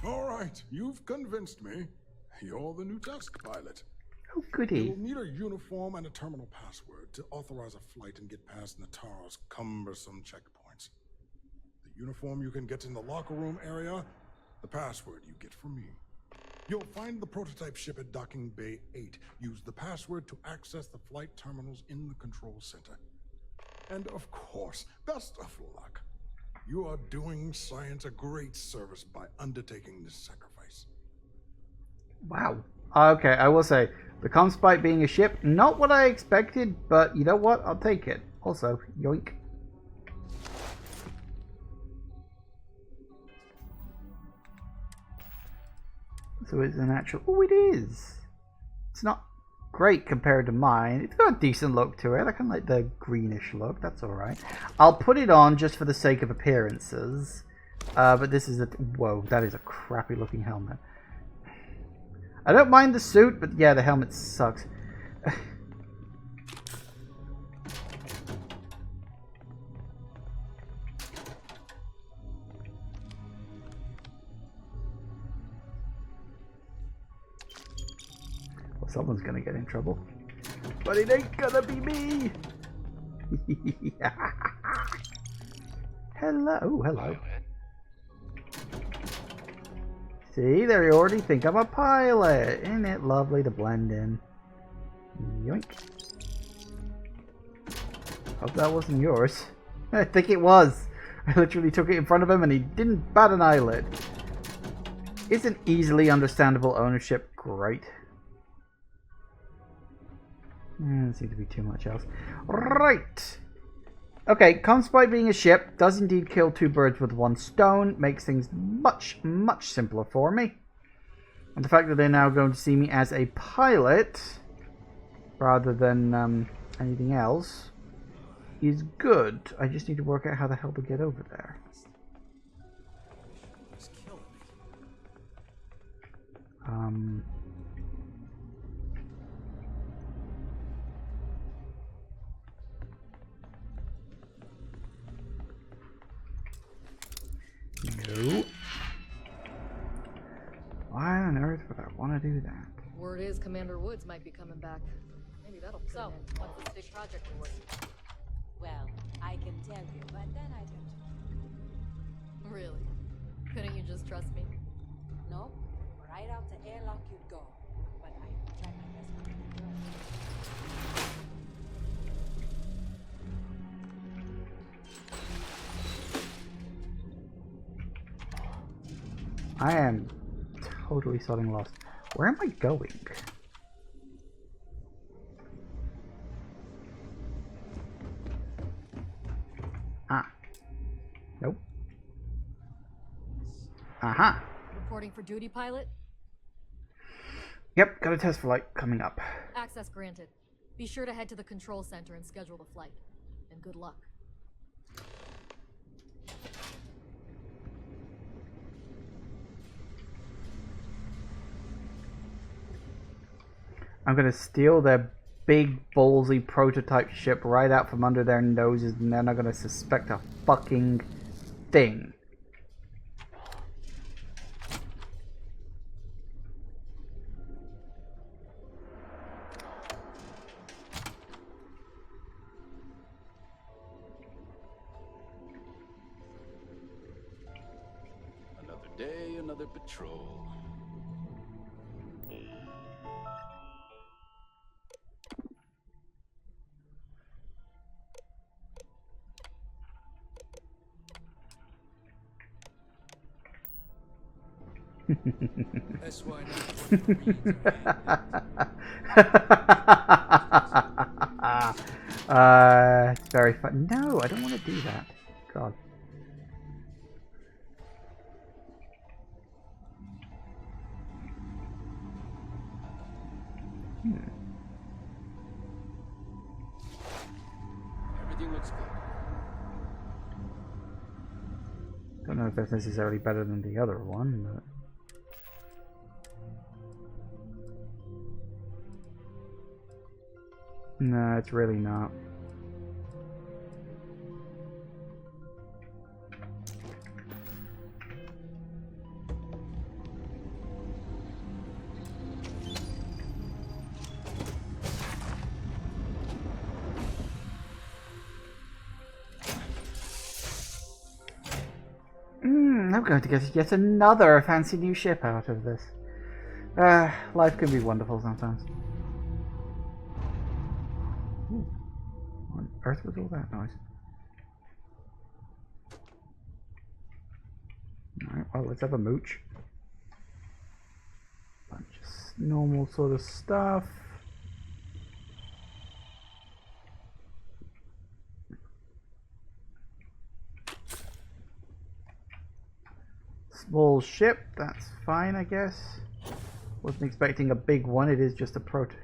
All right, you've convinced me. You're the new test pilot. Oh, goody. You'll need a uniform and a terminal password to authorize a flight and get past Natara's cumbersome checkpoints. The uniform you can get in the locker room area, the password you get from me. You'll find the prototype ship at Docking Bay 8. Use the password to access the flight terminals in the control center. And of course, best of luck. You are doing science a great service by undertaking this sacrifice. Wow. Okay, I will say, the Comspite being a ship, not what I expected, but you know what? I'll take it. Also, yoink. So it's an actual... Oh, it is! It's not great compared to mine. It's got a decent look to it. I kind of like the greenish look. That's alright. I'll put it on just for the sake of appearances. But this is a... Whoa, that is a crappy looking helmet. I don't mind the suit, but yeah, the helmet sucks. Well, someone's gonna get in trouble. But it ain't gonna be me! Hello. Oh, hello. See, they already think I'm a pilot. Isn't it lovely to blend in? Yoink. Hope that wasn't yours. I think it was. I literally took it in front of him and he didn't bat an eyelid. Isn't easily understandable ownership great? Doesn't seem to be too much else. Right. Okay, Comspite being a ship does indeed kill two birds with one stone. Makes things much, much simpler for me. And the fact that they're now going to see me as a pilot rather than anything else is good. I just need to work out how the hell to get over there. No. Why on earth would I want to do that? Word is Commander Woods might be coming back. Maybe that'll put an end. What's this big project we're working on? Well, I can tell you, but then I don't. Really? Couldn't you just trust me? No, right out the airlock you'd go. But I tried my best with you. I am totally sodding lost. Where am I going? Ah. Nope. Aha. Reporting for duty, pilot? Yep, got a test flight coming up. Access granted. Be sure to head to the control center and schedule the flight. And good luck. I'm gonna steal their big, ballsy prototype ship right out from under their noses, and they're not gonna suspect a fucking thing. Another day, another patrol. That's why it's very fun. No, I don't want to do that. God. Everything looks good. Don't know if that's necessarily better than the other one, but... No, it's really not. I'm going to get yet another fancy new ship out of this. Life can be wonderful sometimes. Ooh. What on earth was all that noise? Alright, well, let's have a mooch. Bunch of normal sort of stuff. Small ship, that's fine, I guess. Wasn't expecting a big one, it is just a prototype.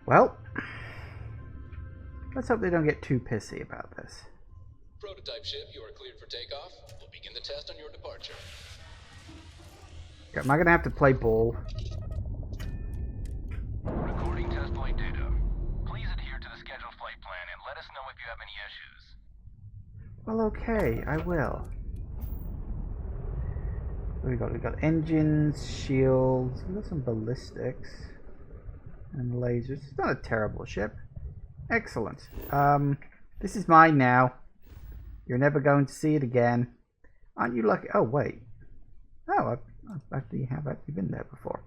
Well, let's hope they don't get too pissy about this. Prototype ship, you are cleared for takeoff. We'll begin the test on your departure. Am I gonna have to play ball? Recording test flight data. Please adhere to the scheduled flight plan and let us know if you have any issues. Well, okay, I will. What do we got engines, shields, we got some ballistics. And lasers. It's not a terrible ship. Excellent. This is mine now. You're never going to see it again. Aren't you lucky? Oh, wait. Oh, I actually have been there before.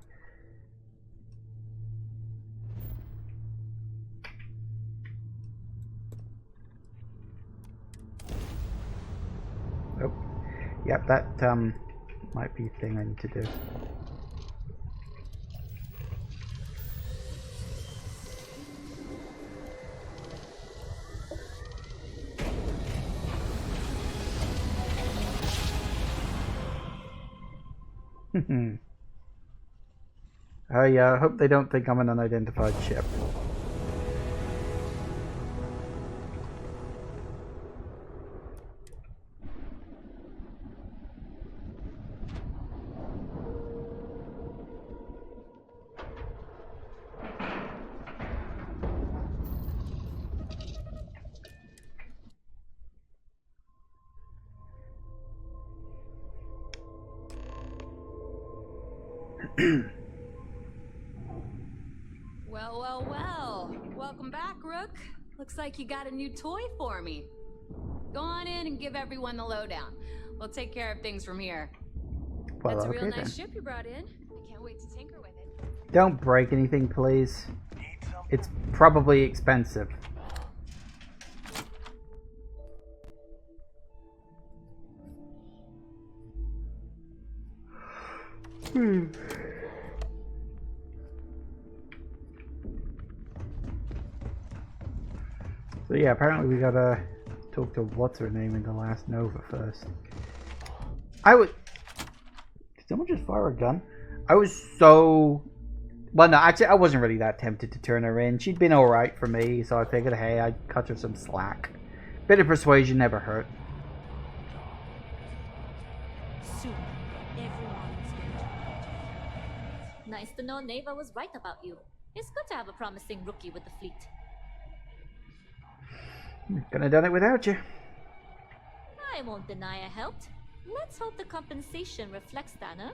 Oh. Yep, that might be a thing I need to do. I hope they don't think I'm an unidentified ship. Well. Welcome back, Rook. Looks like you got a new toy for me. Go on in and give everyone the lowdown. We'll take care of things from here. Well, That's a okay, real nice then. ship you brought in. I can't wait to tinker with it. Don't break anything, please. It's probably expensive. So yeah, apparently we gotta talk to what's her name in the last Nova first. Did someone just fire a gun? I was so... Well, no, actually, I wasn't really that tempted to turn her in. She'd been alright for me, so I figured, hey, I'd cut her some slack. Bit of persuasion never hurt. Nice to know Neva was right about you. It's good to have a promising rookie with the fleet. Couldn't have done it without you. I won't deny I helped. Let's hope the compensation reflects that, huh?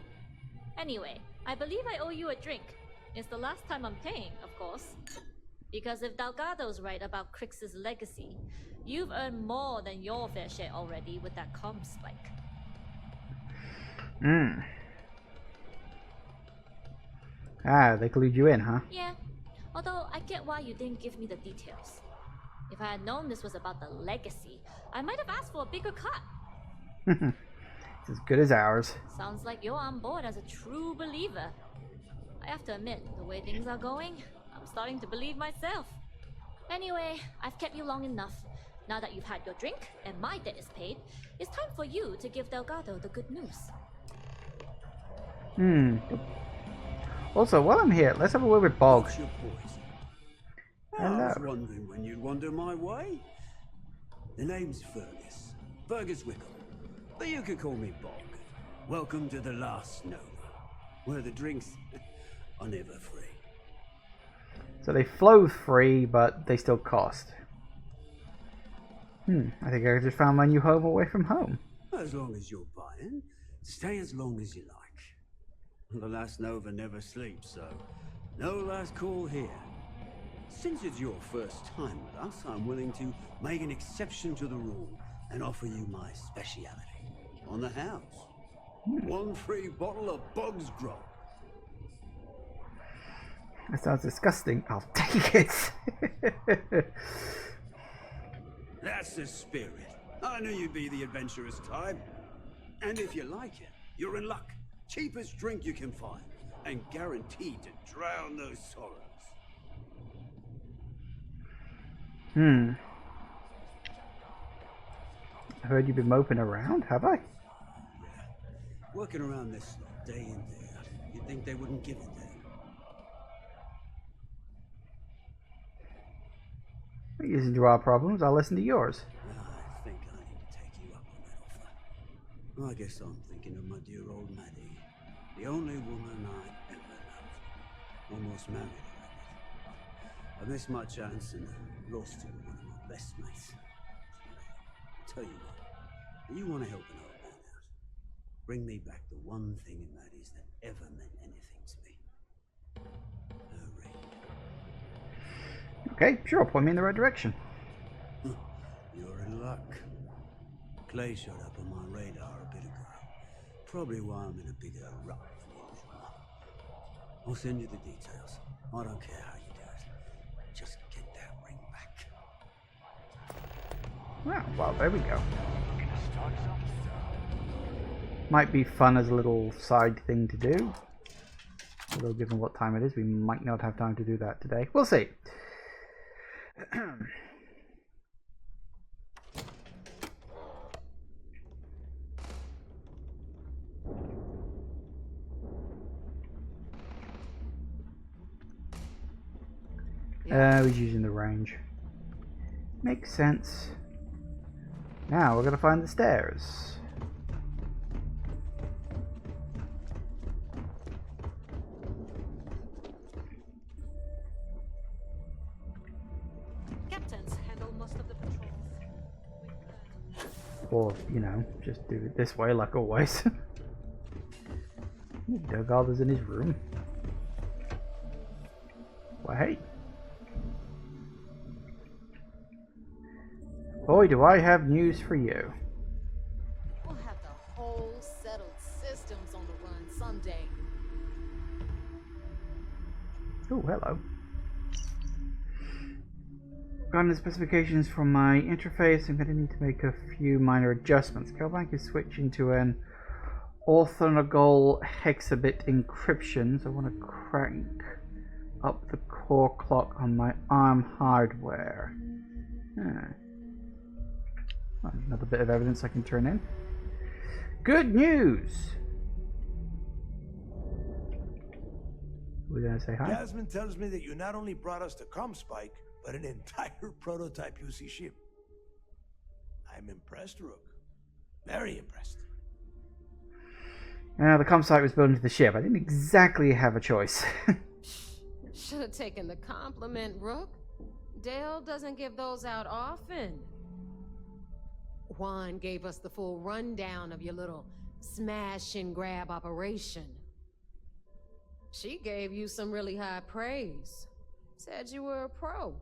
Anyway, I believe I owe you a drink. It's the last time I'm paying, of course. Because if Delgado's right about Crix's legacy, you've earned more than your fair share already with that comm spike. Ah, they clued you in, huh? Yeah, although I get why you didn't give me the details. If I had known this was about the legacy, I might have asked for a bigger cut. It's as good as ours. Sounds like you're on board as a true believer. I have to admit, the way things are going, I'm starting to believe myself. Anyway, I've kept you long enough. Now that you've had your drink and my debt is paid, it's time for you to give Delgado the good news. Also, while I'm here, let's have a word with Bog. What's your poison? Hello. I was wondering when you'd wander my way. The name's Fergus. Fergus Wickham. But you could call me Bog. Welcome to the last Nova, where the drinks are never free. So they flow free, but they still cost. I think I just found my new home away from home. As long as you're buying, stay as long as you like. The last Nova never sleeps, so no last call here. Since it's your first time with us, I'm willing to make an exception to the rule and offer you my speciality on the house. 1 free bottle of Bog's Grog. That sounds disgusting. I'll take it. That's the spirit. I knew you'd be the adventurous type. And if you like it, you're in luck. Cheapest drink you can find, and guaranteed to drown those sorrows. I heard you've been moping around, have I? Working around this lot day in, day out. You'd think they wouldn't give it there. You listen to our problems, I'll listen to yours. I think I need to take you up on that offer. I guess I'm thinking of my dear old Maddie. The only woman I ever loved. Almost married her. I missed my chance and lost her to one of my best mates. Tell you what, you want to help an old man out. Bring me back the one thing in Maddie's that ever meant anything to me. Her ring. Okay, sure, point me in the right direction. You're in luck. Clay showed up on my radar a bit ago. Probably why I'm in a bigger rut than usual. I'll send you the details. I don't care how you do it. Just get that ring back. Well, there we go. Might be fun as a little side thing to do. Although given what time it is, we might not have time to do that today. We'll see. He's using the range. Makes sense. Now we're gonna find the stairs. Captains handle most of the patrols. Or, you know, just do it this way like always. Delgado's in his room. Well, hey. Boy, do I have news for you. We'll have the whole settled systems on the run someday. Oh, hello. Gotten the specifications from my interface. I'm going to need to make a few minor adjustments. Kelbank is switching to an orthogonal hexabit encryption, so I want to crank up the core clock on my ARM hardware. Another bit of evidence I can turn in. Good news! We're gonna say hi. Jasmine tells me that you not only brought us the Spike, but an entire prototype UC ship. I'm impressed, Rook. Very impressed. Now, the comsite was built into the ship. I didn't exactly have a choice. Should have taken the compliment, Rook. Dale doesn't give those out often. Juan gave us the full rundown of your little smash and grab operation. She gave you some really high praise. Said you were a pro.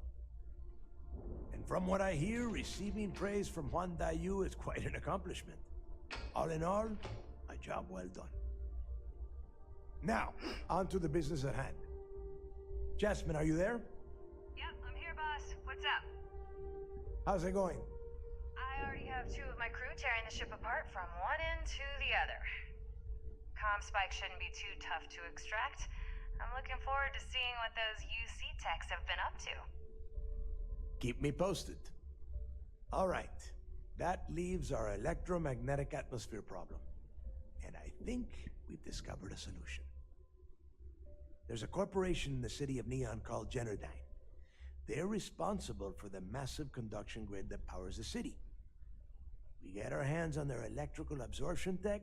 And from what I hear, receiving praise from Juan Dayu is quite an accomplishment. All in all, a job well done. Now, on to the business at hand. Jasmine, are you there? Yep, I'm here, boss. What's up? How's it going? I already already have 2 of my crew tearing the ship apart from one end to the other. Comm spike shouldn't be too tough to extract. I'm looking forward to seeing what those UC techs have been up to. Keep me posted. All right. That leaves our electromagnetic atmosphere problem. And I think we've discovered a solution. There's a corporation in the city of Neon called Generdyne. They're responsible for the massive conduction grid that powers the city. We get our hands on their electrical absorption tech,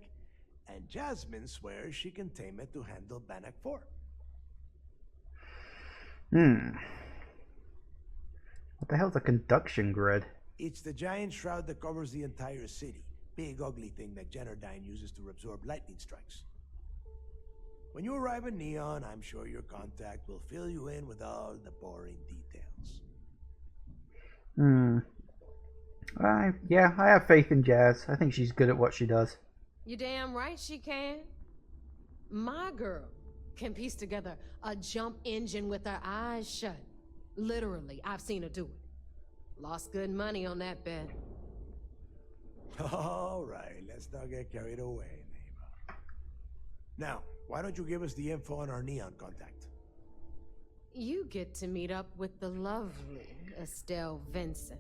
and Jasmine swears she can tame it to handle Bannock 4. What the hell's a conduction grid? It's the giant shroud that covers the entire city. Big ugly thing that Generdyne uses to absorb lightning strikes. When you arrive in Neon, I'm sure your contact will fill you in with all the boring details. Yeah, I have faith in Jazz. I think she's good at what she does. You damn right she can. My girl can piece together a jump engine with her eyes shut. Literally, I've seen her do it. Lost good money on that bet. All right, let's not get carried away, neighbor. Now, why don't you give us the info on our Neon contact? You get to meet up with the lovely Estelle Vincent.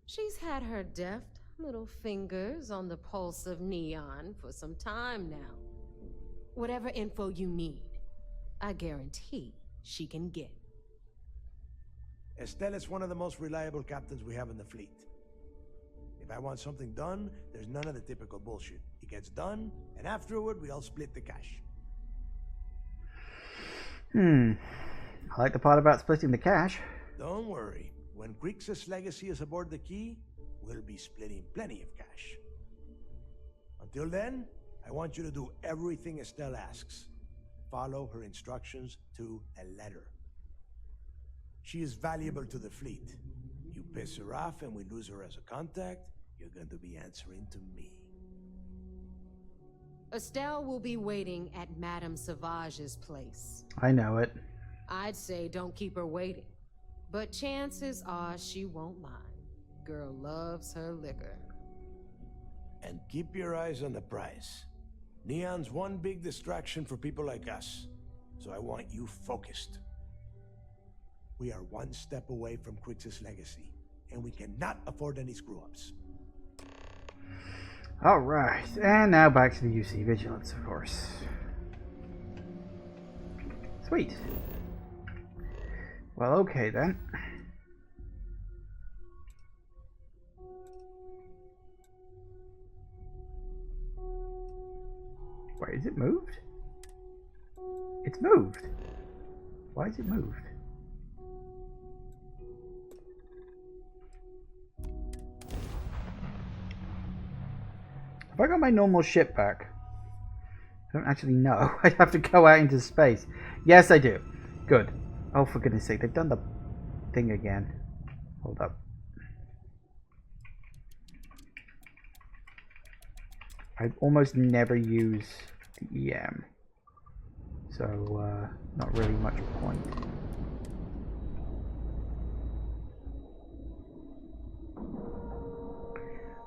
She's had her deft little fingers on the pulse of Neon for some time now. Whatever info you need, I guarantee she can get. Estelle is one of the most reliable captains we have in the fleet. If I want something done, there's none of the typical bullshit. It gets done, and afterward, we all split the cash. I like the part about splitting the cash. Don't worry. When Crixus' legacy is aboard the Key, we'll be splitting plenty of cash. Until then, I want you to do everything Estelle asks. Follow her instructions to a letter. She is valuable to the fleet. You piss her off and we lose her as a contact, you're going to be answering to me. Estelle will be waiting at Madame Sauvage's place. I know it. I'd say don't keep her waiting, but chances are she won't mind. Girl loves her liquor. And keep your eyes on the prize. Neon's one big distraction for people like us, so I want you focused. We are one step away from Crixus' legacy, and we cannot afford any screw-ups. Alright, and now back to the UC Vigilance, of course. Sweet. Well, okay then. Wait, is it moved? It's moved. Why is it moved? Have I got my normal ship back? I don't actually know. I have to go out into space. Yes, I do. Good. Oh, for goodness sake, they've done the thing again. Hold up. I almost never use the EM. So, not really much point.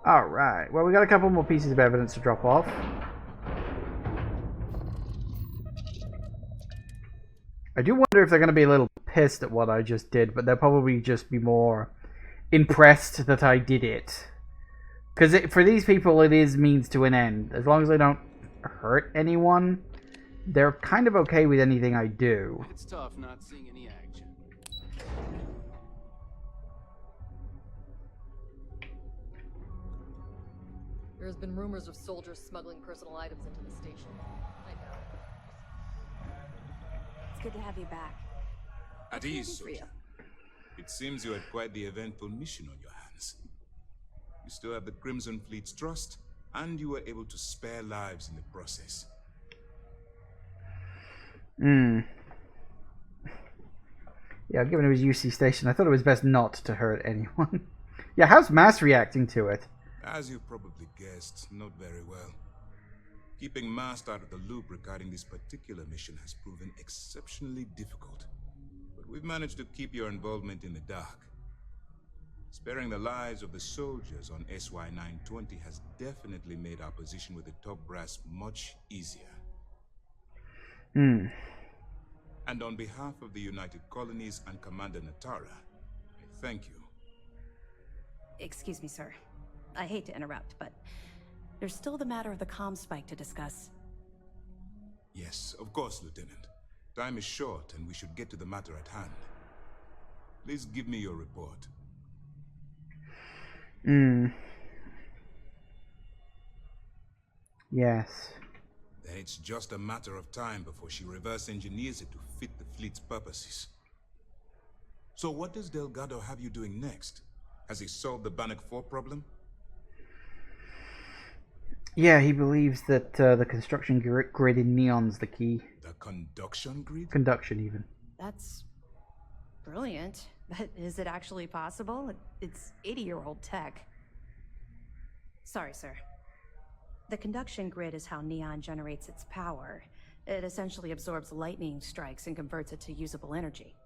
Alright, well, we got a couple more pieces of evidence to drop off. I do wonder if they're going to be a little pissed at what I just did, but they'll probably just be more impressed that I did it. Because for these people, it is means to an end. As long as I don't hurt anyone, they're kind of okay with anything I do. It's tough not seeing any action. There's been rumors of soldiers smuggling personal items into the station. I know. It's good to have you back. At ease, soldier. It seems you had quite the eventful mission on your hands. You still have the Crimson Fleet's trust, and you were able to spare lives in the process. Yeah, given it was UC Station, I thought it was best not to hurt anyone. Yeah, how's Mass reacting to it? As you probably guessed, not very well. Keeping Mast out of the loop regarding this particular mission has proven exceptionally difficult. But we've managed to keep your involvement in the dark. Sparing the lives of the soldiers on SY-920 has definitely made our position with the top brass much easier. And on behalf of the United Colonies and Commander Natara, I thank you. Excuse me, sir. I hate to interrupt, but there's still the matter of the comm spike to discuss. Yes, of course, Lieutenant. Time is short, and we should get to the matter at hand. Please give me your report. Yes. Then it's just a matter of time before she reverse engineers it to fit the fleet's purposes. So what does Delgado have you doing next? Has he solved the Bannock 4 problem? Yeah, he believes that the construction grid in Neon's the key. The conduction grid? Conduction, even. That's brilliant. But is it actually possible? It's 80-year-old tech. Sorry, sir. The conduction grid is how Neon generates its power. It essentially absorbs lightning strikes and converts it to usable energy.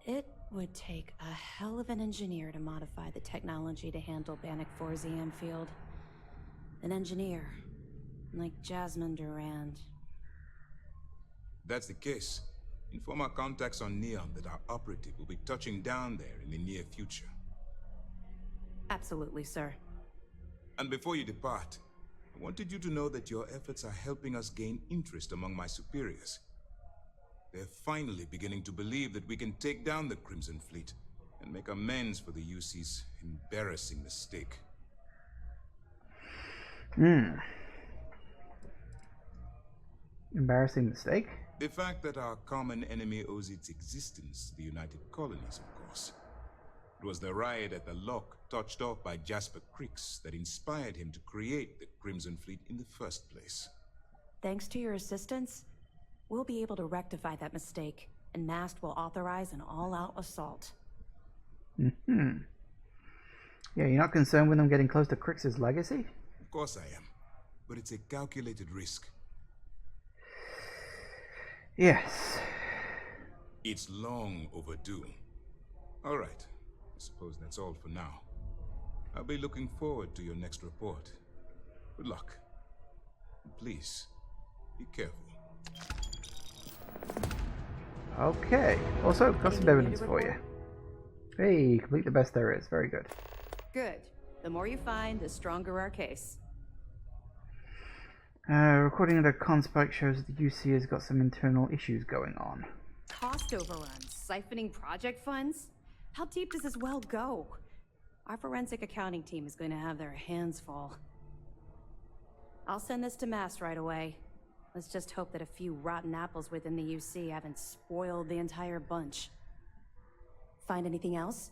It would take a hell of an engineer to modify the technology to handle Bannock 4's EM field. An engineer, like Jasmine Durand. That's the case. Inform our contacts on Neon that our operative will be touching down there in the near future. Absolutely, sir. And before you depart, I wanted you to know that your efforts are helping us gain interest among my superiors. They're finally beginning to believe that we can take down the Crimson Fleet and make amends for the UC's embarrassing mistake. Embarrassing mistake? The fact that our common enemy owes its existence to the United Colonies, of course. It was the riot at the Lock, touched off by Jasper Cricks, that inspired him to create the Crimson Fleet in the first place. Thanks to your assistance, we'll be able to rectify that mistake, and MAST will authorize an all-out assault. Yeah, you're not concerned with them getting close to Crix's legacy? Of course I am, but it's a calculated risk. Yes. It's long overdue. All right. I suppose that's all for now. I'll be looking forward to your next report. Good luck. Please, be careful. Okay. Also, got some evidence for you. Hey, complete the best there is. Very good. Good. The more you find, the stronger our case. Recording of the conspike shows that the UC has got some internal issues going on. Cost overruns, siphoning project funds? How deep does this well go? Our forensic accounting team is going to have their hands full. I'll send this to MAST right away. Let's just hope that a few rotten apples within the UC haven't spoiled the entire bunch. Find anything else?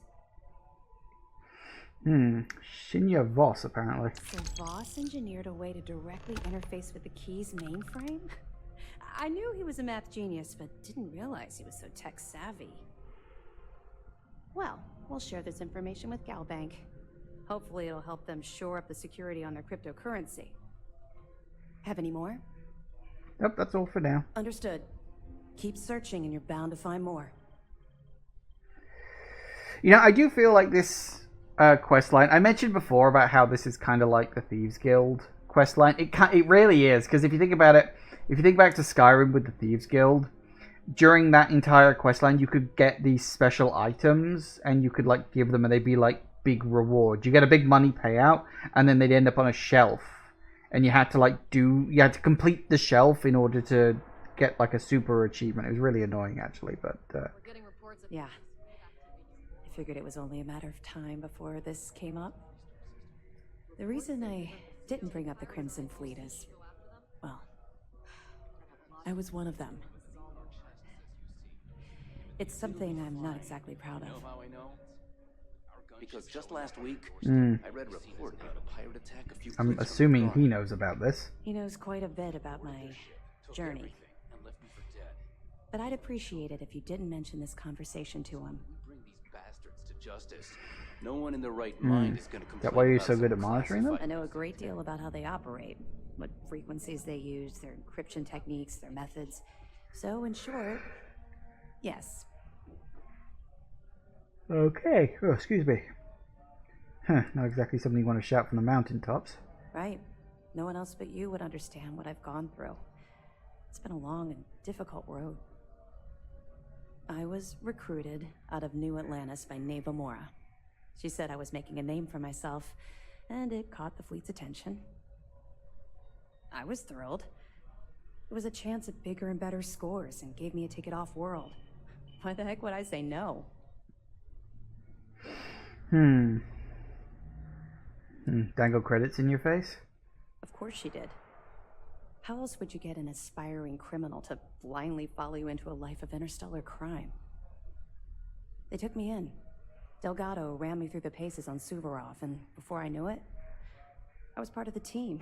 Shinya Voss, apparently. So Voss engineered a way to directly interface with the Key's mainframe? I knew he was a math genius, but didn't realize he was so tech-savvy. Well, we'll share this information with Galbank. Hopefully it'll help them shore up the security on their cryptocurrency. Have any more? Nope, that's all for now. Understood. Keep searching and you're bound to find more. You know, I do feel like this questline, I mentioned before about how this is kind of like the Thieves Guild questline. It really is, because if you think about it, if you think back to Skyrim with the Thieves Guild, during that entire questline, you could get these special items, and you could like give them, and they'd be like big rewards. You get a big money payout, and then they'd end up on a shelf, and you had to complete the shelf in order to get like a super achievement. It was really annoying, actually, but yeah. I figured it was only a matter of time before this came up. The reason I didn't bring up the Crimson Fleet is, well, I was one of them. It's something I'm not exactly proud of. You know how I know? Because just last week, I read a report about a pirate attack a few I'm assuming he knows about this. He knows quite a bit about my journey. But I'd appreciate it if you didn't mention this conversation to him. Bring these bastards to justice. No one in their right mind is going to complain. Is that why you're so about good at some monitoring them? I know a great deal about how they operate, what frequencies they use, their encryption techniques, their methods. So, in short, yes. Okay. Oh, excuse me. Huh, not exactly something you want to shout from the mountaintops. Right. No one else but you would understand what I've gone through. It's been a long and difficult road. I was recruited out of New Atlantis by Neva Mora. She said I was making a name for myself, and it caught the fleet's attention. I was thrilled. It was a chance at bigger and better scores and gave me a ticket off-world. Why the heck would I say no? Dangle credits in your face? Of course she did. How else would you get an aspiring criminal to blindly follow you into a life of interstellar crime? They took me in. Delgado ran me through the paces on Suvorov, and before I knew it, I was part of the team.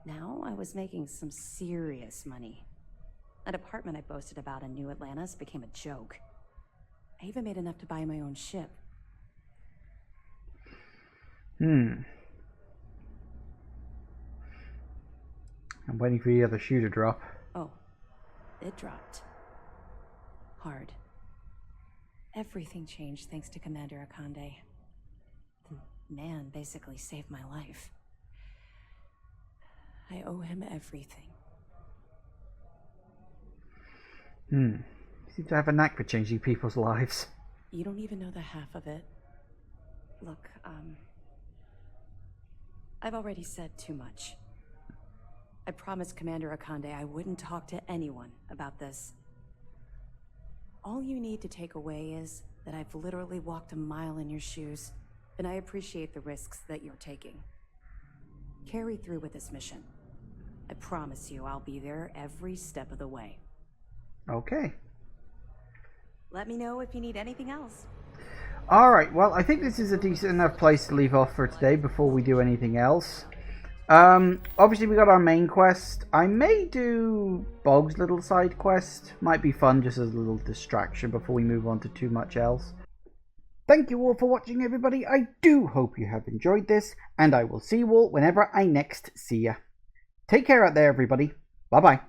Now I was making some serious money. That apartment I boasted about in New Atlantis became a joke. I even made enough to buy my own ship. I'm waiting for the other shoe to drop. Oh, it dropped. Hard. Everything changed thanks to Commander Akande. The man basically saved my life. I owe him everything. You seem to have a knack for changing people's lives. You don't even know the half of it. Look, I've already said too much. I promised Commander Akande I wouldn't talk to anyone about this. All you need to take away is that I've literally walked a mile in your shoes, and I appreciate the risks that you're taking. Carry through with this mission. I promise you I'll be there every step of the way. Okay. Let me know if you need anything else. Alright, well, I think this is a decent enough place to leave off for today before we do anything else. Obviously we got our main quest. I may do Bog's little side quest. Might be fun just as a little distraction before we move on to too much else. Thank you all for watching, everybody. I do hope you have enjoyed this, and I will see you all whenever I next see ya. Take care out there, everybody. Bye-bye.